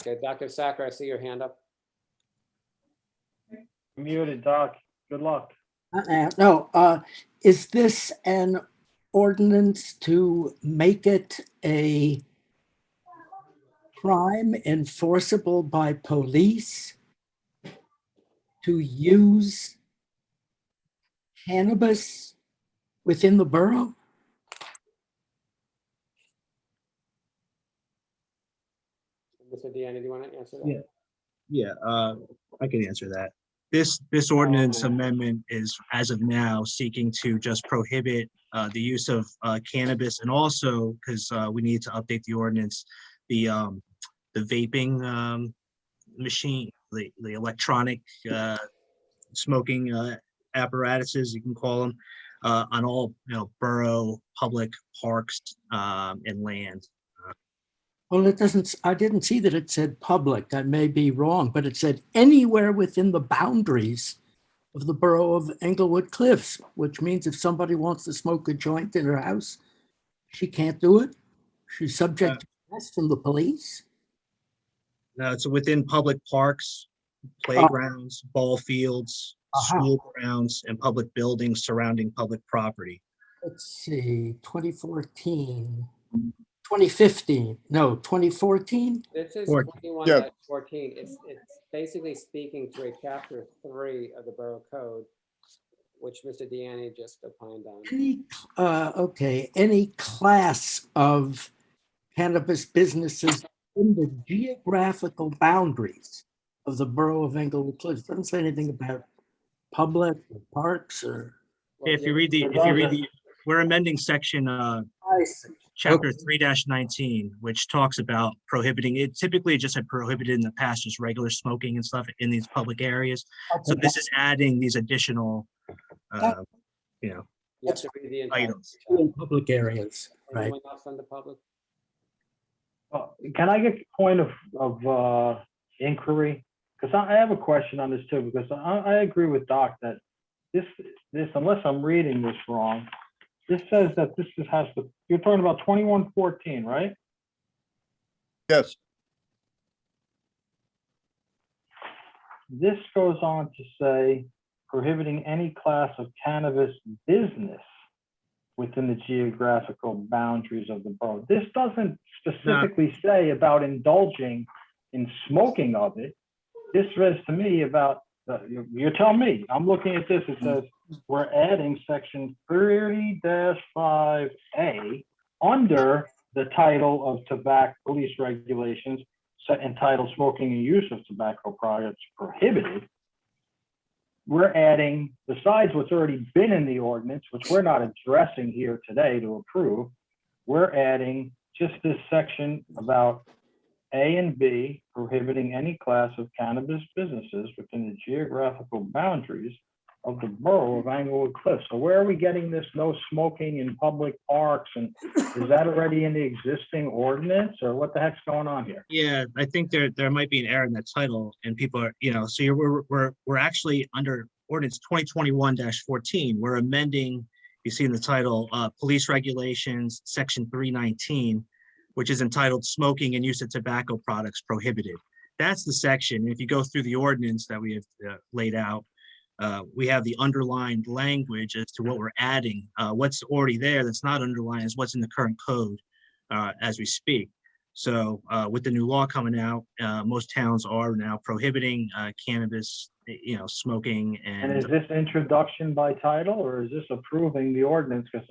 Okay, Dr. Sacker, I see your hand up. Muted, Doc. Good luck. No, is this an ordinance to make it a crime enforceable by police to use cannabis within the borough? Mr. Deanna, do you want to answer that? Yeah, I can answer that. This ordinance amendment is, as of now, seeking to just prohibit the use of cannabis, and also, because we need to update the ordinance, the vaping machine, the electronic smoking apparatuses, you can call them, on all, borough public parks and land. Well, it doesn't, I didn't see that it said public. I may be wrong, but it said anywhere within the boundaries of the borough of Englewood Cliffs, which means if somebody wants to smoke a joint in her house, she can't do it. She's subject to arrest from the police. No, it's within public parks, playgrounds, ball fields, school grounds, and public buildings surrounding public property. Let's see, 2014, 2015, no, 2014? This is 14. 21-14. It's basically speaking to a Chapter 3 of the Borough Code, which Mr. Deanna just opined on. Okay, any class of cannabis businesses in the geographical boundaries of the borough of Englewood Cliffs. Doesn't say anything about public or parks or. If you read the, we're amending section Chapter 3-19, which talks about prohibiting it. Typically, it just had prohibited in the past, just regular smoking and stuff in these public areas. So this is adding these additional, You have to read the entire items. In public areas, right? Anyone else from the public? Can I get a point of inquiry? Because I have a question on this too, because I agree with Doc that this, unless I'm reading this wrong, this says that this has to, you're talking about 21-14, right? Yes. This goes on to say prohibiting any class of cannabis business within the geographical boundaries of the borough. This doesn't specifically say about indulging in smoking of it. This says to me about, you tell me, I'm looking at this, it says we're adding section 30-5A under the title of tobacco police regulations entitled Smoking and Use of Tobacco Products Prohibited. We're adding, besides what's already been in the ordinance, which we're not addressing here today to approve, we're adding just this section about A and B, prohibiting any class of cannabis businesses within the geographical boundaries of the borough of Englewood Cliffs. So where are we getting this no smoking in public parks? And is that already in the existing ordinance, or what the heck's going on here? Yeah, I think there might be an error in that title, and people are, so we're actually under ordinance 2021-14. We're amending, you see in the title, police regulations, section 319, which is entitled Smoking and Use of Tobacco Products Prohibited. That's the section. If you go through the ordinance that we have laid out, we have the underlined language as to what we're adding. What's already there that's not underlined is what's in the current code as we speak. So with the new law coming out, most towns are now prohibiting cannabis, smoking And is and this introduction by title or is this approving the ordinance? Because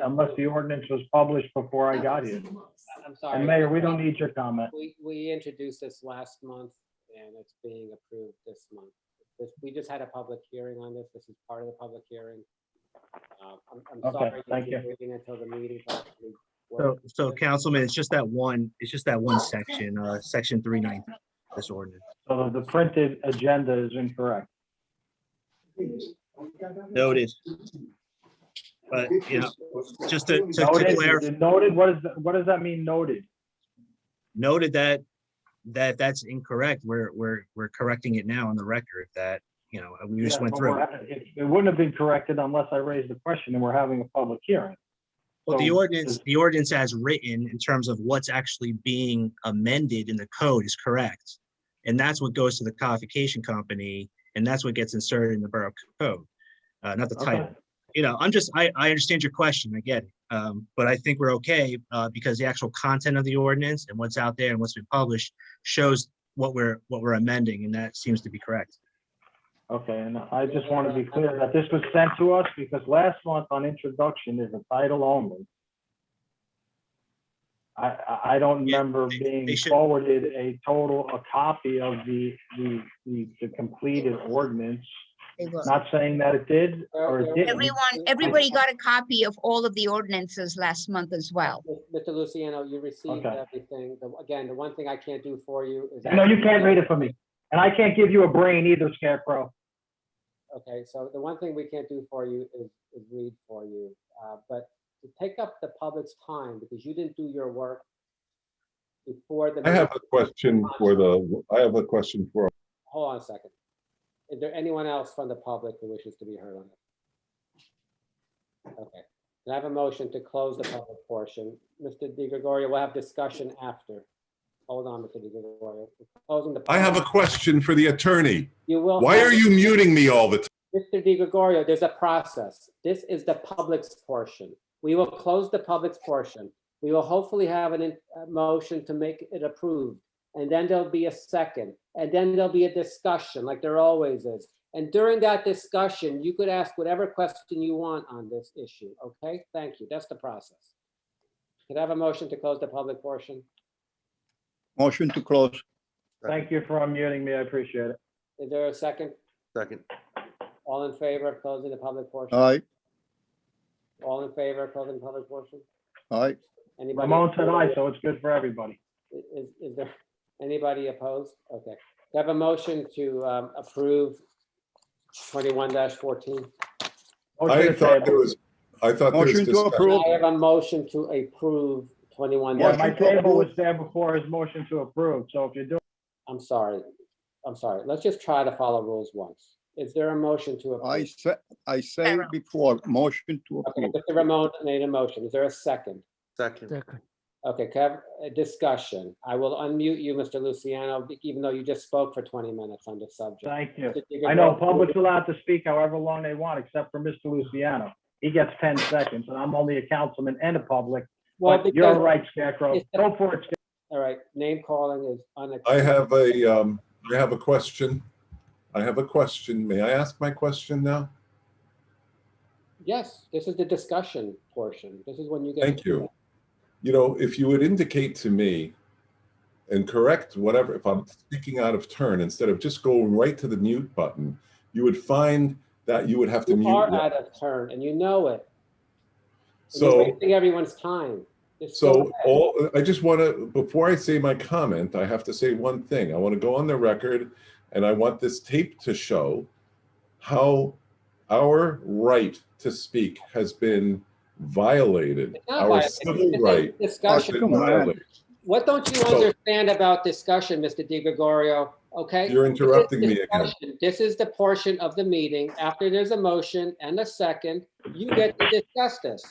unless the ordinance was published before I got here. I'm sorry. And Mayor, we don't need your comment. We introduced this last month and it's being approved this month. We just had a public hearing on this. This is part of the public hearing. I'm Okay, sorry. thank you're you. Waiting until the meeting. to actually so, work. so Councilman, it's just that one section, section 390, this ordinance. So the printed agenda is incorrect. Noted. But, just to Noted, clarify, is it noted? What does that mean, noted? noted that's incorrect. We're correcting it now on the record that, we just Yeah, went but through. it wouldn't have been corrected unless I raised the question and we're having a public hearing. Well, the So ordinance as written in terms of what's actually being amended in the code is correct. And that's what goes to the codification company, and that's what gets inserted in the borough code, not the title. Okay. I understand your question, I get it. But I think we're okay, because the actual content of the ordinance and what's out there and what's been published shows what we're amending, and that seems to be correct. Okay, and I just want to be clear that this was sent to us because last month on introduction is a title only. I don't remember being forwarded a copy of the completed ordinance. Not saying that it did or it didn't. Everybody got a copy of all of the ordinances last month as well. Mr. Luciano, you received Okay. everything. Again, the one thing I can't do for you is. No, you can't read it for me. And I can't give you a brain either, Scarecrow. Okay, so the one thing we can't do for you is read for you. But to take up the public's time, because you didn't do your work before the. I have a question for Hold on a second. Is there anyone else from the public who wishes to be heard on it? Okay, can I have a motion to close the public portion? Mr. Di Gregorio, we'll have discussion after. Hold on, Mr. Di Gregorio. Closing the. I have a question for the attorney. You will. Why are you muting me all the time? Mr. Di Gregorio, there's a process. This is the public's portion. We will close the public's portion. We will hopefully have a motion to make it approved. And then there'll be a second. And then there'll be a discussion like there always is. And during that discussion, you could ask whatever question you want on this issue. Okay, thank you. That's the process. Could I have a motion to close the public portion? Motion to close. Thank you for unmuting me. I appreciate it. Is there a second? Second. All in favor of closing the public portion? Aye, All in favor of closing the public portion? aye. Anybody? Ramon said aye, so it's good for everybody. Is there anybody opposed? Okay. Do I have a motion to approve 21-14? I thought there was Motion to approve. I have a motion to approve 21. Yeah, my table was there before his motion to approve. So if you're doing. I'm sorry. Let's just try to follow rules once. Is there a motion to approve? I said before, motion to Okay, approve. Mr. Ramon made a motion. Is there a second? Second. Okay, can I have a discussion? I will unmute you, Mr. Luciano, even though you just spoke for 20 minutes on this subject. Thank you. Mr. Di I know Gregorio, public's allowed to speak however long they want, except for Mr. Luciano. He gets 10 seconds, and I'm only a councilman and a public. Well, But you're because right, Scarecrow. it's- Go for it. All right, name calling is I unacceptable. have a question. May I ask my question now? Yes, this is the discussion portion. This is when you get. Thank you. If you would indicate to me and correct whatever, if I'm speaking out of turn, instead of just going right to the mute button, you would find that you would have to You mute. are out of turn and you know it. And So. you're wasting everyone's time. Just go So ahead. I just want to, before I say my comment, I have to say one thing. I want to go on the record and I want this tape to show how our right to speak has been violated. It's not Our violated. civil It's a right has discussion. been violated. What don't you So- understand about discussion, Mr. Di Gregorio? Okay? You're interrupting This is me again. discussion. This is the portion of the meeting. After there's a motion and a second, you get to discuss this.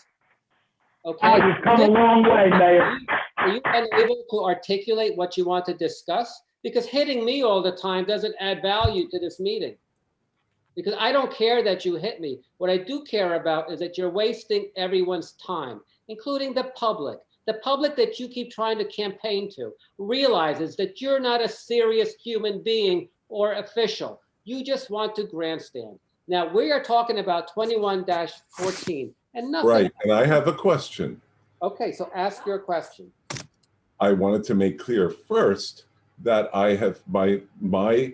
Okay? Oh, you've come a long way, Mayor. Are you unable to articulate what you want to discuss? Because hitting me all the time doesn't add value to this meeting. Because I don't care that you hit me. What I do care about is that you're wasting everyone's time, including the public. The public that you keep trying to campaign to realizes that you're not a serious human being or official. You just want to grandstand. Now, we are talking about 21-14 and nothing. Right, and I have a question. Okay, so ask your question. I wanted to make clear first that I have my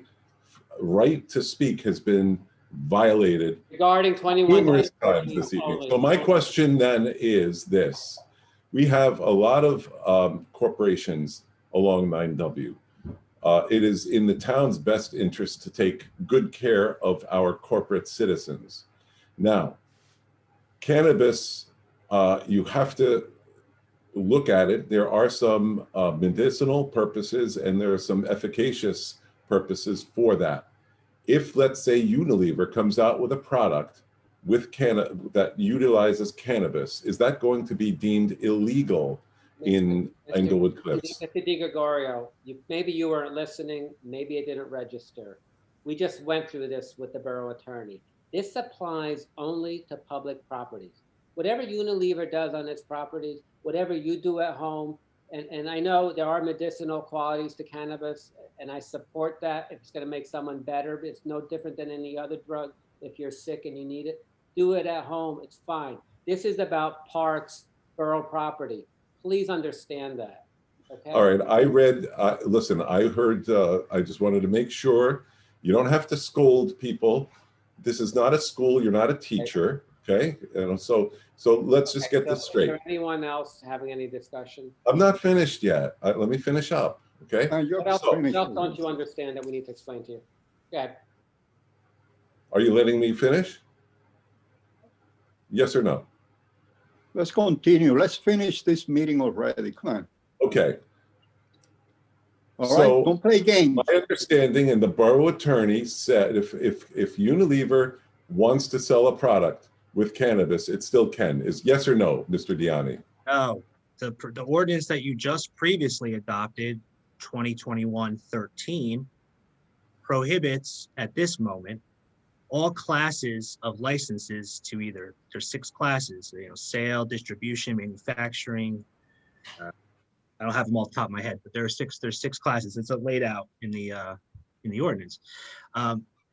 right to speak has been violated Regarding numerous 21-14 times this evening. only. So my question then is this. We have a lot of corporations along 9W. It is in the town's best interest to take good care of our corporate citizens. Now, cannabis, you have to look at it. There are some medicinal purposes and there are some efficacious purposes for that. If, let's say, Unilever comes out with a product with that utilizes cannabis, is that going to be deemed illegal in Englewood Cliffs? Mr. DiGregorio, maybe you weren't listening, maybe it didn't register. We just went through this with the borough attorney. This applies only to public properties. Whatever Unilever does on its properties, whatever you do at home, and I know there are medicinal qualities to cannabis, and I support that. If it's going to make someone better, it's no different than any other drug. If you're sick and you need it, do it at home. It's fine. This is about parks, borough property. Please understand that. Okay. All right. I read, listen, I heard, I just wanted to make sure you don't have to scold people. This is not a school. You're not a teacher. Okay. And so let's just get this straight. Is there anyone else having any discussion? I'm not finished yet. Let me finish up. Okay. What else don't you understand that we need to explain to you? Go ahead. Are you letting me finish? Yes or no? Let's continue. Let's finish this meeting already. Come on. Okay. All right, don't play games. My understanding, and the borough attorney said, if Unilever wants to sell a product with cannabis, it still can. Is yes or no, Mr. Diani? No, the ordinance that you just previously adopted, 2021-13, prohibits at this moment all classes of licenses to either, there's 6 classes, sale, distribution, manufacturing. I don't have them all the top of my head, but there's six classes. It's laid out in the ordinance.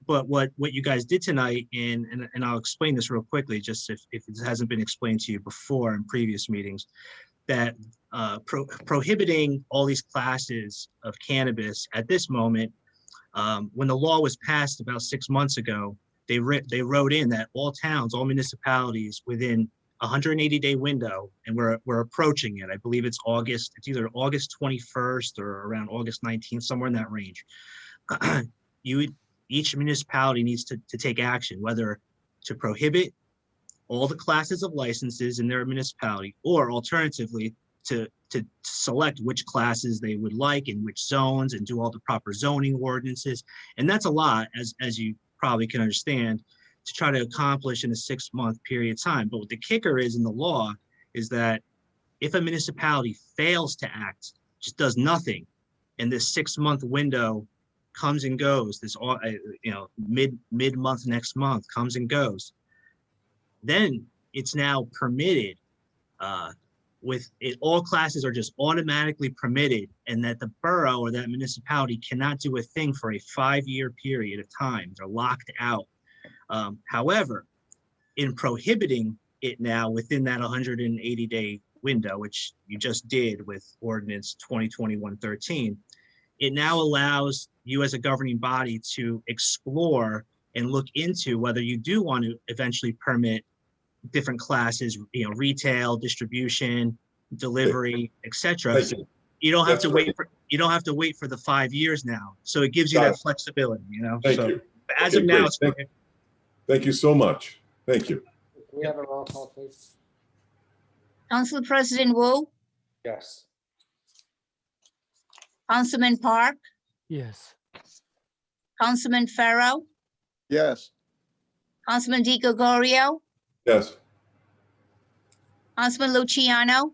But what you guys did tonight, and I'll explain this real quickly, just if it hasn't been explained to you before in previous meetings, that prohibiting all these classes of cannabis at this moment, when the law was passed about 6 months ago, they wrote in that all towns, all municipalities within 180-day window, and we're approaching it. I believe it's August. It's either August 21st or around August 19th, somewhere in that range. Each municipality needs to take action, whether to prohibit all the classes of licenses in their municipality, or alternatively to select which classes they would like in which zones and do all the proper zoning ordinances. And that's a lot, as you probably can understand, to try to accomplish in a 6-month period of time. But what the kicker is in the law is that if a municipality fails to act, just does nothing, and this 6-month window comes and goes, this mid-month next month comes and goes, then it's now permitted all classes are just automatically permitted, and that the borough or that municipality cannot do a thing for a 5-year period of time. They're locked out. However, in prohibiting it now within that 180-day window, which you just did with ordinance 2021-13, it now allows you as a governing body to explore and look into whether you do want to eventually permit different classes, retail, distribution, delivery, etc. So you don't have to wait for the 5 years now. So it gives you that flexibility, Thank you. As of now, Thank you so much. Thank you. Can we have a roll call, please? Council President Wu, Yes. Councilman Park, Yes. Councilman Farrow, Yes. Councilman DiGregorio, Yes. Councilman Luciano.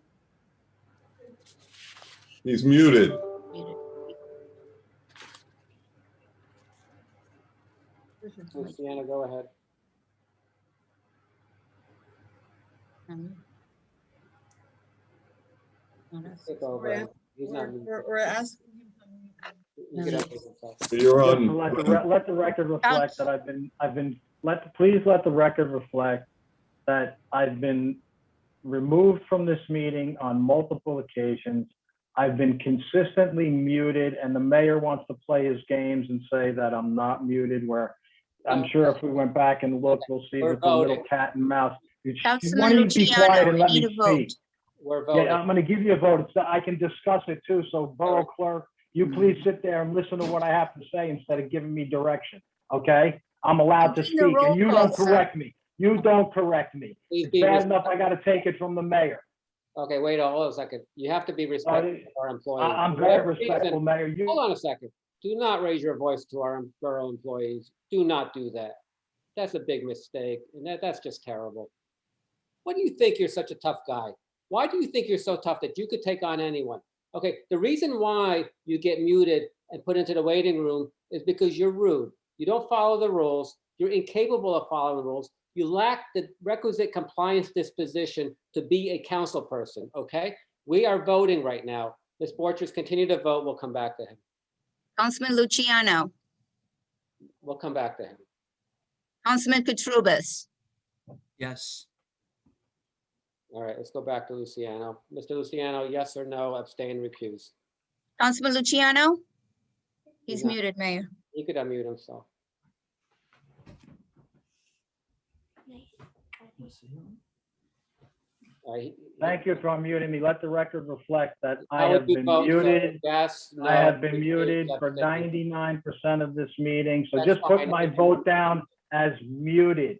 He's muted. Luciana, go ahead. Take over him. He's not. We're asking. He could unmute himself. You're Just on. to let the record reflect that please let the record reflect that I've been removed from this meeting on multiple occasions. I've been consistently muted, and the mayor wants to play his games and say that I'm not muted, where I'm sure if we went back and looked, we'll see We're that the little voting. cat and mouse. Councilman Why don't you be Luciano, quiet and we let need me a vote. speak? We're voting. Yeah, I'm gonna give you a vote. I can discuss it too, so Borough Clerk, you please sit there and listen to what I have to say instead of giving me direction, okay? I'm allowed to Doing the speak, roll and you call, don't sir. correct me. You don't correct me. Please It's be bad respectful. enough I gotta take it from the mayor. Okay, wait, hold a second. You have to be respectful of our employees. I'm very respectful, Mayor. Hold on a second. Do not raise your voice to our borough employees. Do not do that. That's a big mistake, and that's just terrible. What do you think you're such a tough guy? Why do you think you're so tough that you could take on anyone? Okay, the reason why you get muted and put into the waiting room is because you're rude. You don't follow the rules. You're incapable of following the rules. You lack the requisite compliance disposition to be a council person, okay? We are voting right now. Ms. Borchers, continue to vote. We'll come back to him. Councilman Luciano, We'll come back to him. Councilman Kutrubis, Yes. All right, let's go back to Luciano. Mr. Luciano, yes or no, abstain, recuse. Councilman Luciano? He's not- muted, Mayor. He could unmute himself. All right, Thank you for unmuting me. Let the record reflect that I How would have you been vote, sir? muted. Yes, no. I have been recuse, muted for abstain. 99% of this meeting, so That's just put fine. my vote down as muted.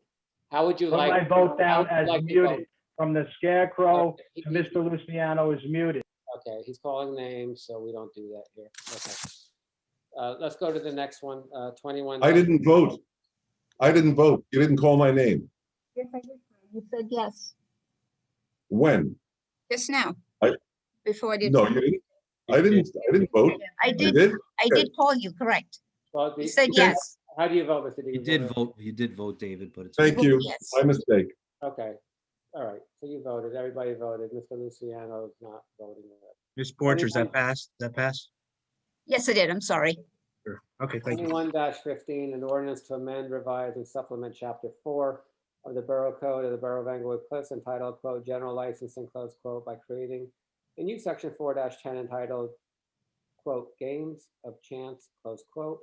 How would you Put like? my vote how down would you as like to vote? muted. From the scarecrow Okay, to Mr. Luciano is muted. Okay, he's calling names, so we don't do that here. Okay. Let's go to the next one, 21. I didn't vote. I didn't vote. You didn't call my name. Yes, I did. You said yes, When? just now. I- Before I did. No, you didn't. I didn't vote. I did, did? I Okay. did call you, correct. Well, You said Okay. yes. How do you vote, Mr. You Dean? did vote, David, but it's. Thank you. Yes. My mistake. Okay, all right, so you voted, everybody voted, Mr. Luciano is not voting. Ms. Borchers, that passed? That passed? Yes, I did. I'm sorry. Sure. Okay, thank you. 21-15, an ordinance to amend, revise, and supplement Chapter 4 of the Borough Code of the Borough of Englewood Cliffs entitled, quote, General Licensing, close quote, by creating a new Section 4-10 entitled, quote, Games of Chance, close quote.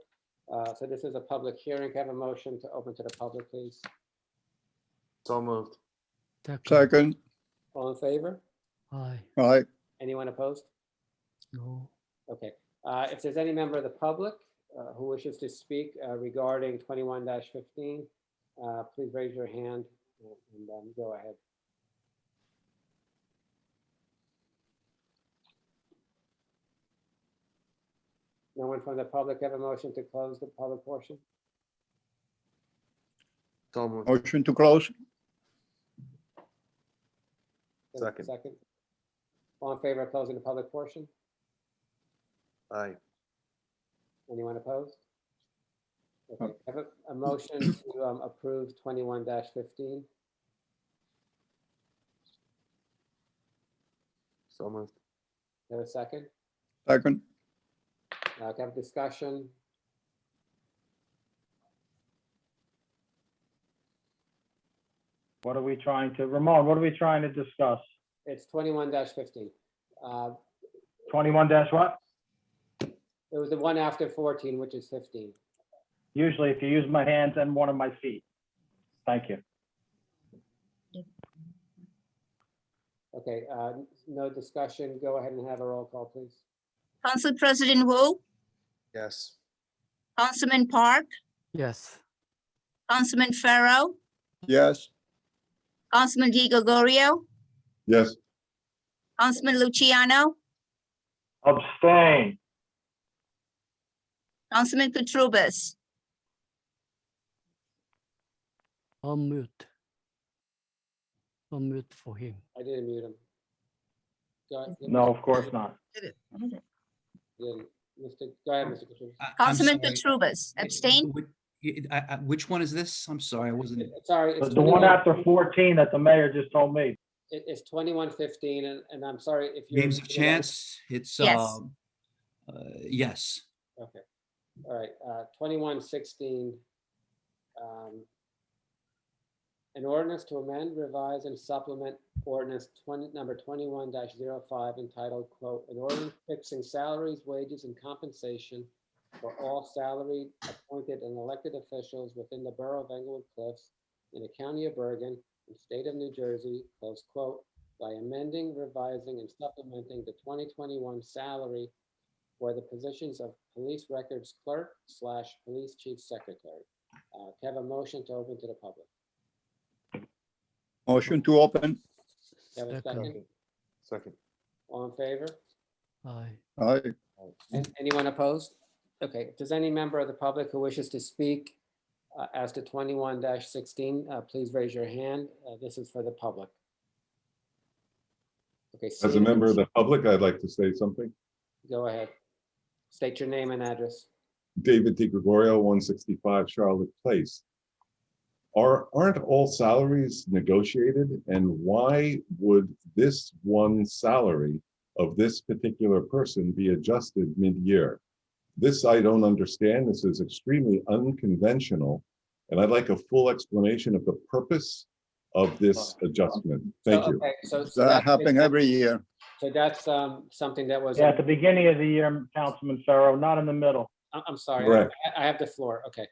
So this is a public hearing. Can I have a motion to open to the public, please? So moved. Second, All in favor? Aye. aye. Anyone opposed? No. Okay, if there's any member of the public who wishes to speak regarding 21-15, please raise your hand and go ahead. No one from the public have a motion to close the public portion? So moved. Motion to close. Second. Second. All in favor of closing the public portion? Aye. Anyone opposed? Okay, I have a motion to approve 21-15. So moved. Have a second? Second, Can I have discussion? What are we trying to, Ramon, what are we trying to discuss? It's 21-15. 21 dash what? It was the one after 14, which is 15. Usually if you use my hands and one of my feet. Thank you. Okay, no discussion. Go ahead and have a roll call, please. Council President Wu, Yes. Councilman Park, Yes. Councilman Farrow, yes. Councilman Di Gregorio, Yes. Councilman Luciano, Abstain. Councilman Kutrubis, Unmute. Unmute for him. I didn't mute him. Go ahead. No, of course not. Yeah, go ahead, Mr. Katrina. Councilman Kutrubis, abstain. Which one is this? I'm sorry, I wasn't. Sorry. The one after 14 that the mayor just told me. It's 21:15, and I'm sorry if you're. Games of chance, it's, Yes. yes. Okay, all right, 21:16. An ordinance to amend, revise, and supplement ordinance number 21-05 entitled, quote, "An ordinance fixing salaries, wages, and compensation for all salaried, appointed, and elected officials within the borough of Englewood Cliffs in the county of Bergen and state of New Jersey," close quote, "by amending, revising, and supplementing the 2021 salary for the positions of police records clerk / police chief secretary." Can I have a motion to open to the public? Motion to open. Have a second? Second. All in favor? Aye. Aye. Anyone opposed? Okay, if there's any member of the public who wishes to speak as to 21-16, please raise your hand. This is for the public. Okay. As a seeing- member of the public, I'd like to say something. Go ahead. State your name and address. David DiGregorio, 165 Charlotte Place. Aren't all salaries negotiated? And why would this one salary of this particular person be adjusted mid-year? This I don't understand. This is extremely unconventional. And I'd like a full explanation of the purpose of this adjustment. Thank you. Okay, so That that's happens every year. So that's something that was. Yeah, at the beginning of the year, Councilman Farrow, not in the middle. I'm sorry, Correct. I have the floor. Okay.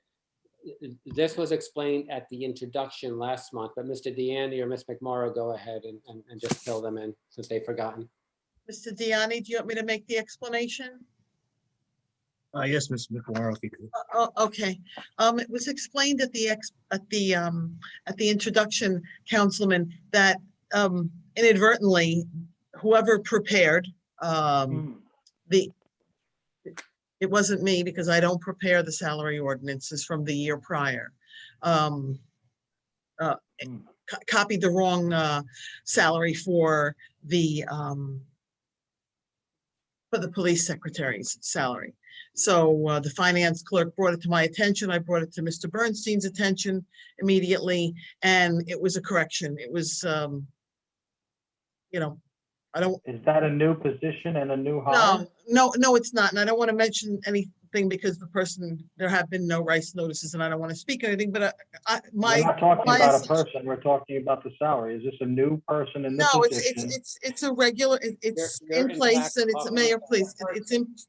This was explained at the introduction last month, but Mr. Deanne or Ms. McMorrow, go ahead and just fill them in since they've forgotten. Mr. Diani, do you want me to make the explanation? Yes, Ms. McMorrow, if you could. Okay, it was explained at the introduction, Councilman, that inadvertently, whoever prepared it wasn't me because I don't prepare the salary ordinances from the year prior. Copied the wrong salary for the police secretary's salary. So the finance clerk brought it to my attention. I brought it to Mr. Bernstein's attention immediately, and it was a correction. It was, I don't. Is that a new position and a new hire? No, it's not. And I don't want to mention anything because there have been no rice notices and I don't want to speak anything, but We're not talking about a person, we're talking about the salary. Is this a new person in the position? It's a regular, it's You're in in place fact and it's, talking Mayor, about please,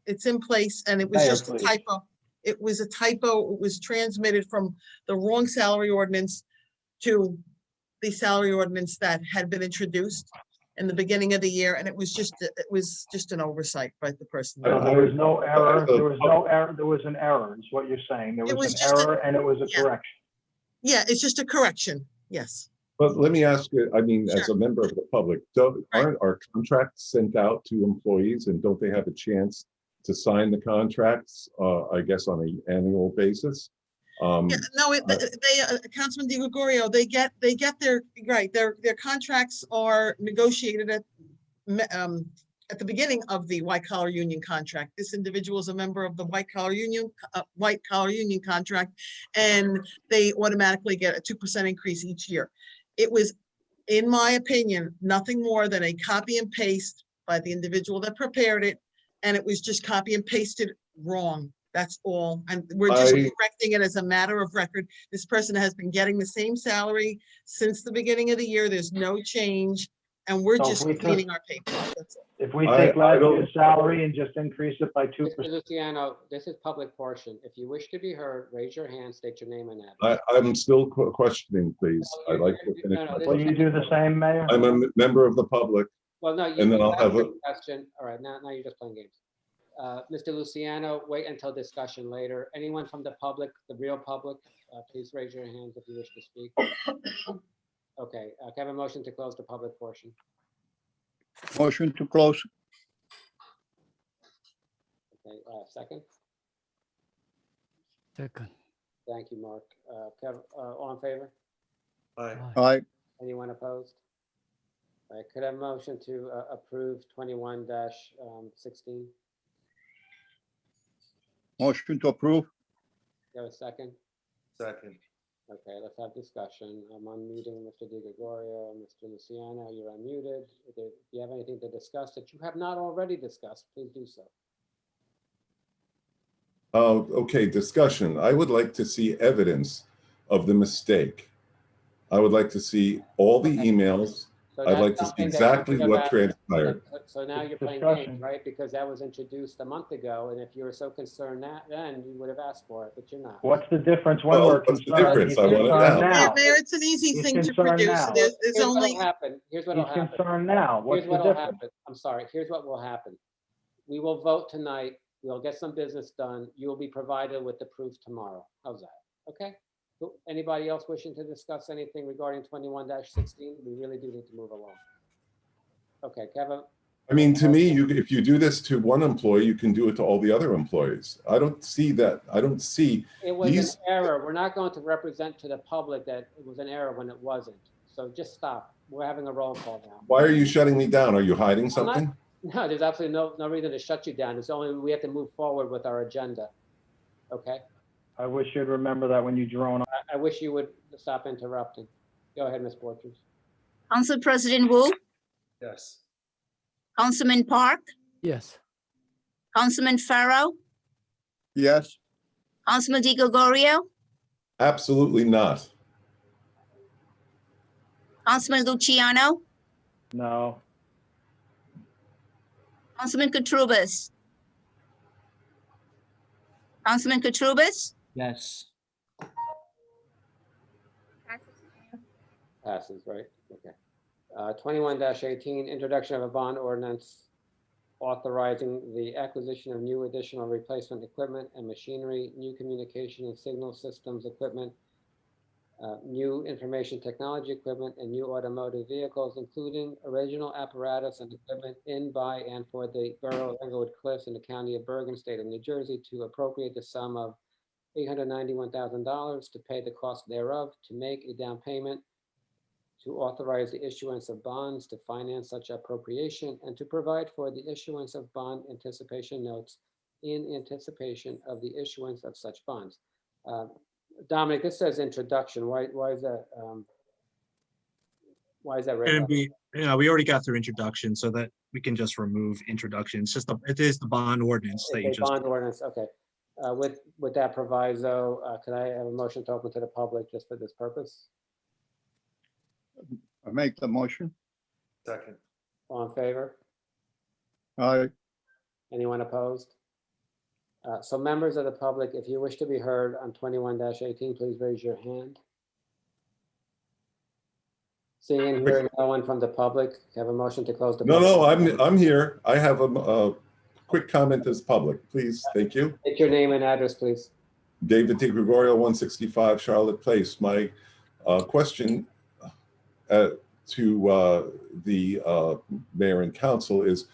it's in place and it was Mayor, just a please. typo. It was a typo. It was transmitted from the wrong salary ordinance to the salary ordinance that had been introduced in the beginning of the year, and it was just an oversight by the person. So there was no error, there was an error, is what you're saying. There It was was an just a- error and it was a yeah. correction. Yeah, it's just a correction. Yes. But let me ask you, I mean, as a member of the public, aren't our contracts sent out to employees and don't they have a chance to sign the contracts, I guess, on an annual basis? Yeah, no, Councilman DiGregorio, they get their, right, their contracts are negotiated at the beginning of the white collar union contract. This individual is a member of the white collar union contract, and they automatically get a 2% increase each year. It was, in my opinion, nothing more than a copy and paste by the individual that prepared it, and it was just copy and pasted wrong. That's all. And we're just correcting it as a matter of record. This person has been getting the same salary since the beginning of the year. There's no change. And we're So if just we took- cleaning our paper. That's all. If we take last year's salary and just increase it by 2%. Mr. Luciano, this is public portion. If you wish to be heard, raise your hand, state your name and address. I'm still questioning, please. I'd like to finish. No, my this Will question. you do the same, Mayor? I'm a member of the public. Well, no, and then you I'll asked have a a, question. All right, now you're just playing games. Mr. Luciano, wait until discussion later. Anyone from the public, the real public, please raise your hands if you wish to speak. Okay, can I have a motion to close the public portion? Motion to close. Okay, second. Second. Thank you, Mark. All in favor? Aye. Aye. Anyone opposed? All right, could I have a motion to approve 21-16? Motion to approve. You have a second? Second. Okay, let's have discussion. I'm unmuting Mr. Di Gregorio, Mr. Luciano, you're unmuted. If you have anything to discuss that you have not already discussed, please do so. Okay, discussion. I would like to see evidence of the mistake. I would like to see all the emails. So I'd that's like to see something that exactly you should what have- transpired. So now you're playing Discussion. games, right? Because that was introduced a month ago, and if you were so concerned then you would have asked for it, but you're not. What's the difference when Well, we're what's the concerned? difference? He's I want it concerned now. now. Mayor, it's an easy He's thing to concerned produce. now. There's Here's only, what'll happen. Here's what'll He's happen. concerned now. What's Here's the what'll difference? happen. I'm sorry. Here's what will happen. We will vote tonight. We'll get some business done. You will be provided with the proof tomorrow. How's that? Okay? Anybody else wishing to discuss anything regarding 21-16? We really do need to move along. Okay, Kevin. I mean, to me, if you do this to one employee, you can do it to all the other employees. I don't see that. I don't see It was these. an error. We're not going to represent to the public that it was an error when it wasn't. So just stop. We're having a roll call now. Why are you shutting me down? Are you hiding I'm not- something? No, there's absolutely no reason to shut you down. It's only we have to move forward with our agenda. Okay? I wish you'd remember that when you drone on. I wish you would stop interrupting. Go ahead, Ms. Borchers. Council President Wu, Yes. Councilman Park, Yes. Councilman Farrow, Yes, Councilman Di Gregorio, Absolutely not. Councilman Luciano, No. Councilman Katrubis. Councilman Katrubis, Yes. Passes, right? Okay. 21-18, introduction of a bond ordinance authorizing the acquisition of new additional replacement equipment and machinery, new communication and signal systems equipment, new information technology equipment, and new automotive vehicles, including original apparatus and equipment in, by, and for the Borough of Englewood Cliffs in the County of Bergen, State of New Jersey, to appropriate the sum of $891,000 to pay the cost thereof, to make a down payment, to authorize the issuance of bonds to finance such appropriation, and to provide for the issuance of bond anticipation notes in anticipation of the issuance of such bonds. Dominic, this says introduction. Why is that? Why is that right? And we already got through introduction, so that we can just remove introduction. It's just, it is the bond ordinance that you It's a just. bond ordinance, okay. With that proviso, could I have a motion to open to the public just for this purpose? I make the motion. Second. All in favor? Aye. Anyone opposed? So members of the public, if you wish to be heard on 21-18, please raise your hand. Seeing and hearing no one from the public, have a motion to close the. No, I'm here. I have a quick comment as public, please. Thank you. State your name and address, please. David Di Gregorio, 165 Charlotte Place. My question to the mayor and council is,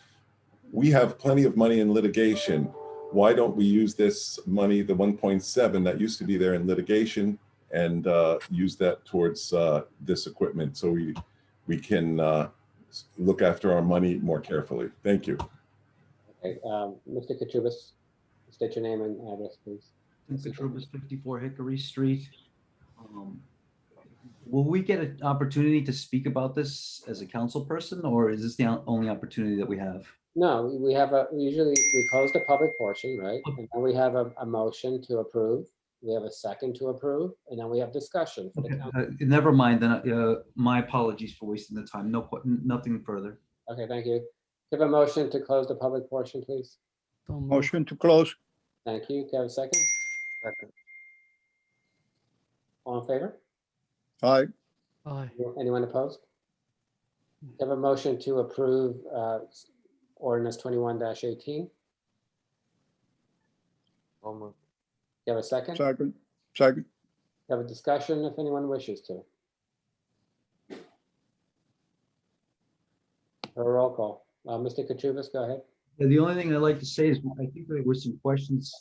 we have plenty of money in litigation. Why don't we use this money, the 1.7 that used to be there in litigation, and use that towards this equipment so we can look after our money more carefully? Thank you. Okay, Mr. Katrubis, state your name and address, please. Katrubis, 54 Hickory Street. Will we get an opportunity to speak about this as a council person, or is this the only opportunity that we have? No, we have usually we close the public portion, right? And then we have a motion to approve. We have a second to approve, and then we have discussion for the council. Never mind, then my apologies for wasting the time. Nothing further. Okay, thank you. Give a motion to close the public portion, please. Motion to close. Thank you. Can I have a second? Second. All in favor? Aye. Aye. Anyone opposed? Have a motion to approve ordinance 21-18. Almost. You have a second? Second. Second. Have a discussion if anyone wishes to. A roll call. Mr. Katrubis, go ahead. Yeah, the only thing I'd like to say is I think there were some questions.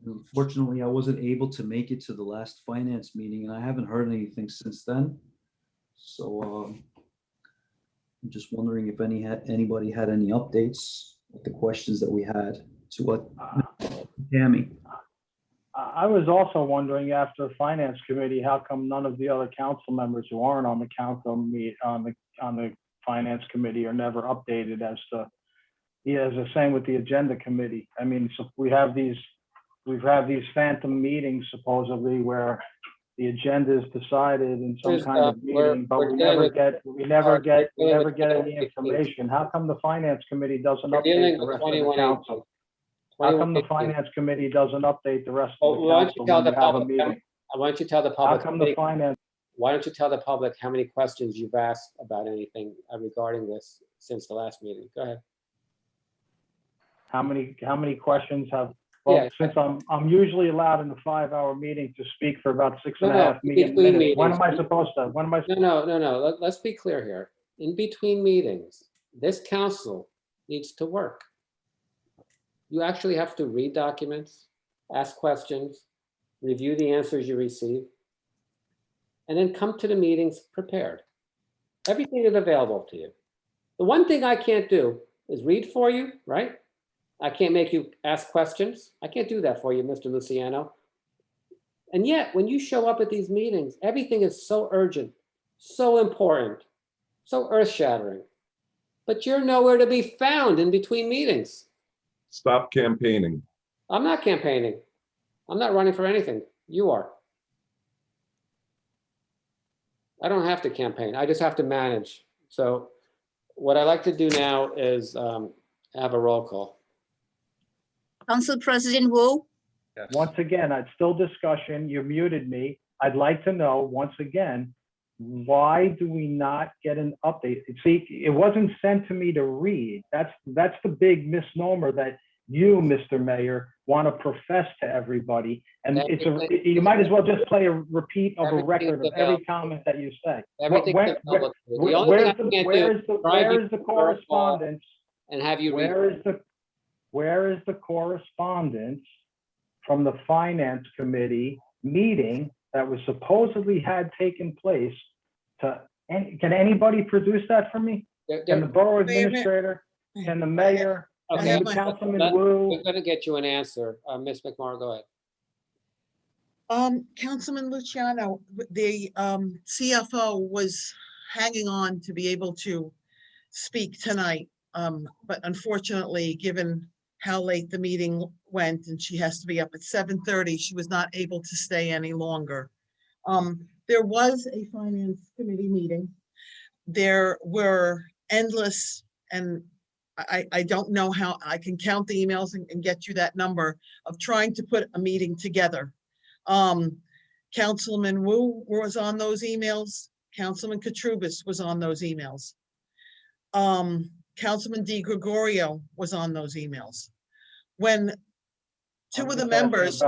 Unfortunately, I wasn't able to make it to the last finance meeting, and I haven't heard anything since then. So I'm just wondering if anybody had any updates with the questions that we had to what Tammy. I was also wondering after Finance Committee, how come none of the other council members who aren't on the council on the Finance Committee are never updated as to, as the same with the Agenda Committee? I mean, so we've had these phantom meetings supposedly where the agenda is decided in some There's, kind of meeting, but we're we dealing never with- get we're dealing with any 21 information. How come the Finance Committee doesn't We're update dealing the with rest of the 21 council? How come the 21. Finance Committee doesn't update the rest Well, of the why don't you council tell when the you have a public, meeting? why don't you tell the How public, come the Finance, why don't you tell the public how many questions you've asked about anything regarding this since the last meeting? Go ahead. how many questions have, well, Yeah. since I'm usually allowed in the 5-hour meeting to speak for about six and a No, half minutes, between when meetings. am I supposed to, when am I? No. Let's be clear here. In between meetings, this council needs to work. You actually have to read documents, ask questions, review the answers you receive, and then come to the meetings prepared. Everything is available to you. The one thing I can't do is read for you, right? I can't make you ask questions. I can't do that for you, Mr. Luciano. And yet, when you show up at these meetings, everything is so urgent, so important, so earth-shattering. But you're nowhere to be found in between meetings. Stop campaigning. I'm not campaigning. I'm not running for anything. You are. I don't have to campaign. I just have to manage. So what I like to do now is have a roll call. Council President Wu, Once again, it's still discussion. You muted me. I'd like to know, once again, why do we not get an update? See, it wasn't sent to me to read. That's the big misnomer that you, Mr. Mayor, want to profess to everybody. And you might as well just play a repeat of a record of every comment that you say. Everything Where's the correspondence? And have you read? Where is the correspondence from the Finance Committee meeting that was supposedly had taken place can anybody produce that for me? Can the borough administrator, can the mayor, Okay, can Councilman Wu? We're going to get you an answer. Ms. McMorro, go ahead. Councilman Luciano, the CFO was hanging on to be able to speak tonight. But unfortunately, given how late the meeting went and she has to be up at 7:30, she was not able to stay any longer. There was a Finance Committee meeting. There were endless, and I don't know how I can count the emails and get you that number of trying to put a meeting together. Councilman Wu was on those emails. Councilman Katrubis was on those emails. Councilman Di Gregorio was on those emails. When two of the members,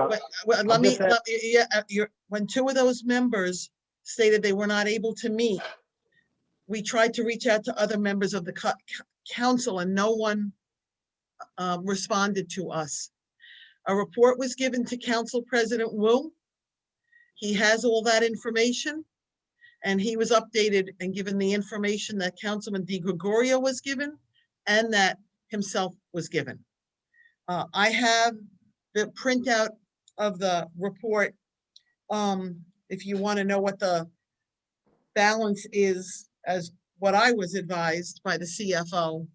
when two of those members stated they were not able to meet, we tried to reach out to other members of the council and no one responded to us. A report was given to Council President Wu. He has all that information and he was updated and given the information that Councilman Di Gregorio was given and that himself was given. I have the printout of the report. If you want to know what the balance is as what I was advised by the CFO,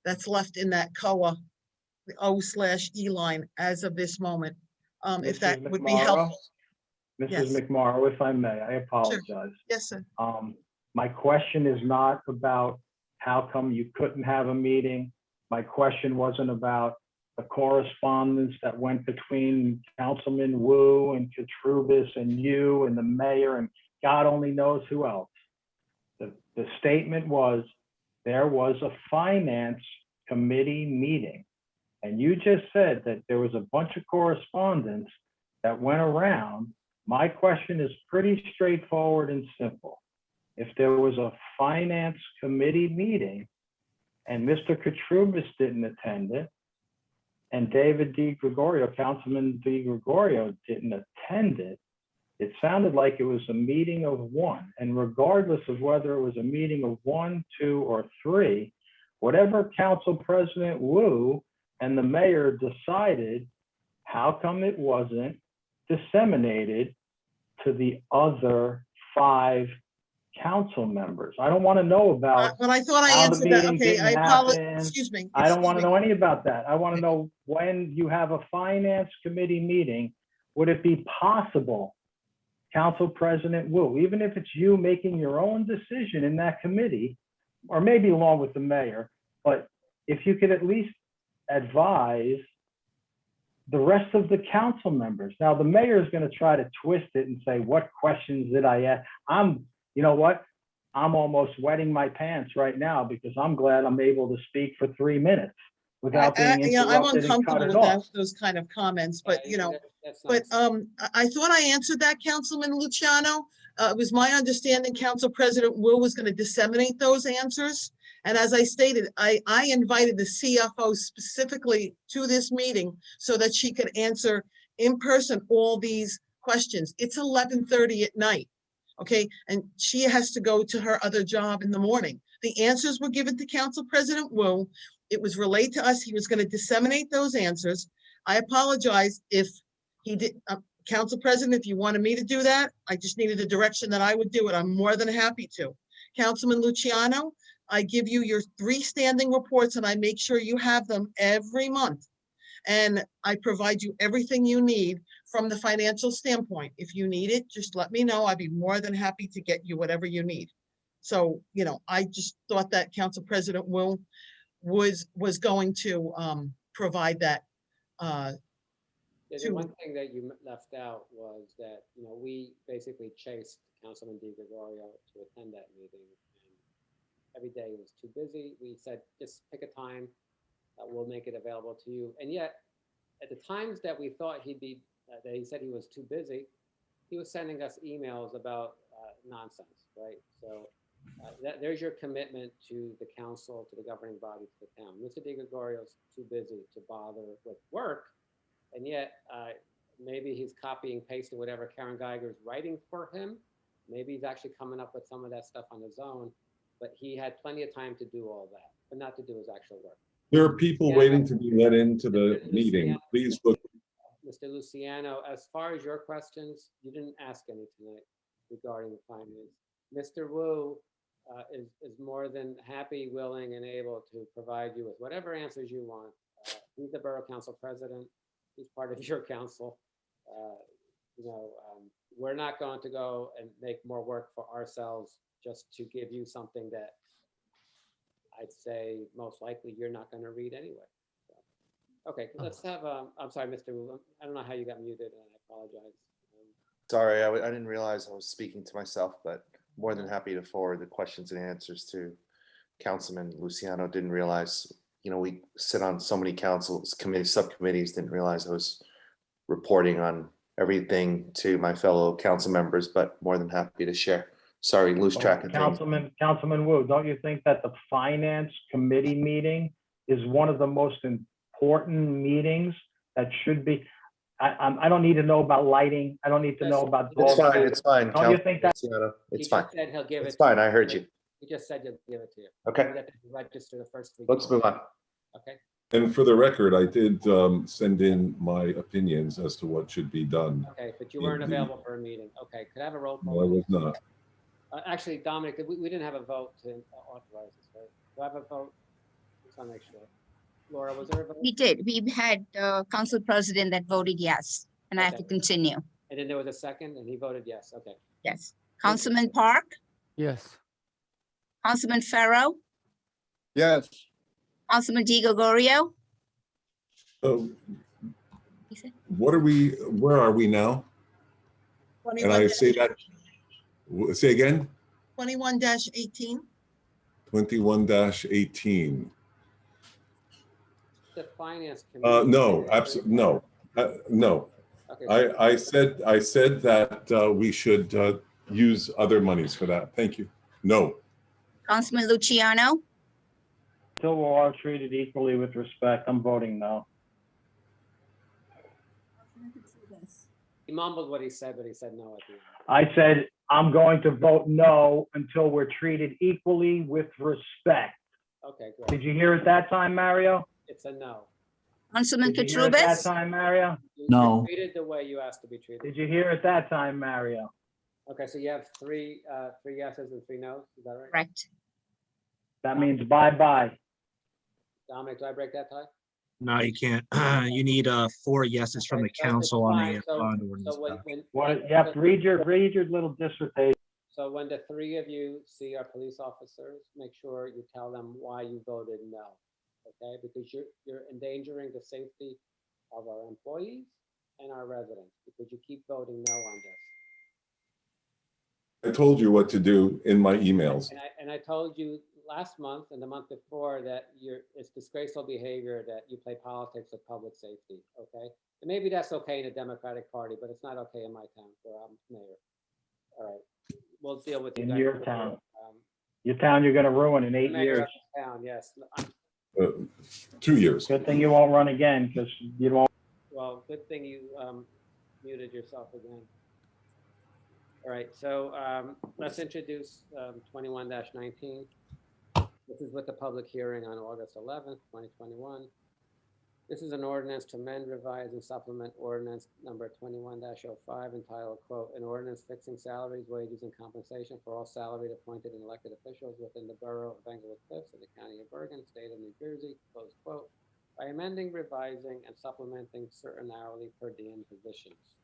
that's left in that COA, the O/E line as of this moment. If that would be helpful. Mrs. McMorro, if I may, I apologize. Sure. Yes, sir. My question is not about how come you couldn't have a meeting. My question wasn't about the correspondence that went between Councilman Wu and Katrubis and you and the mayor and God only knows who else. The statement was there was a Finance Committee meeting. And you just said that there was a bunch of correspondence that went around. My question is pretty straightforward and simple. If there was a Finance Committee meeting and Mr. Katrubis didn't attend it, and David Di Gregorio, Councilman Di Gregorio didn't attend it, it sounded like it was a meeting of one. And regardless of whether it was a meeting of 1, 2, or 3, whatever Council President Wu and the mayor decided, how come it wasn't disseminated to the other 5 council members. I don't want to know about But I thought I how the answered that. meeting Okay, didn't I apologize. happen. Excuse me. I don't want to excuse know me. any about that. I want to know when you have a finance committee meeting, would it be possible, Council President Wu, even if it's you making your own decision in that committee, or maybe along with the mayor, but if you could at least advise the rest of the council members. Now, the mayor is going to try to twist it and say, what questions did I ask? You know what? I'm almost wetting my pants right now because I'm glad I'm able to speak for 3 minutes without being You know, I'm interrupted and cut uncomfortable it with that, off. those kind of comments, but you know, That's but not, I thought I answered that, Councilman Luciano. It was my understanding Council President Wu was going to disseminate those answers. And as I stated, I invited the CFO specifically to this meeting so that she could answer in person all these questions. It's 11:30 at night, okay? And she has to go to her other job in the morning. The answers were given to Council President Wu. It was relayed to us. He was going to disseminate those answers. I apologize if he did, Council President, if you wanted me to do that, I just needed a direction that I would do it. I'm more than happy to. Councilman Luciano, I give you your 3 standing reports and I make sure you have them every month. And I provide you everything you need from the financial standpoint. If you need it, just let me know. I'd be more than happy to get you whatever you need. So, you know, I just thought that Council President Wu was going to provide that. The one thing that you left out was that, you know, we basically chased Councilman Di Gregorio to attend that meeting. And every day he was too busy. We said, just pick a time that we'll make it available to you. And yet, at the times that we thought he'd be, that he said he was too busy, he was sending us emails about nonsense, right? So there's your commitment to the council, to the governing body, to the town. Mr. Di Gregorio's too busy to bother with work. And yet, maybe he's copying, pasting whatever Karen Geiger's writing for him. Maybe he's actually coming up with some of that stuff on his own, but he had plenty of time to do all that, but not to do his actual work. There are people waiting to be let into the meeting. Please look. Mr. Luciano, as far as your questions, you didn't ask any tonight regarding the finance. Mr. Wu is more than happy, willing, and able to provide you with whatever answers you want. He's the Borough Council President. He's part of your council. We're not going to go and make more work for ourselves just to give you something that I'd say most likely you're not going to read anyway. So, okay, let's have, I'm sorry, Mr. Wu, I don't know how you got muted and I apologize. Sorry, I didn't realize I was speaking to myself, but more than happy to forward the questions and answers to Councilman Luciano. Didn't realize, you know, we sit on so many councils, committees, subcommittees, didn't realize I was reporting on everything to my fellow council members, but more than happy to share. Sorry, lose track of things. Councilman Wu, don't you think that the finance committee meeting is one of the most important meetings that should be? I don't need to know about lighting. I don't need to know about. It's fine. It's fine. Don't you think that? It's fine. Said he'll give it's it fine. I heard you. He just said he'll give it to you. Okay. We have to register the first 3. Let's move on. Okay. And for the record, I did send in my opinions as to what should be done. Okay, but you weren't available for a meeting. Okay, could I have a roll call? No, I was not. Actually, Dominic, we didn't have a vote to authorize this, right? Do I have a vote? Just want to make sure. Laura, was there a vote? We did. We had council president that voted yes, and I have to continue. And then there was a second, and he voted yes. Okay. Yes. Councilman Park, Yes. Councilman Farrow, Yes. Councilman Di Gregorio. Where are we now? And I say that, say again? 21-18. 21-18. The finance committee. No, absolutely, no, no. Okay. I said that we should use other monies for that. Thank you. No. Councilman Luciano, Until we're all treated equally with respect, I'm voting no. He mumbled what he said, but he said no at the end. I said, I'm going to vote no until we're treated equally with respect. Okay, great. Did you hear it that time, Mario? It's a no. Councilman Did you hear it that Katrubis, time, Mario? You're No. treated the way you asked to be treated. Did you hear it that time, Mario? Okay, so you have three yeses and 3 nos, is that right? correct. That means bye-bye. Dominic, do I break that tie? No, you can't. You need 4 yeses from the Okay, so it's council on fine. the So- bond ordinance. So when, What, you have to read your little dissertation. so when the 3 of you see our police officers, make sure you tell them why you voted no, okay? Because you're endangering the safety of our employees and our residents, because you keep voting no on this. I told you what to do in my emails. And I told you last month and the month before that it's disgraceful behavior that you play politics of public safety, okay? And maybe that's okay in the Democratic Party, but it's not okay in my town where I'm mayor. All right, we'll deal with you In guys. your town. Your town you're gonna ruin in 8 Mayor years. of the town, yes. 2 years. Good thing you won't run again, because you won't. Well, good thing you muted yourself again. All right, so let's introduce 21-19. This is with the public hearing on August 11th, 2021. This is an ordinance to amend, revise, and supplement ordinance number 21-05 entitled, quote, "An ordinance fixing salaries, wages, and compensation for all salaried, appointed, and elected officials within the borough of Englewood Cliffs in the county of Bergen, state of New Jersey," close quote, by amending, revising, and supplementing certain hourly per diem positions.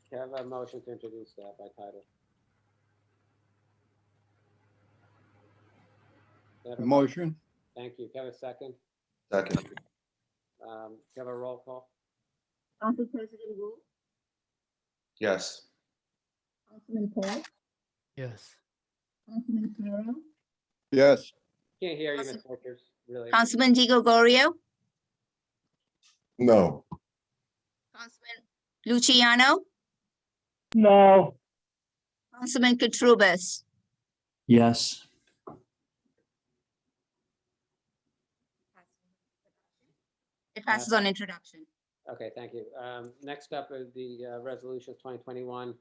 Can I have a motion to introduce that by title? Can I have a Motion? Thank you. Can I have a second? Second. Can I have a roll call? Council President Wu, Yes. Councilman Paul, Yes. Councilman Carroll, Yes. Can't hear you, Ms. Porters, really. Councilman Di Gregorio, No. Councilman Luciano, No. Councilman Katrubis. Yes. It passes on introduction. Okay, thank you. Next up is the resolutions 2021-148,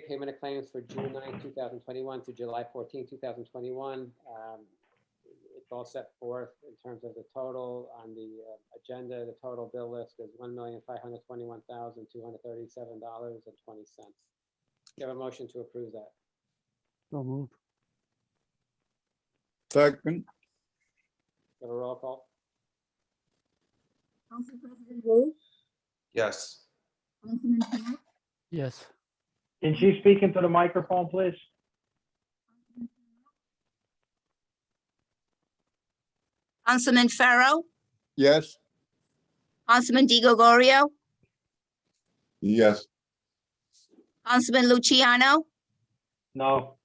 payment of claims for June 9, 2021 to July 14, 2021. It's all set forth in terms of the total on the agenda. The total bill list is $1,521,237.20. You have a motion to approve that? So move. Second? You have a roll call? Council President Wu, Yes. Councilman Paul, Yes. Can she speak into the microphone, please? Councilman Farrow, Yes. Councilman Di Gregorio, Yes. Councilman Luciano, No.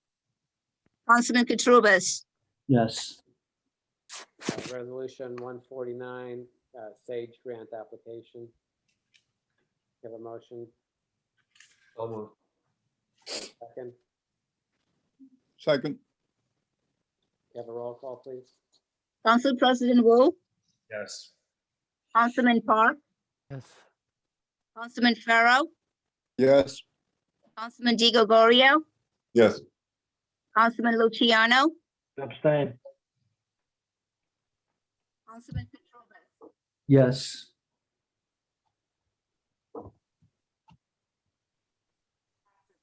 Councilman Katrubis. Yes. Resolution 149, Sage Grant application. You have a motion? So moved. Second? Second? You have a roll call, please? Council President Wu, Yes. Councilman Park, Yes. Councilman Farrow, Yes. Councilman Di Gregorio, Yes. Councilman Luciano, Abstain. Councilman Katrubis. Yes.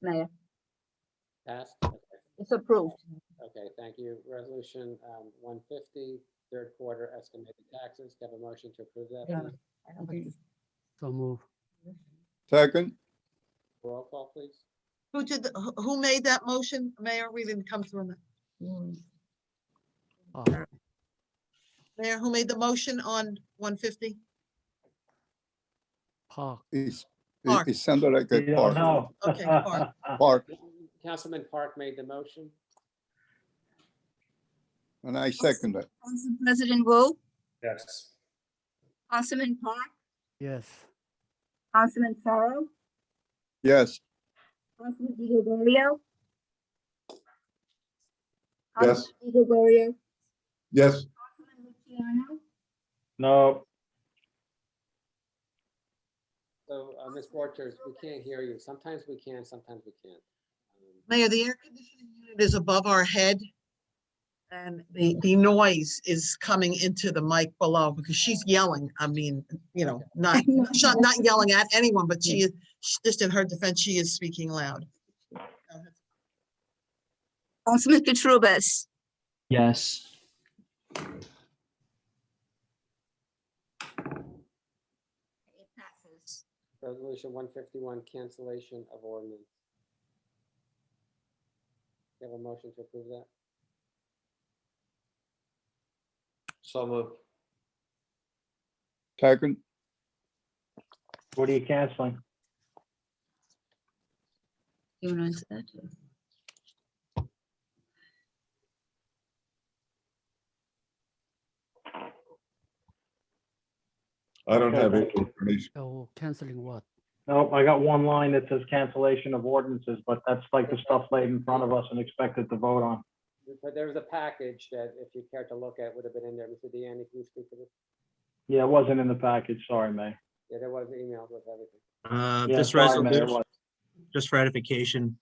Mayor, Passed? Okay. it's approved. Okay, thank you. Resolution 150, third quarter estimated taxes. Can I have a motion to approve that, please? So move. Second? Roll call, please. Who made that motion, Mayor? We didn't come through on that. Mayor, who made the motion on 150? Park. Park. It sounded like a You don't park. know. Okay, Park. Park. Councilman Park made the motion. And I second that. Council President Wu, Yes. Councilman Park, Yes. Councilman Farrow, Yes. Councilman Di Gregorio. Yes. Councilman Di Gregorio, Yes. Councilman Luciano, No. So, Ms. Porters, we can't hear you. Sometimes we can, sometimes we can't. Mayor, the air conditioning unit is above our head. And the noise is coming into the mic below because she's yelling. I mean, you know, not yelling at anyone, but she just in her defense, she is speaking loud. Councilman Katurbis. Yes. It passes. Resolution 151, cancellation of ordinance. You have a motion to approve that? So moved. Second, What are you canceling? You want to answer that? I don't have any information. Oh, canceling what? Nope, I got one line that says cancellation of ordinances, but that's like the stuff laid in front of us and expected to vote on. But there was a package that, if you care to look at, would have been in there. Mr. Deanne, can you speak to this? Yeah, it wasn't in the package. Sorry, May. Yeah, there was emailed with everything. Yeah, This sorry, May, it resolution, was. just for edification,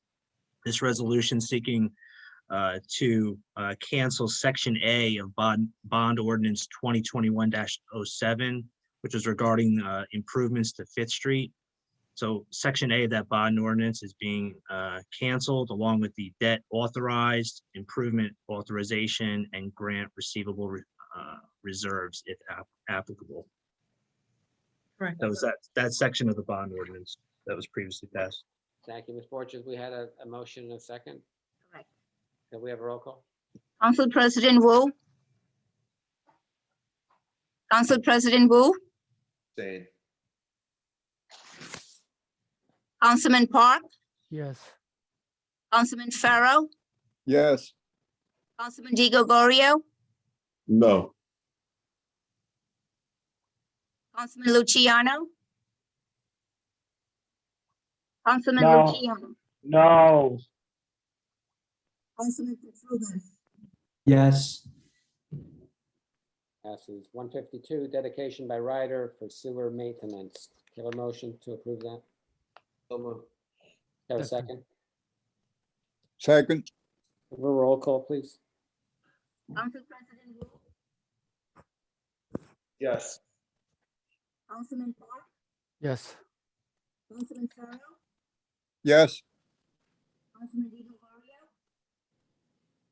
this resolution seeking to cancel Section A of Bond Ordinance 2021-07, which is regarding improvements to Fifth Street. So Section A of that bond ordinance is being canceled, along with the debt authorized, improvement authorization, and grant receivable reserves, if applicable. Correct. That was that section of the bond ordinance that was previously passed. Thank you, Ms. Borchers. We had a motion and a second. Correct. Can we have a roll call? Council President Wu. Council President Wu. Same. Councilman Park. Yes. Councilman Farrow. yes. Councilman Di Gregorio. No. Councilman Luciano. Councilman No. Luciano. No, Councilman Katurbis. Yes. Passes. 152, dedication by rider for sewer maintenance. Can I have a motion to approve that? So moved. Have a second? Second, Have a roll call, please. Council President Wu. Yes. Councilman Park. Yes. Councilman Farrow. yes. Councilman Di Gregorio.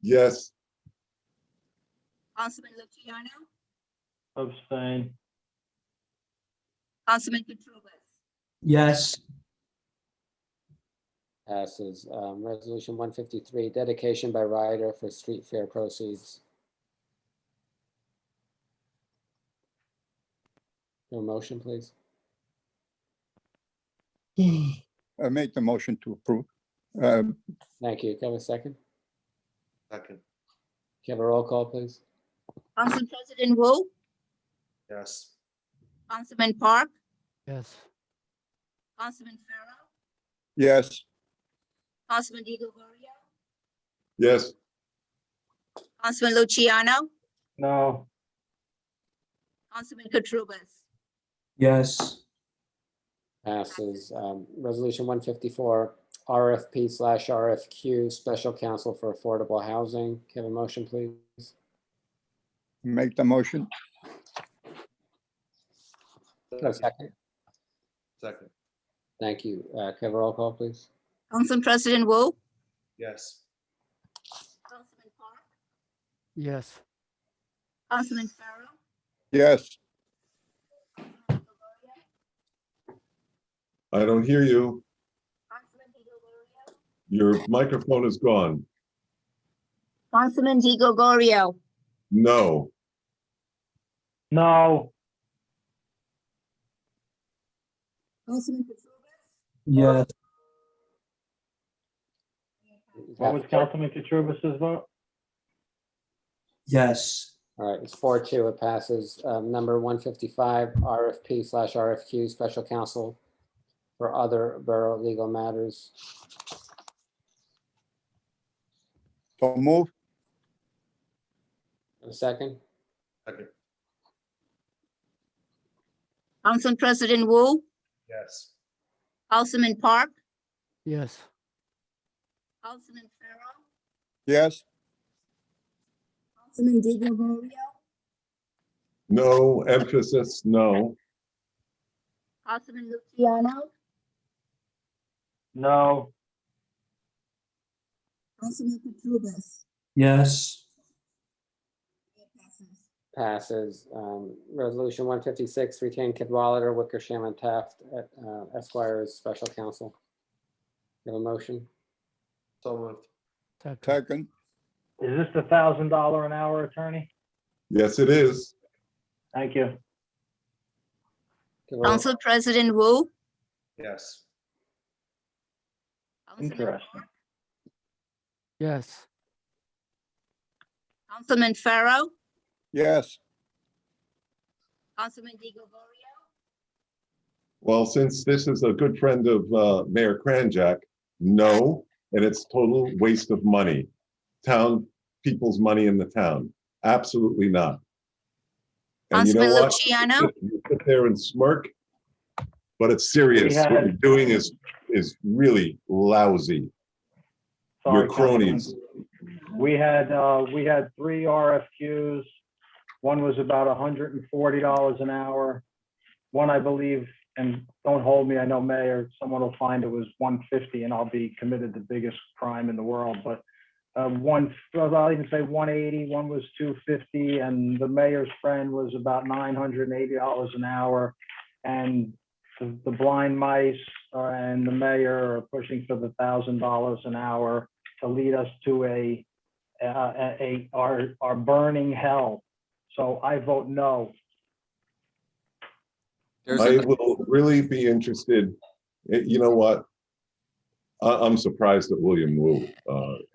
Yes. Councilman Luciano. abstain. Councilman Katurbis. Yes. Passes. Resolution 153, dedication by rider for street fair proceeds. Your motion, please. I make the motion to approve. Thank you. Can I have a second? Second. Can you have a roll call, please? Council President Wu. Yes. Councilman Park. Yes. Councilman Farrow. Yes, Councilman Di Gregorio. Yes. Councilman Luciano. No, Councilman Katurbis. Yes. Passes. Resolution 154, RFP/RFQ, Special Counsel for Affordable Housing. Can I have a motion, please? make the motion. Can I have a second? Second. Thank you. Can I have a roll call, please? Council President Wu. Yes. Councilman Park. Yes. Councilman Farrow. Yes, I don't hear you. Councilman Di Gregorio. Your microphone is gone. Councilman Di Gregorio. No. no, Councilman Katurbis. Yes. what was Councilman Katurbis's vote? Yes. All right, it's 4-2, it passes. Number 155, RFP/RFQ, Special Counsel for other borough legal matters. so move. A second? Second. Council President Wu. Yes. Councilman Park. Yes. Councilman Farrow. Yes, Councilman Di Gregorio, No, emphasis, no. Councilman Luciano, No. Councilman Petruvis. Yes. Passes. Resolution 156, retain Cadwalader, Wickersham, and Taft at Esquire's special counsel. You have a motion? So moved. Second. Is this the $1,000 an hour attorney? Yes, it is. Thank you. Council President Wu, Yes. Interesting. Yes. Councilman Farrow, Yes. Councilman Di Gregorio, Well, since this is a good friend of Mayor Kranjak, no, and it's total waste of money. Town, people's money in the town. Absolutely not. And you know Councilman what? Luciano, You sit there and smirk, but it's serious. What you're doing is really lousy. Sorry, Your cronies. We had 3 RFQs. One was about $140 an hour. One, I believe, and don't hold me, I know Mayor, someone will find it was $150 and I'll be committed the biggest crime in the world. But one, I'll even say $180, one was $250, and the mayor's friend was about $980 an hour. And the blind mice and the mayor are pushing for the $1,000 an hour to lead us to our burning hell. So I vote no. I will really be interested. You know what? I'm surprised at William Wu.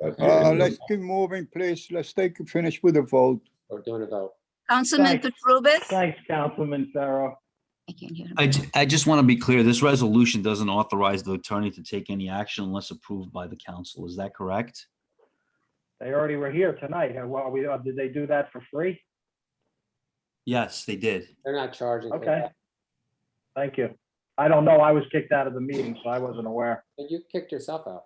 Let's keep moving, please. Let's finish with the vote. We're doing a vote. Councilman Petruvis. Thanks, Councilman Farrow. I can't hear him. I just want to be clear, this resolution doesn't authorize the attorney to take any action unless approved by the council. Is that correct? They already were here tonight. Well, did they do that for free? Yes, they did. They're not charging. for Okay. that. Thank you. I don't know. I was kicked out of the meeting, so I wasn't aware. But you kicked yourself out.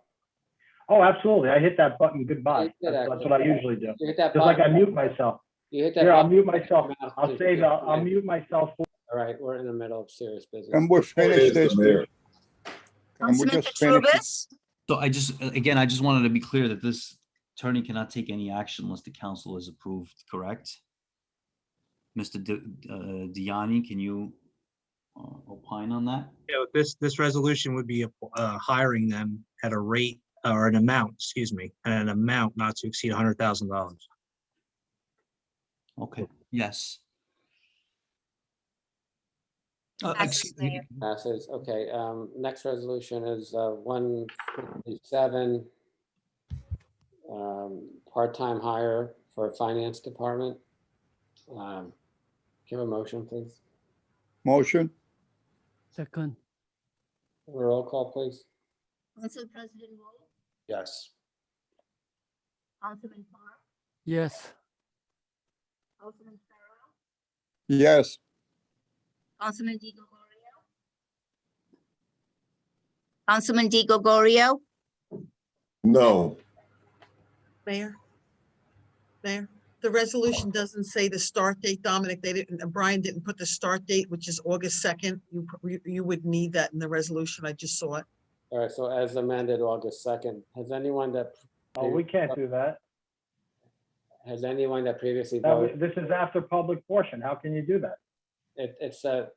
Oh, absolutely. I hit that button. Goodbye. You did, That's actually. what I usually do. You hit that Just like I button. mute myself. You hit that Here, I'll button. mute myself. I'll Just- save, I'll mute myself. All right, we're in the middle of serious business. And we'll finish this. Mayor. And we Councilman just finish it. Petruvis, So I just wanted to be clear that this attorney cannot take any action unless the council is approved, correct? Mr. Diani, can you opine on that? Yeah, this resolution would be hiring them at a rate or an amount, excuse me, an amount not to exceed $100,000. Okay, yes. Passes, Mayor. Passes. Okay, next resolution is 157. Part-time hire for finance department. Give a motion, please. Motion. Second. Roll call, please. Council President Wu, Yes. Councilman Park, Yes. Councilman Farrow, Yes. Councilman Di Gregorio, Councilman Di Gregorio, No. Mayor? The resolution doesn't say the start date, Dominic. They didn't, Brian didn't put the start date, which is August 2nd. You would need that in the resolution. I just saw it. All right, so as amended August 2nd, has anyone that? Oh, we can't do that. Has anyone that previously voted? This is after public portion. How can you do that? It's a,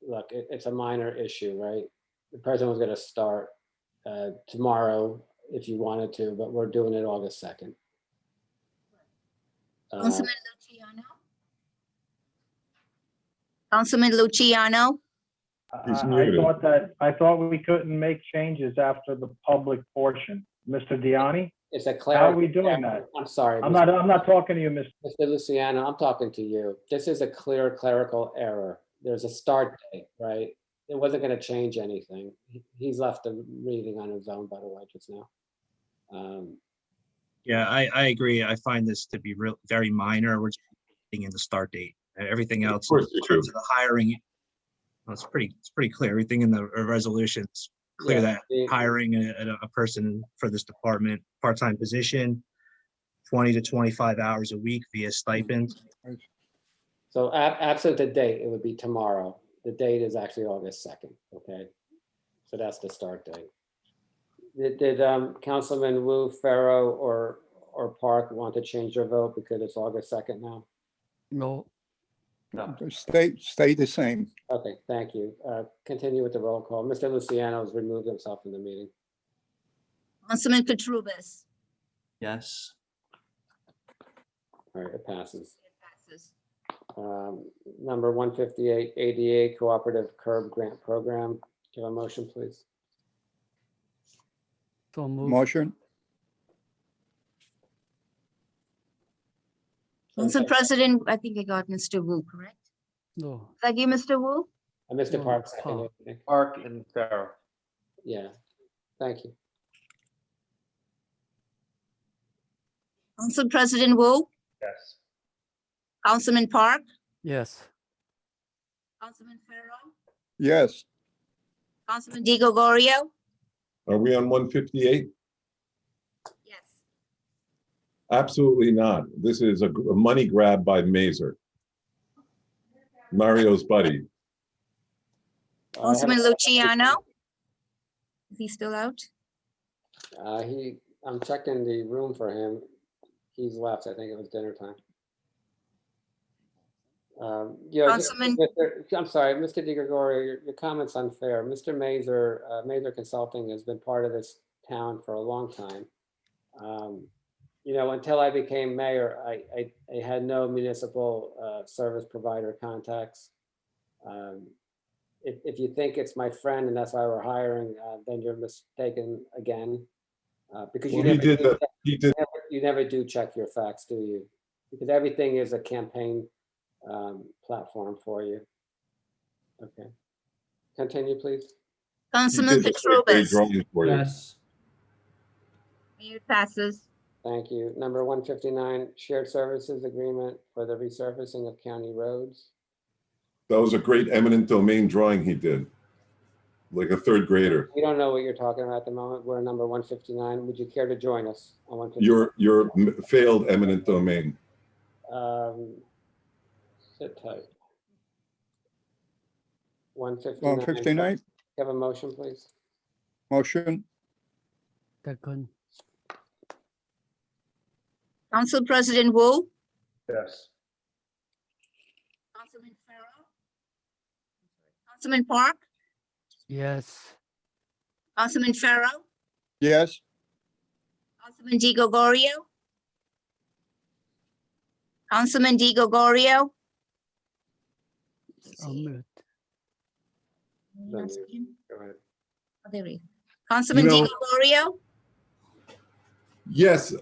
look, it's a minor issue, right? The president was gonna start tomorrow if you wanted to, but we're doing it August 2nd. Councilman Luciano. Councilman Luciano, He's I muted. thought we couldn't make changes after the public portion. Mr. Diani, It's a how are we clerical. doing that? I'm sorry. I'm not talking to you, Mr. Mr. Luciano, I'm talking to you. This is a clear clerical error. There's a start date, right? It wasn't gonna change anything. He's left the meeting on his own, by the way, just now. Yeah, I agree. I find this to be very minor. We're just getting in the start date. Everything Of else, course in you terms do. of the hiring, well, it's pretty clear. Everything in the resolutions clear Yeah, that hiring a person for this department, part-time position, 20 to 25 hours a week via stipend. So absent the date, it would be tomorrow. The date is actually August 2nd, okay? So that's the start date. Did Councilman Wu, Farrow, or Park want to change their vote because it's August 2nd now? No. Stay the same. Okay, thank you. Continue with the roll call. Mr. Luciano has removed himself from the meeting. Councilman Petrubis. Yes. All right, it passes. It passes. Number 158, ADA Cooperative Curb Grant Program. Do you have a motion, please? So move. Motion. Council President, I think I got Mr. Wu, correct? No. Did I give Mr. Wu? Mr. No, Park, second. Park. I think. Park and Farrow. Yeah, thank you. Council President Wu, Yes. Councilman Park, Yes. Councilman Farrow, Yes. Councilman Di Gregorio. Are we on 158? Yes. Absolutely not. This is a money grab by Mazer. Mario's buddy. Councilman Luciano. Is he still out? I'm checking the room for him. He's left. I think it was dinner time. Councilman- I'm sorry, Mr. Di Gregorio, your comment's unfair. Mr. Mazer, Mazer Consulting has been part of this town for a long time. Until I became mayor, I had no municipal service provider contacts. If you think it's my friend and that's why we're hiring, then you're mistaken again. Because you Well, never do he did. you never do check your facts, do you? Because everything is a campaign platform for you. Okay. Continue, please. Councilman He did a great Petrubis. drawing for you. It passes. Thank you. Number 159, shared services agreement for the resurfacing of county roads. That was a great eminent domain drawing he did, like a third grader. We don't know what you're talking about at the moment. We're number 159. Would you care to join us on 159? Your failed eminent domain. Sit tight. 159. 159. Have a motion, please. Motion. Second. Council President Wu, Yes. Councilman Farrow, Councilman Park, Yes. Councilman Farrow, Yes. Councilman Di Gregorio, Councilman Di Gregorio. Unmute. Go ahead. Oh, there he is. Councilman Di Gregorio, Yes,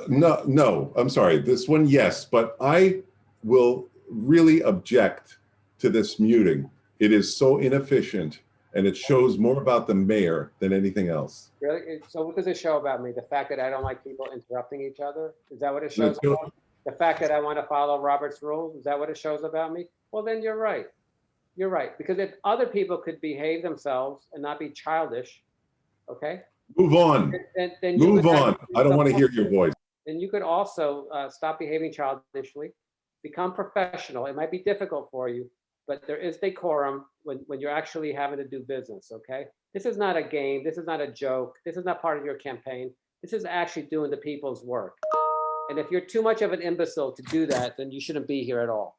no, I'm sorry. This one, yes, but I will really object to this muting. It is so inefficient and it shows more about the mayor than anything else. Really? So what does it show about me? The fact that I don't like people interrupting each other? Is that what it shows about me? The fact that I want to follow Robert's rules? Is that what it shows about me? Well, then you're right. You're right. Because if other people could behave themselves and not be childish, okay? Move on. Then you Move would on. actually I don't want to hear your voice. Then you could also stop behaving childishly, become professional. It might be difficult for you, but there is decorum when you're actually having to do business, okay? This is not a game. This is not a joke. This is not part of your campaign. This is actually doing the people's work. And if you're too much of an imbecile to do that, then you shouldn't be here at all.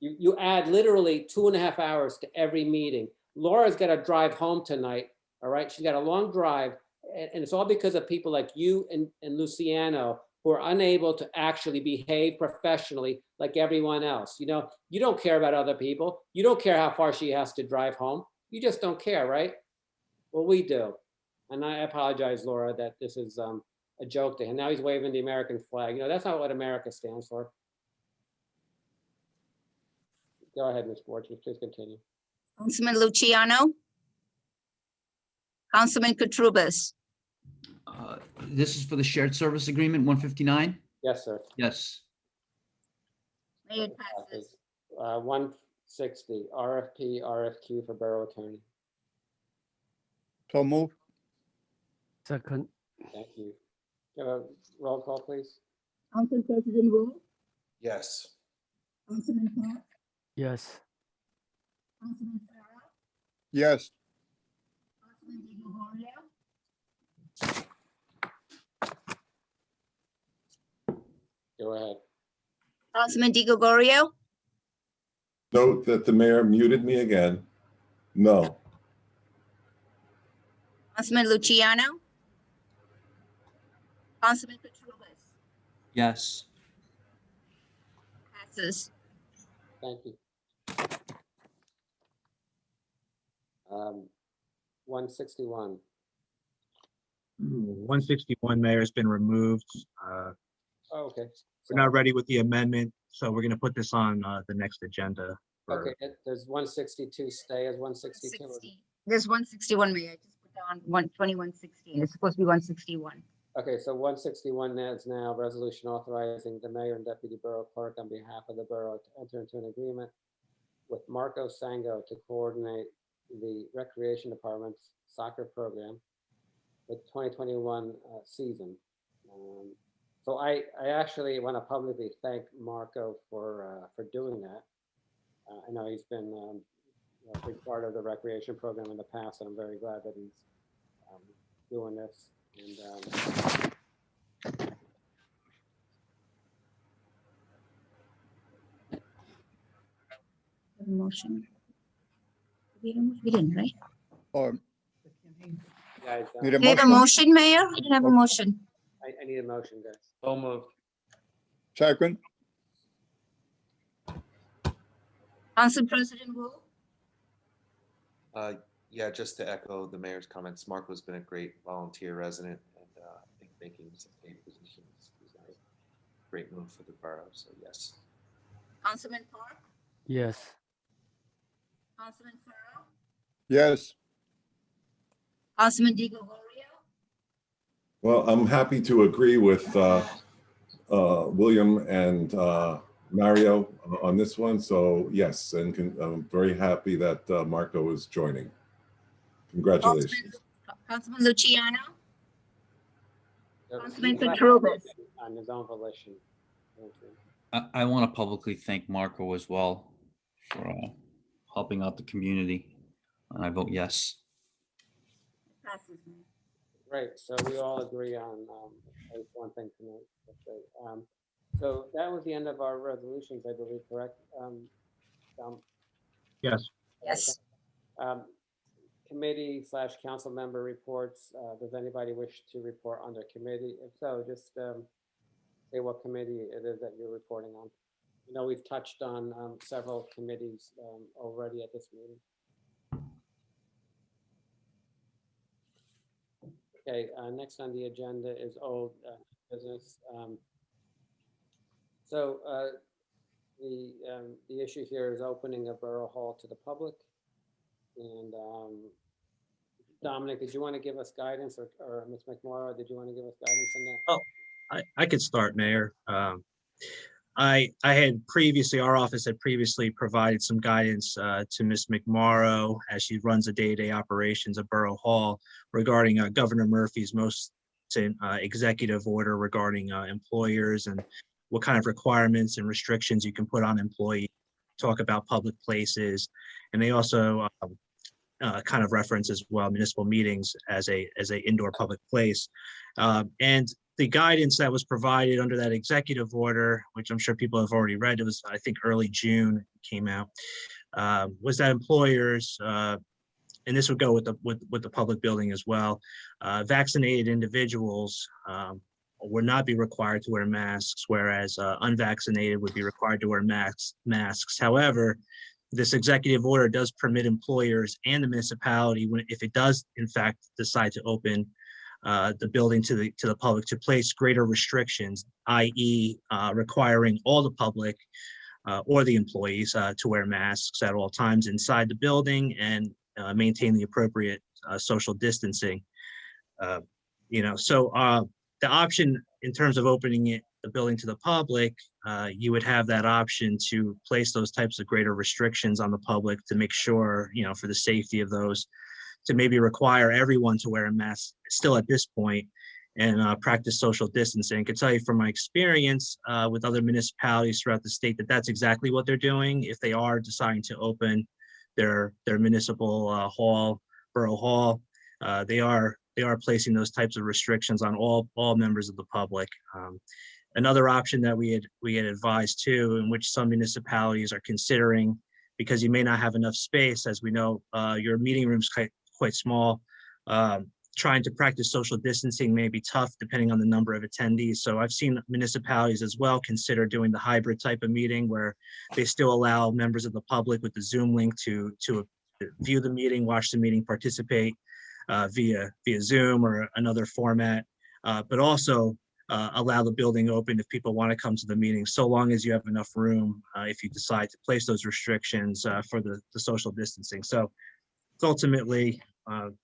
You add literally 2.5 hours to every meeting. Laura's got to drive home tonight, all right? She's got a long drive, and it's all because of people like you and Luciano who are unable to actually behave professionally like everyone else. You know, you don't care about other people. You don't care how far she has to drive home. You just don't care, right? Well, we do. And I apologize, Laura, that this is a joke to him. Now he's waving the American flag. You know, that's not what America stands for. Go ahead, Ms. Borges, please continue. Councilman Luciano, Councilman Petrubis. This is for the shared service agreement, 159? Yes, sir. Yes. Mayor, it passes. 160, RFQ for borough attorney. So move. Second. Thank you. Roll call, please. Council President Wu, Yes. Councilman Park, Yes. Councilman Farrell, Yes. Councilman Di Gregorio, Go ahead. Councilman Di Gregorio, Note that the mayor muted me again. No. Councilman Luciano, Councilman Petrubis, Yes. passes. Thank you. 161. 161, Mayor, has been removed. Oh, okay. We're not ready with the amendment, so we're going to put this on the next agenda. Okay, does 162 stay as 162? There's 161, Mayor. I just put down 2116. It's supposed to be 161. Okay, so 161 is now resolution authorizing the mayor and deputy borough clerk on behalf of the borough to enter into an agreement with Marco Sango to coordinate the recreation department's soccer program with 2021 season. So I actually want to publicly thank Marco for doing that. I know he's been a big part of the recreation program in the past, and I'm very glad that he's doing this. And Motion. We didn't, right? guys, We had a motion, Mayor? We didn't have a motion. I need a motion, guys. So moved. Second. Council President Wu, Yeah, just to echo the mayor's comments, Marco's been a great volunteer resident, and I think making this a paid position is a great move for the borough, so yes. Councilman Park, Yes. Councilman Farrell, Yes. Councilman Di Gregorio, Well, I'm happy to agree with William and Mario on this one. So yes, and I'm very happy that Marco is joining. Congratulations. Councilman Luciano, So Councilman he's Petrubis. on his own volition. I want to publicly thank Marco as well for helping out the community. And I vote yes. Passes, Mayor. Right, so we all agree on at least one thing tonight. That's great. So that was the end of our resolutions, I believe, correct? Yes. Yes. Committee / council member reports. Does anybody wish to report on their committee? If so, just say what committee it is that you're reporting on. You know, we've touched on several committees already at this meeting. Okay, next on the agenda is old business. So the issue here is opening a borough hall to the public. And Dominic, did you want to give us guidance, or Ms. McMorrow, did you want to give us guidance on that? Oh, I could start, Mayor. I had previously, our office had previously provided some guidance to Ms. McMorrow as she runs the day-to-day operations of Borough Hall regarding Governor Murphy's most executive order regarding employers and what kind of requirements and restrictions you can put on employees, talk about public places. And they also kind of reference as well municipal meetings as a indoor public place. And the guidance that was provided under that executive order, which I'm sure people have already read, it was, I think, early June it came out, was that employers, and this would go with the public building as well, vaccinated individuals would not be required to wear masks, whereas unvaccinated would be required to wear masks. However, this executive order does permit employers and the municipality, if it does in fact decide to open the building to the public, to place greater restrictions, i.e. Requiring all the public or the employees to wear masks at all times inside the building and maintain the appropriate social distancing. So the option in terms of opening the building to the public, you would have that option to place those types of greater restrictions on the public to make sure, for the safety of those, to maybe require everyone to wear a mask still at this point, and practice social distancing. I can tell you from my experience with other municipalities throughout the state that that's exactly what they're doing. If they are deciding to open their municipal hall, borough hall, they are placing those types of restrictions on all members of the public. Another option that we had advised too, in which some municipalities are considering, because you may not have enough space, as we know, your meeting room's quite small. Trying to practice social distancing may be tough depending on the number of attendees. So I've seen municipalities as well consider doing the hybrid type of meeting where they still allow members of the public with the Zoom link to view the meeting, watch the meeting, participate via Zoom or another format, but also allow the building open if people want to come to the meeting, so long as you have enough room if you decide to place those restrictions for the social distancing. So it's ultimately,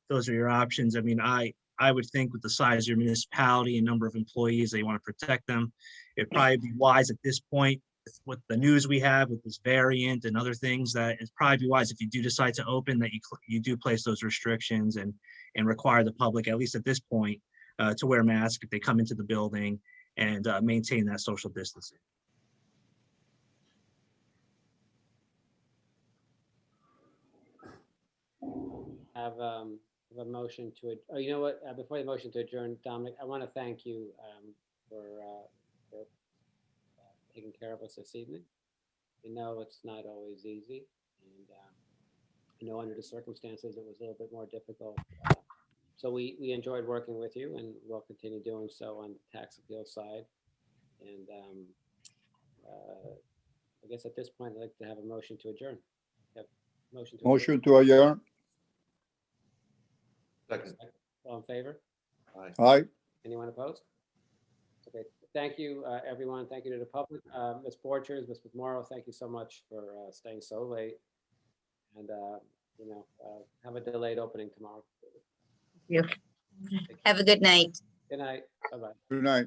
those are your options. I mean, I would think with the size of your municipality and number of employees, that you want to protect them. It'd probably be wise at this point, with the news we have with this variant and other things, that it's probably be wise if you do decide to open, that you do place those restrictions and require the public, at least at this point, to wear masks if they come into the building and maintain that social distancing. Have a motion to, you know what, before the motion to adjourn, Dominic, I want to thank you for taking care of us this evening. You know, it's not always easy, and you know, under the circumstances, it was a little bit more difficult. So we enjoyed working with you, and we'll continue doing so on the tax appeal side. And I guess at this point, I'd like to have a motion to adjourn. Have a motion to adjourn. Motion to adjourn. Second. All in favor? Aye. Anyone opposed? Okay, thank you, everyone. Thank you to the public. Ms. Borchers, Ms. McMorrow, thank you so much for staying so late. And, you know, have a delayed opening tomorrow. You. Have a good night. Good night. Bye-bye. Good night.